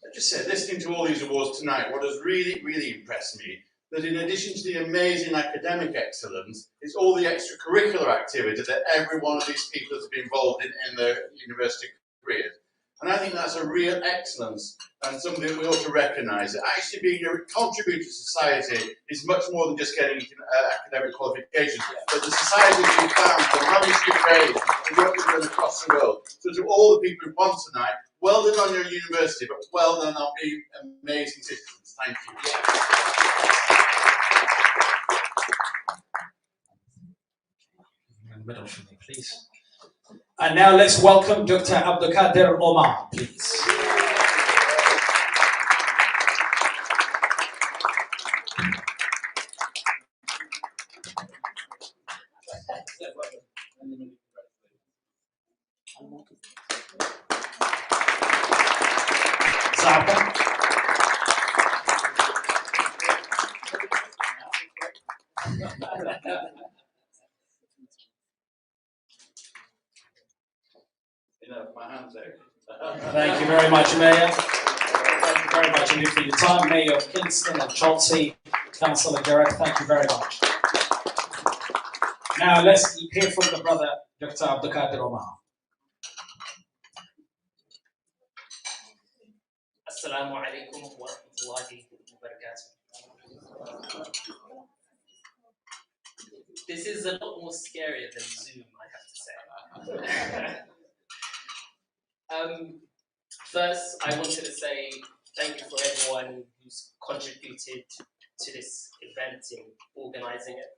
[SPEAKER 3] I just said, listening to all these awards tonight, what has really impressed me, that in addition to the amazing academic excellence, it's all the extracurricular activity that every one of these people has been involved in their university careers. And I think that's a real excellence and something that we ought to recognise. That actually being a contributor to society is much more than just getting academic qualifications. But the society we found, the manuscript grades, and what we've done across the world. So to all the people who won tonight, well done on your university, but well done on being amazing citizens. Thank you.
[SPEAKER 2] In the middle for me, please. And now let's welcome Dr. Abdulkadir Omar, please. صعبة.
[SPEAKER 3] My hands out.
[SPEAKER 2] Thank you very much, Mayor. Thank you very much indeed for your time, Mayor of Kingston and Chelsea, Councillor Garrett. Thank you very much. Now let's hear from the brother, Dr. Abdulkadir Omar.
[SPEAKER 21] Assalamu alaikum wa rahmatullahi wa barakatuh. This is a lot more scarier than Zoom, I have to say. First, I wanted to say thank you for everyone who's contributed to this event in organizing it,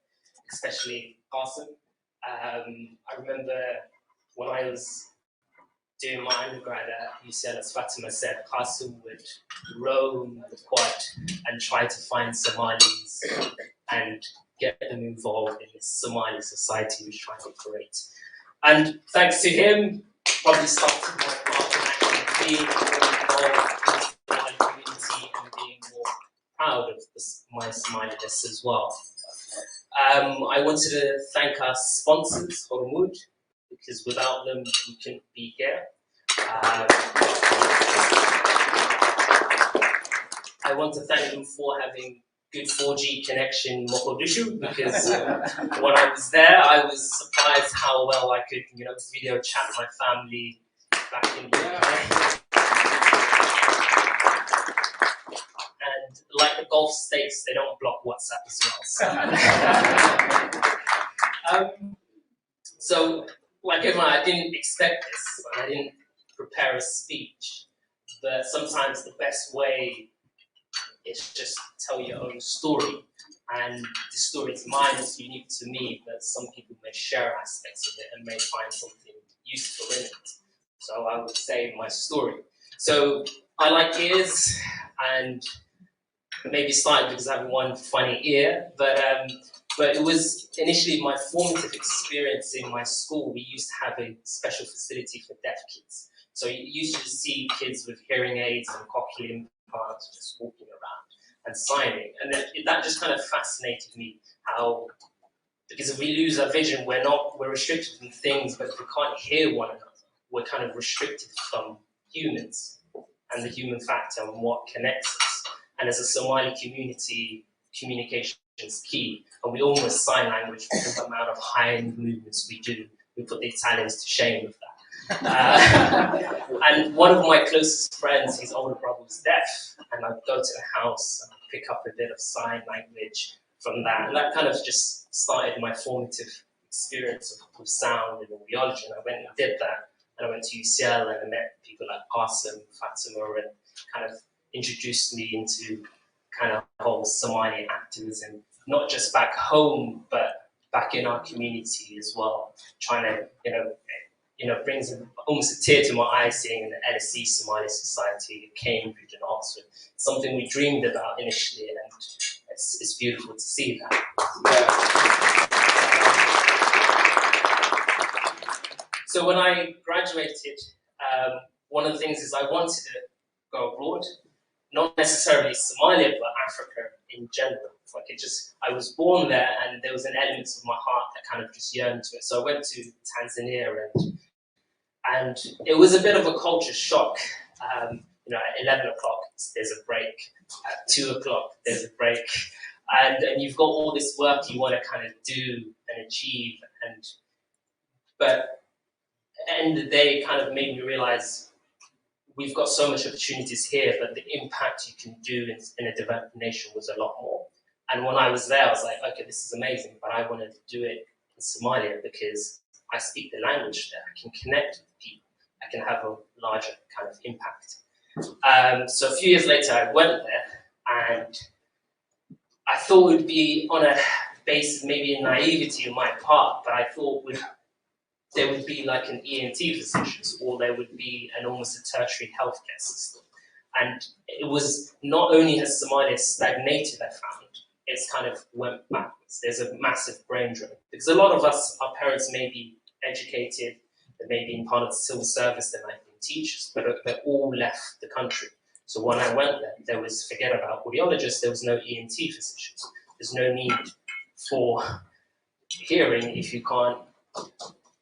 [SPEAKER 21] especially Qasim. I remember when I was doing my undergrad at UCL, as Fatima said, Qasim would roam the quad and try to find Somalis and get them involved in this Somali society he was trying to create. And thanks to him, probably started my path and actually being more involved in the Somali community and being more proud of my Somaliness as well. I wanted to thank our sponsors, Hormuz, because without them we couldn't be here. I want to thank them for having good 4G connection in Mogadishu, because when I was there, I was surprised how well I could, video chat my family back in the UK. And like the Gulf states, they don't block WhatsApp as well. So like everyone, I didn't expect this, and I didn't prepare a speech, but sometimes the best way is just tell your own story, and the story is mine, it's unique to me, but some people may share aspects of it and may find something useful in it. So I would say my story. So I like ears, and maybe started because I have one funny ear, but it was initially my formative experience in my school. We used to have a special facility for deaf kids. So you used to see kids with hearing aids and cochlear implants just walking around and signing. And that just kind of fascinated me, how, because if we lose our vision, we're restricted from things, but if we can't hear one another, we're kind of restricted from humans and the human factor and what connects us. And as a Somali community, communication is key. And we almost sign language for the amount of hand movements we do. We put the Italians to shame with that. And one of my closest friends, his older brother was deaf, and I'd go to the house and I'd pick up a bit of sign language from that. And that kind of just started my formative experience of sound and audiology. And I went and did that. And I went to UCL and I met people like Qasim, Fatima, and kind of introduced me into kind of whole Somali activism, not just back home, but back in our community as well. Trying to, brings almost a tear to my eye seeing the LSE Somali Society, Cambridge and Oxford, something we dreamed about initially, and it's beautiful to see that. So when I graduated, one of the things is I wanted to go abroad, not necessarily Somalia, but Africa in general. Like I was born there, and there was an element of my heart that kind of just yearned to it. So I went to Tanzania, and it was a bit of a culture shock. At 11 o'clock, there's a break. At 2 o'clock, there's a break. And you've got all this work you want to kind of do and achieve. But at the end of the day, it kind of made me realize we've got so much opportunities here, but the impact you can do in a developed nation was a lot more. And when I was there, I was like, okay, this is amazing, but I wanted to do it in Somalia because I speak the language there. I can connect with people. I can have a larger kind of impact. So a few years later, I went there, and I thought it would be on a basis, maybe in naivety on my part, but I thought there would be like an ENT physicians, or there would be almost a tertiary healthcare system. And it was not only has Somalia stagnated, I found, it's kind of went backwards. There's a massive brain drain. Because a lot of us, our parents may be educated, they may be in part of the civil service, they might be teachers, but they all left the country. So when I went there was, forget about audiologists, there was no ENT physicians. There's no need for hearing if you can't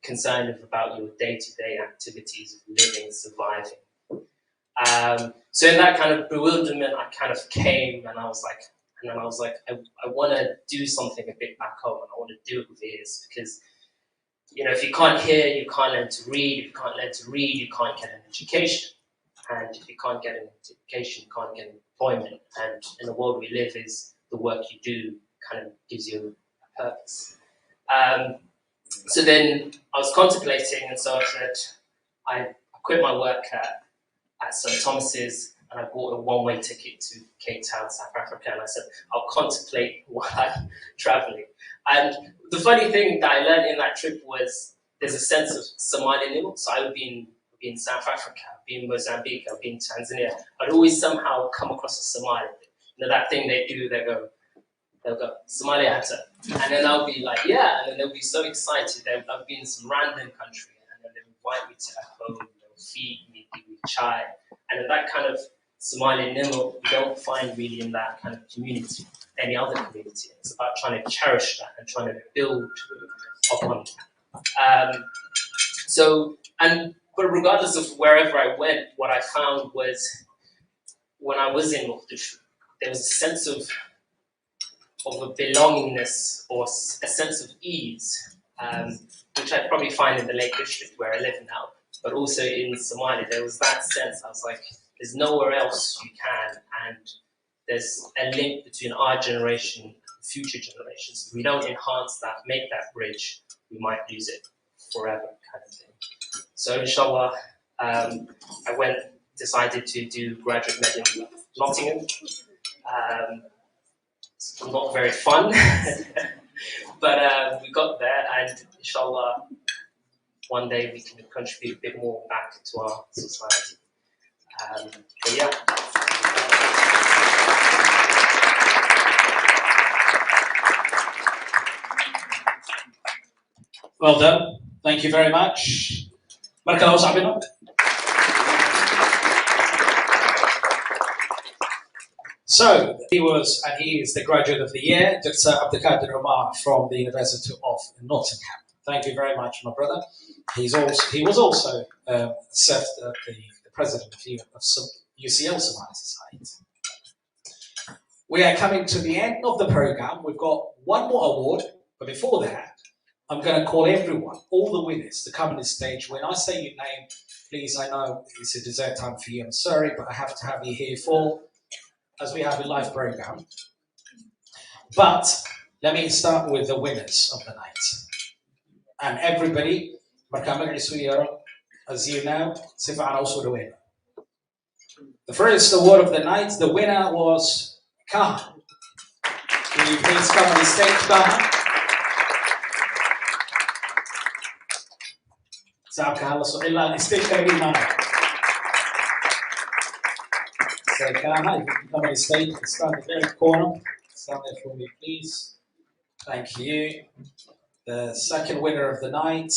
[SPEAKER 21] concerned about your day-to-day activities of living, surviving. So in that kind of bewilderment, I kind of came and I was like, I want to do something a bit back home, and I want to do it with ears, because, you know, if you can't hear, you can't learn to read. If you can't learn to read, you can't get an education. And if you can't get an education, you can't get an employment. And in the world we live, is the work you do kind of gives you a purpose. So then I was contemplating, and so I said, I quit my work at St. Thomas's, and I bought a one-way ticket to Cape Town, South Africa, and I said, I'll contemplate while I'm traveling. And the funny thing that I learned in that trip was there's a sense of Somalian. So I would be in South Africa, I'd be in Mozambique, I'd be in Tanzania. I'd always somehow come across a Somali. You know, that thing they do, they'll go, Soomaliyeed. And then I'll be like, yeah, and then they'll be so excited. I'll be in some random country, and then they'll invite me to their home, they'll feed me, give me chai. And that kind of Somali nimo, you don't find really in that kind of community, any other community. It's about trying to cherish that and trying to build upon that. But regardless of wherever I went, what I found was when I was in Mogadishu, there was a sense of a belongingness or a sense of ease, which I probably find in the Lake District where I live now, but also in Somalia, there was that sense. I was like, there's nowhere else you can, and there's a link between our generation and future generations. If we don't enhance that, make that bridge, we might lose it forever, kind of thing. So inshallah, I decided to do graduate med in Nottingham. It's not very fun, but we got there, and inshallah, one day we can contribute a bit more back to our society. But yeah.
[SPEAKER 2] Well done. Thank you very much. Marka Sabino. So he is the graduate of the year, Dr. Abdelkader Omar from the University of Nottingham. Thank you very much, my brother. He was also served the president of UCL Somali Society. We are coming to the end of the program. We've got one more award, but before that, I'm going to call everyone, all the winners, to come on the stage. When I say your name, please, I know it's a dessert time for you. I'm sorry, but I have to have you here as we have a live program. But let me start with the winners of the night. And everybody, as you know, the first award of the night, the winner was Kaha. Will you please come on the stage, Kaha? So Kaha, if you can come on the stage, stand at the very corner. Stand there for me, please. Thank you. The second winner of the night,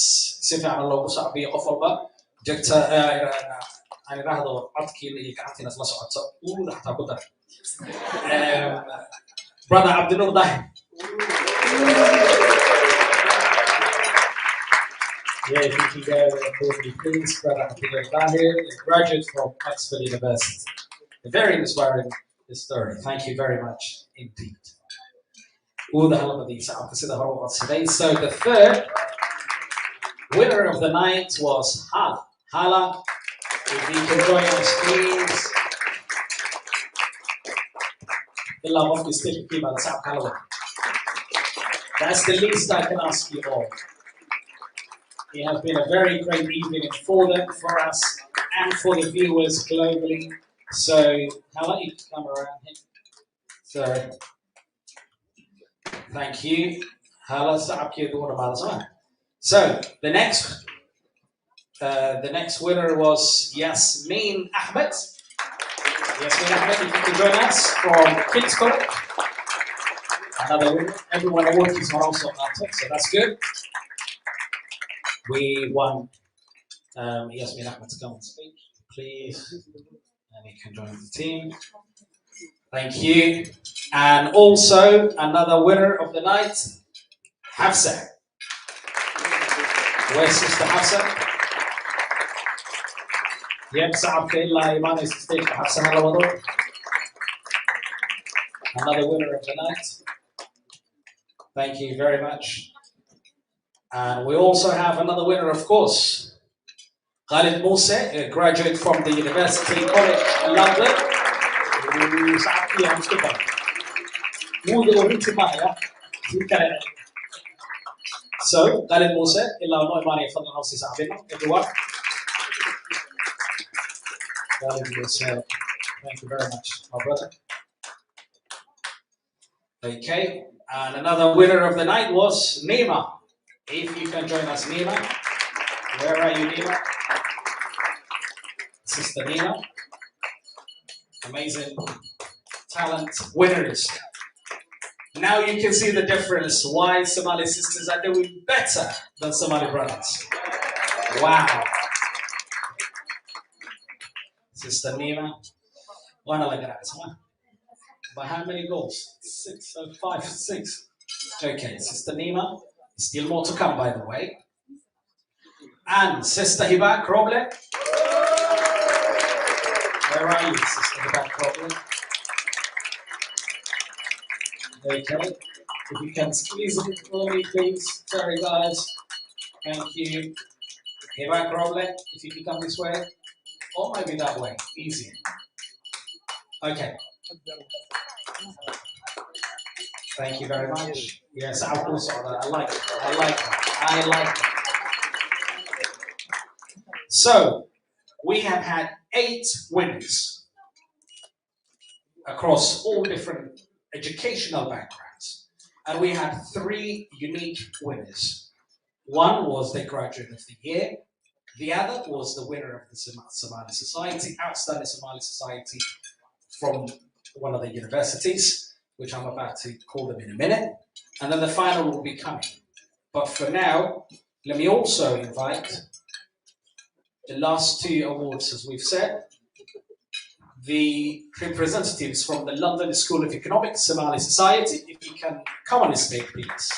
[SPEAKER 2] Brother Abdul Dahi. Yeah, if you can go for me, please, Brother Abdul Dahi, a graduate from Oxford University. A very inspiring story. Thank you very much indeed. So the third winner of the night was Hala. Hala, if you can join us, please. That's the least I can ask you all. It has been a very great evening for us and for the viewers globally. So, Hala, you can come around here. So, thank you. So the next winner was Yasmin Ahmed. Yasmin Ahmed, if you can join us from King's College. Another winner. Everyone awards are also on our top, so that's good. We won Yasmin Ahmed to come on stage, please. And you can join the team. Thank you. And also another winner of the night, Hafsa. Where's Sister Hafsa? Yep, صعب إلا إيمان يستيقظ Hafsa على وضوء. Another winner of the night. Thank you very much. And we also have another winner, of course, Khalid Musa, a graduate from the University College in London. So, Khalid Musa, illa no imani fadlan hawsi sa'abina, everyone. Khalid Musa, thank you very much, my brother. Okay, and another winner of the night was Nima. If you can join us, Nima. Where are you, Nima? Sister Nima. Amazing talent winners. Now you can see the difference why Somali sisters are doing better than Somali brothers. Wow. Sister Nima. By how many goals? 6, 5, 6. Okay, Sister Nima. Still more to come, by the way. And Sister Hiba Kroble. Where are you, Sister Hiba Kroble? Okay, if you can squeeze it for me, please. Sorry, guys. Thank you. Hiba Kroble, if you can come this way. Or maybe that way. Easy. Okay. Thank you very much. Yes, of course, I like it. I like it. So, we have had 8 winners across all different educational backgrounds. And we had 3 unique winners. One was the graduate of the year. The other was the winner of the Somali Society, Outstanding Somali Society from one of the universities, which I'm about to call them in a minute. And then the final will be coming. But for now, let me also invite the last 2 awards, as we've said, the representatives from the London School of Economics, Somali Society. If you can come on the stage, please.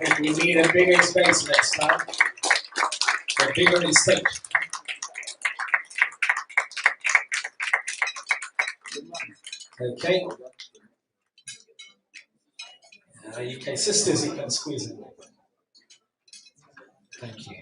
[SPEAKER 2] I think we need a bigger space next time. A bigger stage. Okay. UK sisters, you can squeeze it. Thank you.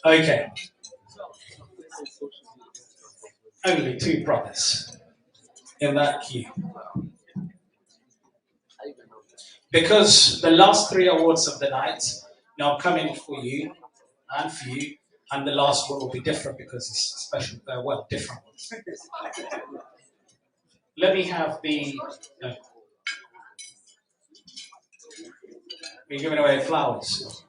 [SPEAKER 2] Okay. Only 2 brothers in that queue. Because the last 3 awards of the night now coming for you and for you, and the last one will be different because it's special, well, different ones. Let me have the. We're giving away flowers.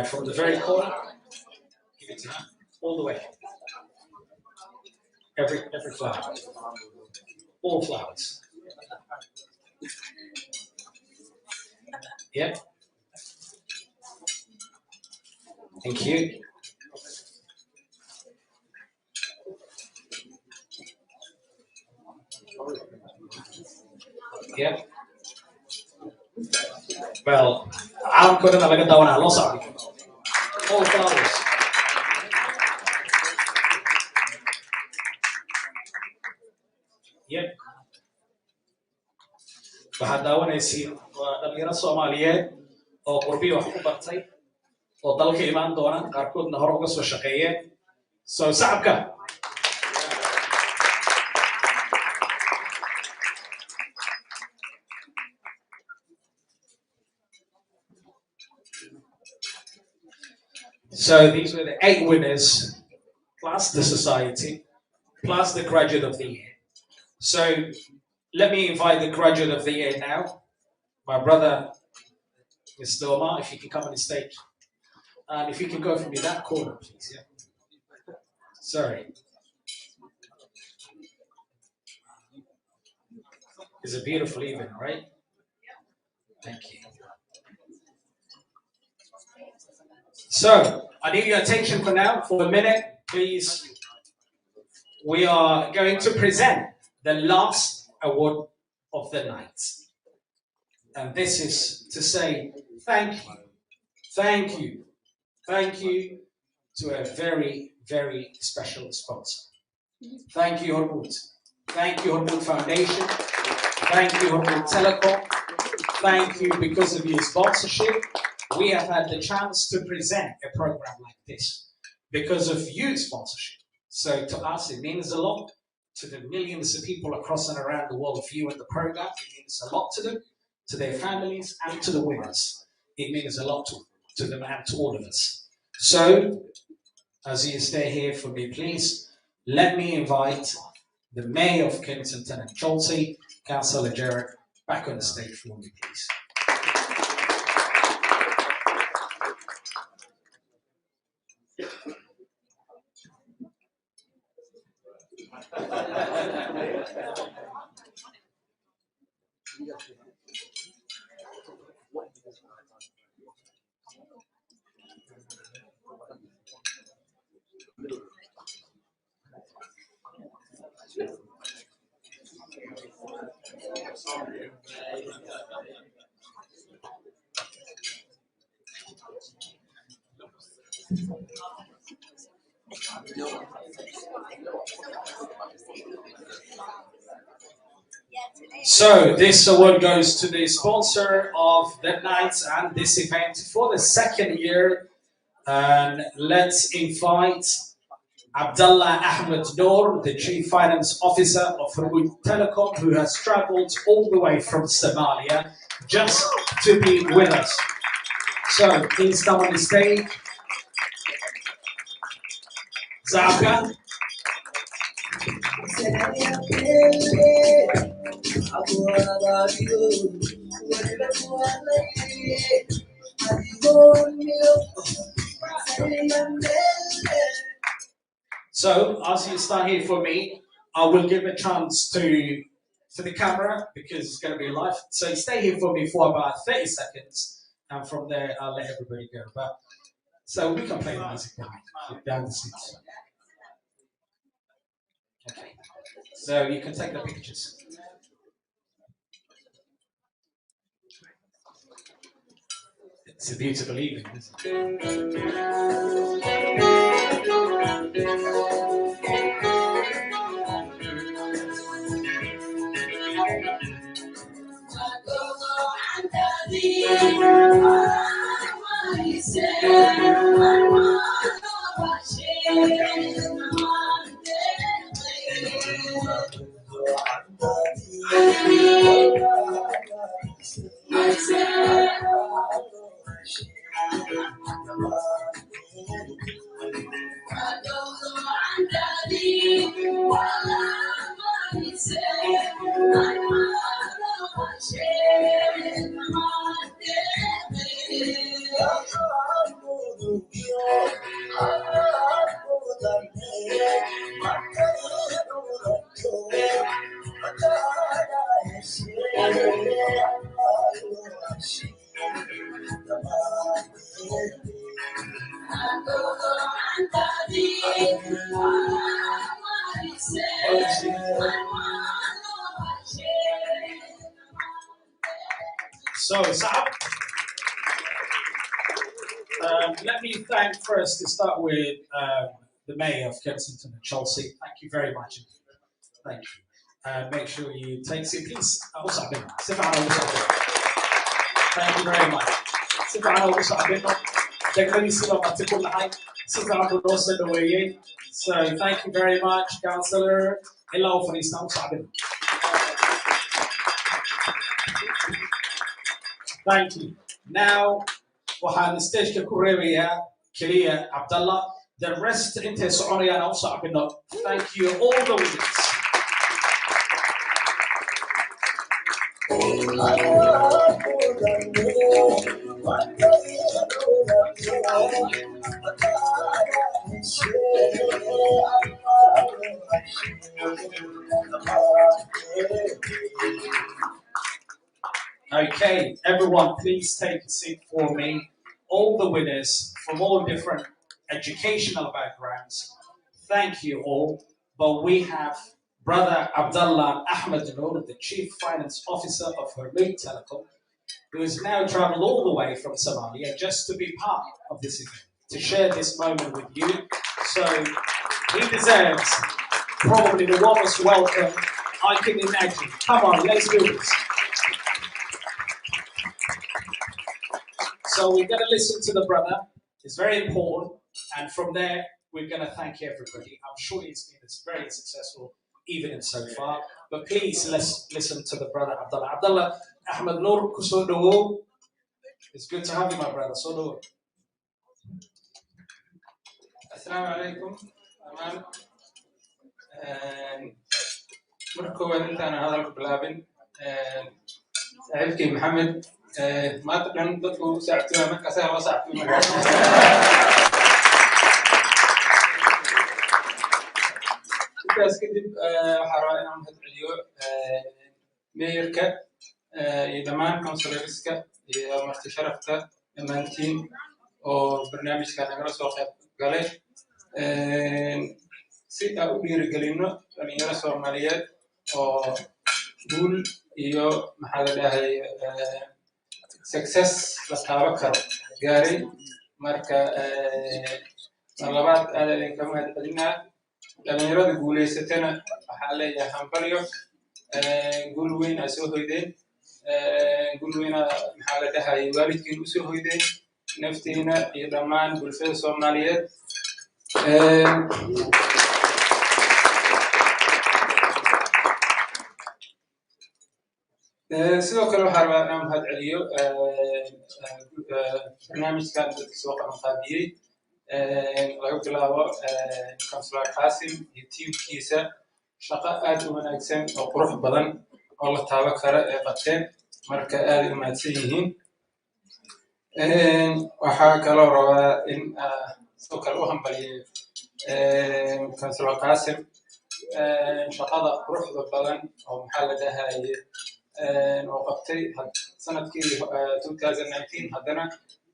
[SPEAKER 2] From the very corner, give it to her, all the way. Every flower. All flowers. Yep. Thank you. Yep. Well, I'm going to look at lots of all flowers. Yep. waxaad daawanaysiin waa dhalinyaro Soomaaliyeed oo qurbiyo wax ku bartay oo dalka imaan doona qaarkoodna hore uga soo shaqeeyeen soo sacabka So these were the 8 winners, plus the society, plus the graduate of the year. So let me invite the graduate of the year now, my brother, Mr. Omar, if you can come on the stage. And if you can go for me that corner, please. Yeah. Sorry. It's a beautiful evening, right? Thank you. So, I need your attention for now, for a minute, please. We are going to present the last award of the night. And this is to say thank you, thank you, thank you to a very, very special sponsor. Thank you, Hormuz. Thank you, Hormuz Foundation. Thank you, Hormuz Telecom. Thank you, because of your sponsorship, we have had the chance to present a program like this. Because of your sponsorship. So to us, it means a lot. To the millions of people across and around the world viewing the program, it means a lot to them, to their families, and to the winners. It means a lot to them and to all of us. So, as you stay here for me, please, let me invite the Mayor of Kensington and Chelsea, Councillor Jarrett, back on the stage for me, please. So this award goes to the sponsor of the night and this event for the 2nd year. And let's invite Abdullah Ahmed Noor, the Chief Finance Officer of Hormuz Telecom, who has traveled all the way from Somalia just to be with us. So please come on the stage. Zaka. So, as you stand here for me, I will give a chance to the camera because it's going to be live. So stay here for me for about 30 seconds, and from there I'll let everybody go. But so we can play the music down the seats. Okay. So you can take the pictures. It's a beautiful evening, isn't it? So, Saab, let me thank first to start with the Mayor of Kensington and Chelsea. Thank you very much. Thank you. Make sure you take seat, please. Thank you very much. So thank you very much, Councillor. Hello, thank you. Now, waxaan stageka ku reebayaa Kilia, Abdullah. The rest into Sonia and also Abino. Thank you, all the winners. Okay, everyone, please take a seat for me. All the winners from all different educational backgrounds, thank you all. But we have Brother Abdullah Ahmed Noor, the Chief Finance Officer of Hormuz Telecom, who has now traveled all the way from Somalia just to be part of this event, to share this moment with you. So he deserves probably the warmest welcome I can imagine. Come on, let's do this. So we're going to listen to the brother. It's very important. And from there, we're going to thank everybody. I'm sure it's been a very successful evening so far. But please, let's listen to the brother Abdullah. Abdullah Ahmed Noor Kusodo. It's good to have you, my brother. Sodo.
[SPEAKER 4] Assalamu alaikum. marka koowaad intaan hadalka bilaabin saaxiibkay maxamed maanta dhan dadku saacadooda markaasaa loo saacadooda intaas kadib waxaa rabaa inaan mahadceliyo meeyarka iyo dhammaan counselorska iyo marti sharafta dhammaantiin oo barnaamijka nagala soo qayb galay si aan u dhiirigelino dhalinyaro Soomaaliyeed oo guul iyo maxaa la dhahay success la taaban karo gaaray marka labaad aad idinka mahadcelinaa dhalinyarada guulaysatana waxaa leeyahay hambalyo guul weyn ay soo hoydeen guul weyn maxaa la dhahay waalidkiin u soo hoydeen naftiina iyo dhammaan bulshada Soomaaliyeed sidoo kale waxaa rabaa inaan mahadceliyo barnaamijkan dadka soo qabanqaabiyey laga bilaabo Councilor Qasim iyo tiimkiisa shaqo aad u wanaagsan oo qurux badan oo la taaban karo ee qabteen marka aad u mahadsan yihiin waxaa kaloo rabaa in sidoo kale u hambaliyo Councilor Qasim shaqada quruxda badan oo maxaa la dhahay وقبتي سنة 2019 هذانا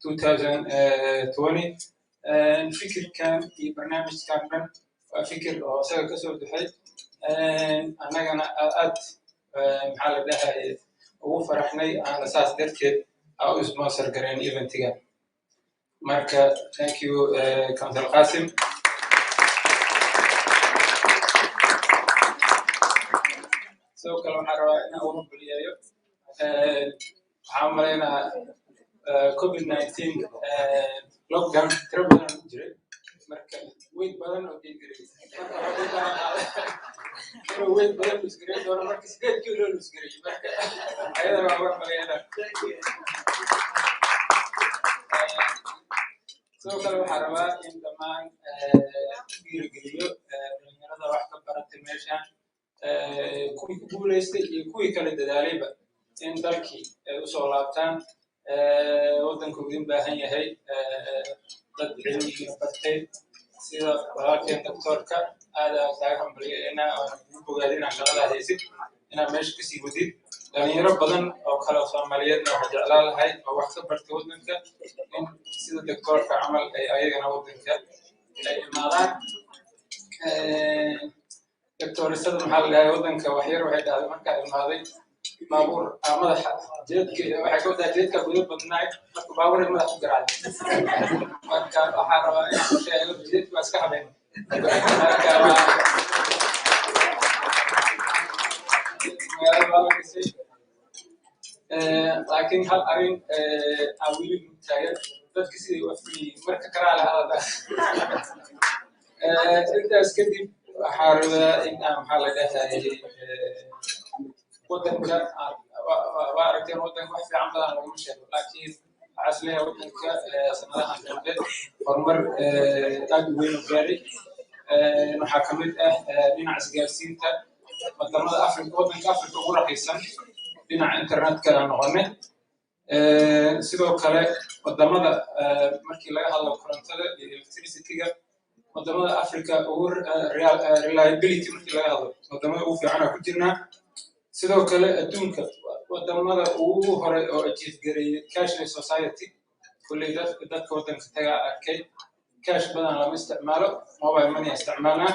[SPEAKER 4] 2020 الفكر كان في برنامج كامل فكر سوى كسر دحي أنا أد محل ده وفرحني على أساس درت أو اسمه سرقرين إيفنت كان ماركا thank you كونسل قاسم سو كلام حروا إن أول بليايو عملنا كوفيد 19 لوك داون تربنا نجري مركز وين بدن ودي جري وين بدن نسجري دورنا مركز كده كيلو نسجري مركز هذا ما هو مليانا سو كلام حروا إن دمان بيرجليو من هذا واحد برات المشان kuwii ku guulaystay iyo kuwii kala dadaalayba in dalkii ay u soo laabtaan waddanku idin baahan yahay dad cilmigiina bartay sida walaalkeen doctorka aad kaaga hambalyeynaa oo ugu bogaadinaa shaqada haysid inaad meesha kasii wadid dhalinyaro badan oo kale oo Soomaaliyeedna waxaa jeclaan lahay oo wax ka bartay waddanka in sida doctorka camal ay ayagana waddanka ay imaadaan دكتور استاذ محل ودنك وحير وحيد هذا مركز الماضي بابور مدح جدك وحكوا ذا جدك بدون بدناي بابور المدح قرعد مركز وحارة شيء جدك بس كهبين لكن هل أرين أولي متاير تذكسي وفي مركز كرال هذا أنت أسكتي حارة إن محل ده ودنك واركين ودنك وحفي عمدا ومشي لكن عسل isleeyahay waddanka sanadahan dambe horumar aad u weyn u gaaray waxaa ka mid ah dhinaca isgaarsiinta wadamada Afrika waddanka Afrika ugu raqiisan dhinaca internetka aan noqonay sidoo kale wadamada markii laga hadlo korontada iyo electricity-ga wadamada Afrika ugu reliability markii laga hadlo wadamada ugu fiican ku jirnaa sidoo kale adduunka wadamada ugu hore oo ajiifgareeyay cashless society kulli dadka waddanka taga arkay cash badan lama isticmaalo mobile money isticmaalnaa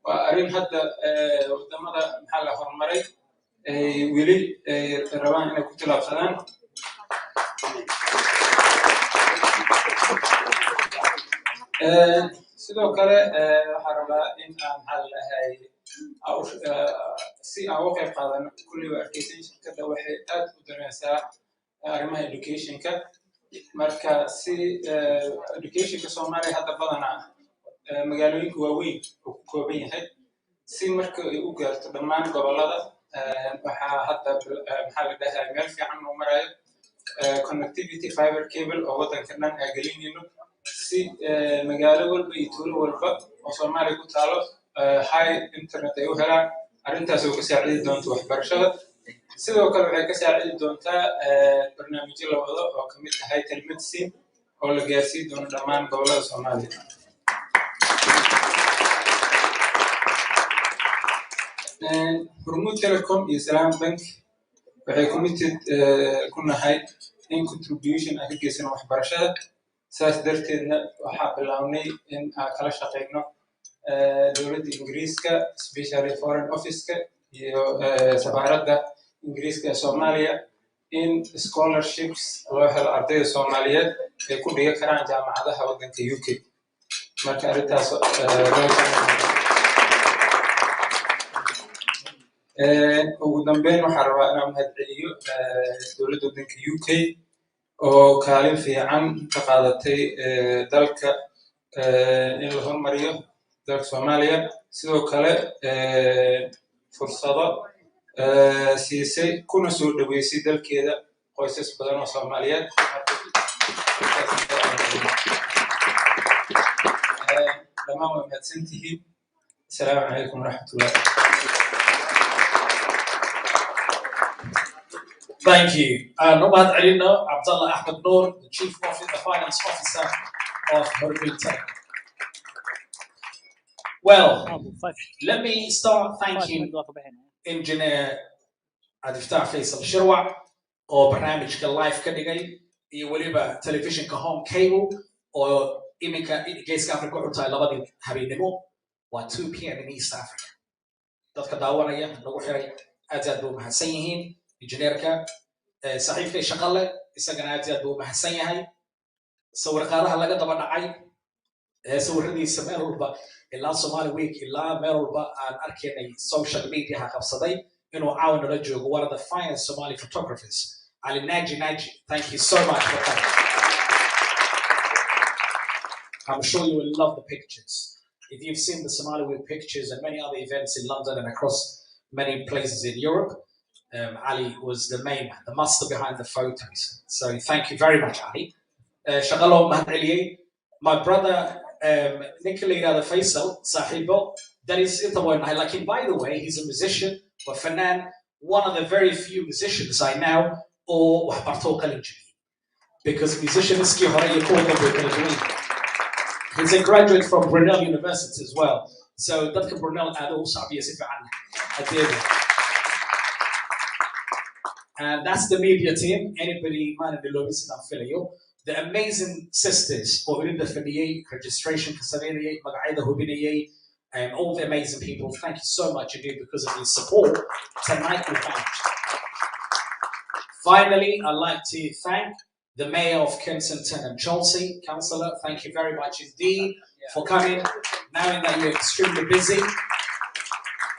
[SPEAKER 4] waa arrin hadda wadamada maxaa la horumaray weli rabaan inay ku tilaabsadaan sidoo kale waxaan rabaa in aan maxaa lahay si aan uga qayb qaadano kulli waa arkaysan shirkadda waxay aad u danaysaa arrimaha educationka marka si educationka Soomaaliya hadda badanaa magaalooyinka waaweyn uu ku kooban yahay si marka ay u gaarto dhammaan gobolada waxaa hadda maxaa la dhahaa meel fiican u marayo connectivity fiber cable oo waddanka dhan ay gelinayno si magaalo walba iyo tuulo walba oo Soomaaliya ku taalo high internet ay u helaan arrintaas oo ka saacidi doonto waxbarashada sidoo kale waxay ka saacidi doontaa barnaamijyo la wado oo ka mid tahay telemedicine oo la gaarsiin doono dhammaan gobolada Soomaaliya Hormuud Telecom iyo Salaam Bank waxay committed ku nahay in contribution ay ka geysan waxbarashada saas darteedna waxaa bilaabnay in aan kala shaqeyno dowladda Ingiriiska especially foreign office-ka iyo safaaradda Ingiriiska ee Soomaaliya in scholarships loo helo ardayda Soomaaliyeed ay ku dhigi karaan jaamacadaha waddanka UK marka arrintaas ugu dambeyn waxaan rabaa inaan mahadceliyo dowladda waddanka UK oo kaalin fiican ka qaadatay dalka in la horumariyo dalka Soomaaliya sidoo kale fursado siisay kuna soo dhaweysay dalkeeda qoysas badan oo Soomaaliyeed dhammaan waa mahadsantihiin asalaamu calaykum waraxmatullahi
[SPEAKER 2] Thank you. Nomad Alina Abdullah Ahmed Noor, the Chief Finance Officer of HCTV. Well, let me start thanking Engineer Adiftah Faisal Shirwa or barnaamijka live ka dhigay iyo waliba televisionka home cable oo iminka geeska Afrika u tahay labadii habeenimo waa 2 p.m. in East Africa. Dadka daawanaya nagu xiray aad buu mahadsan yihiin injineerka saaxiibkay shaqale isagana aad buu mahadsan yahay sawirqaadaha laga daba dhacay sawiradiisa meel walba ilaa Somali Week ilaa meel walba aan arkaynay social media ha qabsaday inuu caawin la joogo one of the finest Somali photographers Ali Naji thank you so much for coming I'm sure you will love the pictures if you've seen the Somali Week pictures and many other events in London and across many places in Europe Ali was the main man, the master behind the photos. So thank you very much, Ali. Shagalo Mahaliyeh, my brother Nicolina the Faisal, Sahibo, that is Itawan. I like him, by the way, he's a musician, but Fanan, one of the very few musicians I know, or Wahbarto Kalinjini. Because musician is he's a graduate from Brunel University as well. So that can Brunel add also be as if I did. And that's the media team. Anybody man in the lobby sit down you. The amazing sisters or in the registration and all the amazing people. Thank you so much indeed because of your support. Tonight we found. Finally, I'd like to thank the Mayor of Kensington and Chelsea, Councillor. Thank you very much indeed for coming. Knowing that you're extremely busy.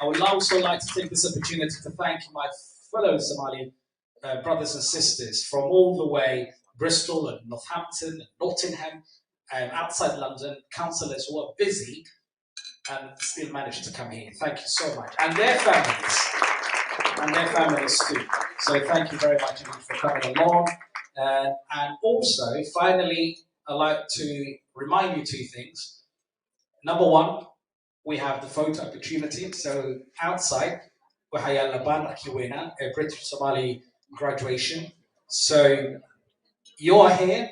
[SPEAKER 2] I would also like to take this opportunity to thank my fellow Somali brothers and sisters from all the way Bristol and Northampton and Nottingham and outside London, councillors who are busy and still managed to come here. Thank you so much. And their families too. So thank you very much for coming along. And also, finally, I'd like to remind you two things. Number one, we have the photo opportunity. So outside, we have BARNAAMIJYO, a British Somali graduation. So you're here,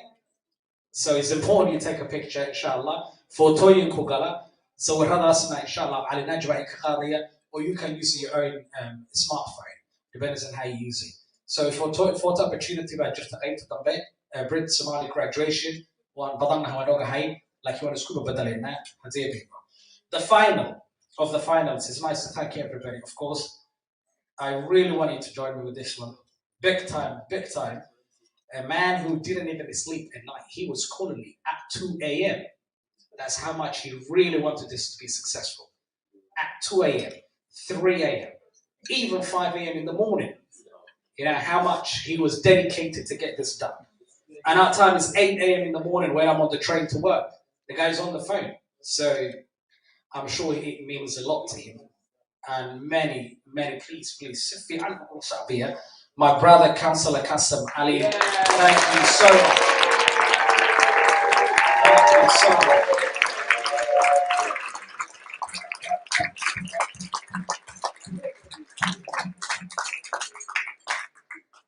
[SPEAKER 2] so it's important you take a picture, inshallah. Photoyin kugala. So we're inshallah, Ali Najwa Ikakadiya, or you can use your own smartphone, depends on how you use it. So photo opportunity by just a Brit Somali graduation, one Badanna Wanoga Hai, like you want to scuba badalina, the final of the finals is nice to thank everybody. Of course, I really want you to join me with this one. Big time, big time. A man who didn't even sleep at night. He was calling me at 2 a.m. That's how much he really wanted this to be successful. At 2 a.m., 3 a.m., even 5 a.m. in the morning. You know, how much he was dedicated to get this done. And our time is 8 a.m. in the morning when I'm on the train to work. The guy's on the phone. So I'm sure it means a lot to him. And many, please, my brother, Councillor Kassam Ali, thank you so much. Thank you so much.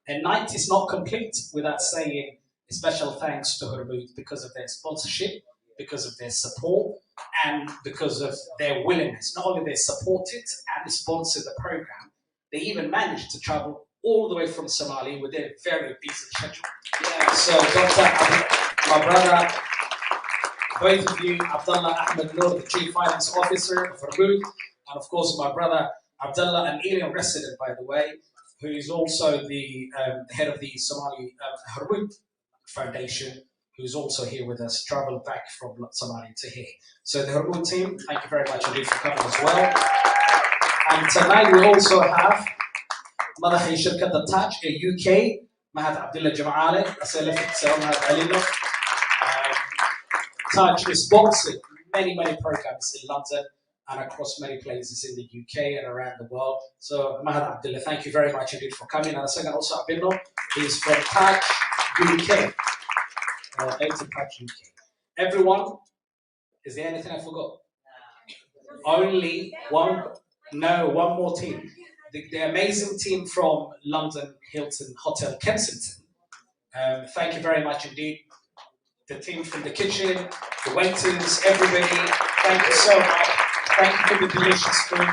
[SPEAKER 2] And night is not complete without saying a special thanks to Hormuz because of their sponsorship, because of their support, and because of their willingness. Not only they supported and sponsored the program, they even managed to travel all the way from Somalia with their very busy schedule. Yeah. So, my brother, both of you, Abdullah Ahmed Noor, the Chief Finance Officer of Hormuz, and of course my brother Abdullah, an Alien resident, by the way, who is also the head of the Somali Hormuz Foundation, who's also here with us, traveled back from Somalia to here. So the Hormuz team, thank you very much indeed for coming as well. And tonight we also have مدحي شركة التاج UK, Mahad Abdullah Jamali, Taj is sponsored many programs in London and across many places in the UK and around the world. So Mahad Abdullah, thank you very much indeed for coming. And second also Abdullah, he's from Taj UK. Everyone, is there anything I forgot? Only one more team. The amazing team from London Hilton Hotel Kensington. Thank you very much indeed. The team from the kitchen, the waiters, everybody, thank you so much. Thank you for the delicious food.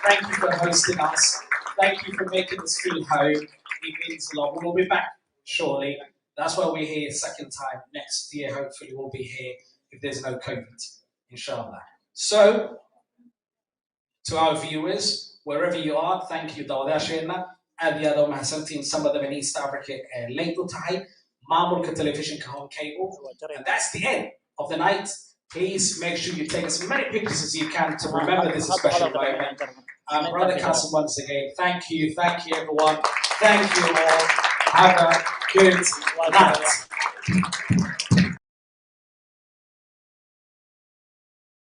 [SPEAKER 2] Thank you for hosting us. Thank you for making us feel home. It means a lot. We'll be back shortly. That's why we're here second time. Next year, hopefully, we'll be here if there's no COVID, inshallah. So, to our viewers, wherever you are, thank you. Some of them in East Africa, late Utai, Mamulka Television Home Cable. And that's the end of the night. Please make sure you take as many pictures as you can to remember this special moment. Brother Kasim, once again, thank you everyone. Thank you all. Have a good night.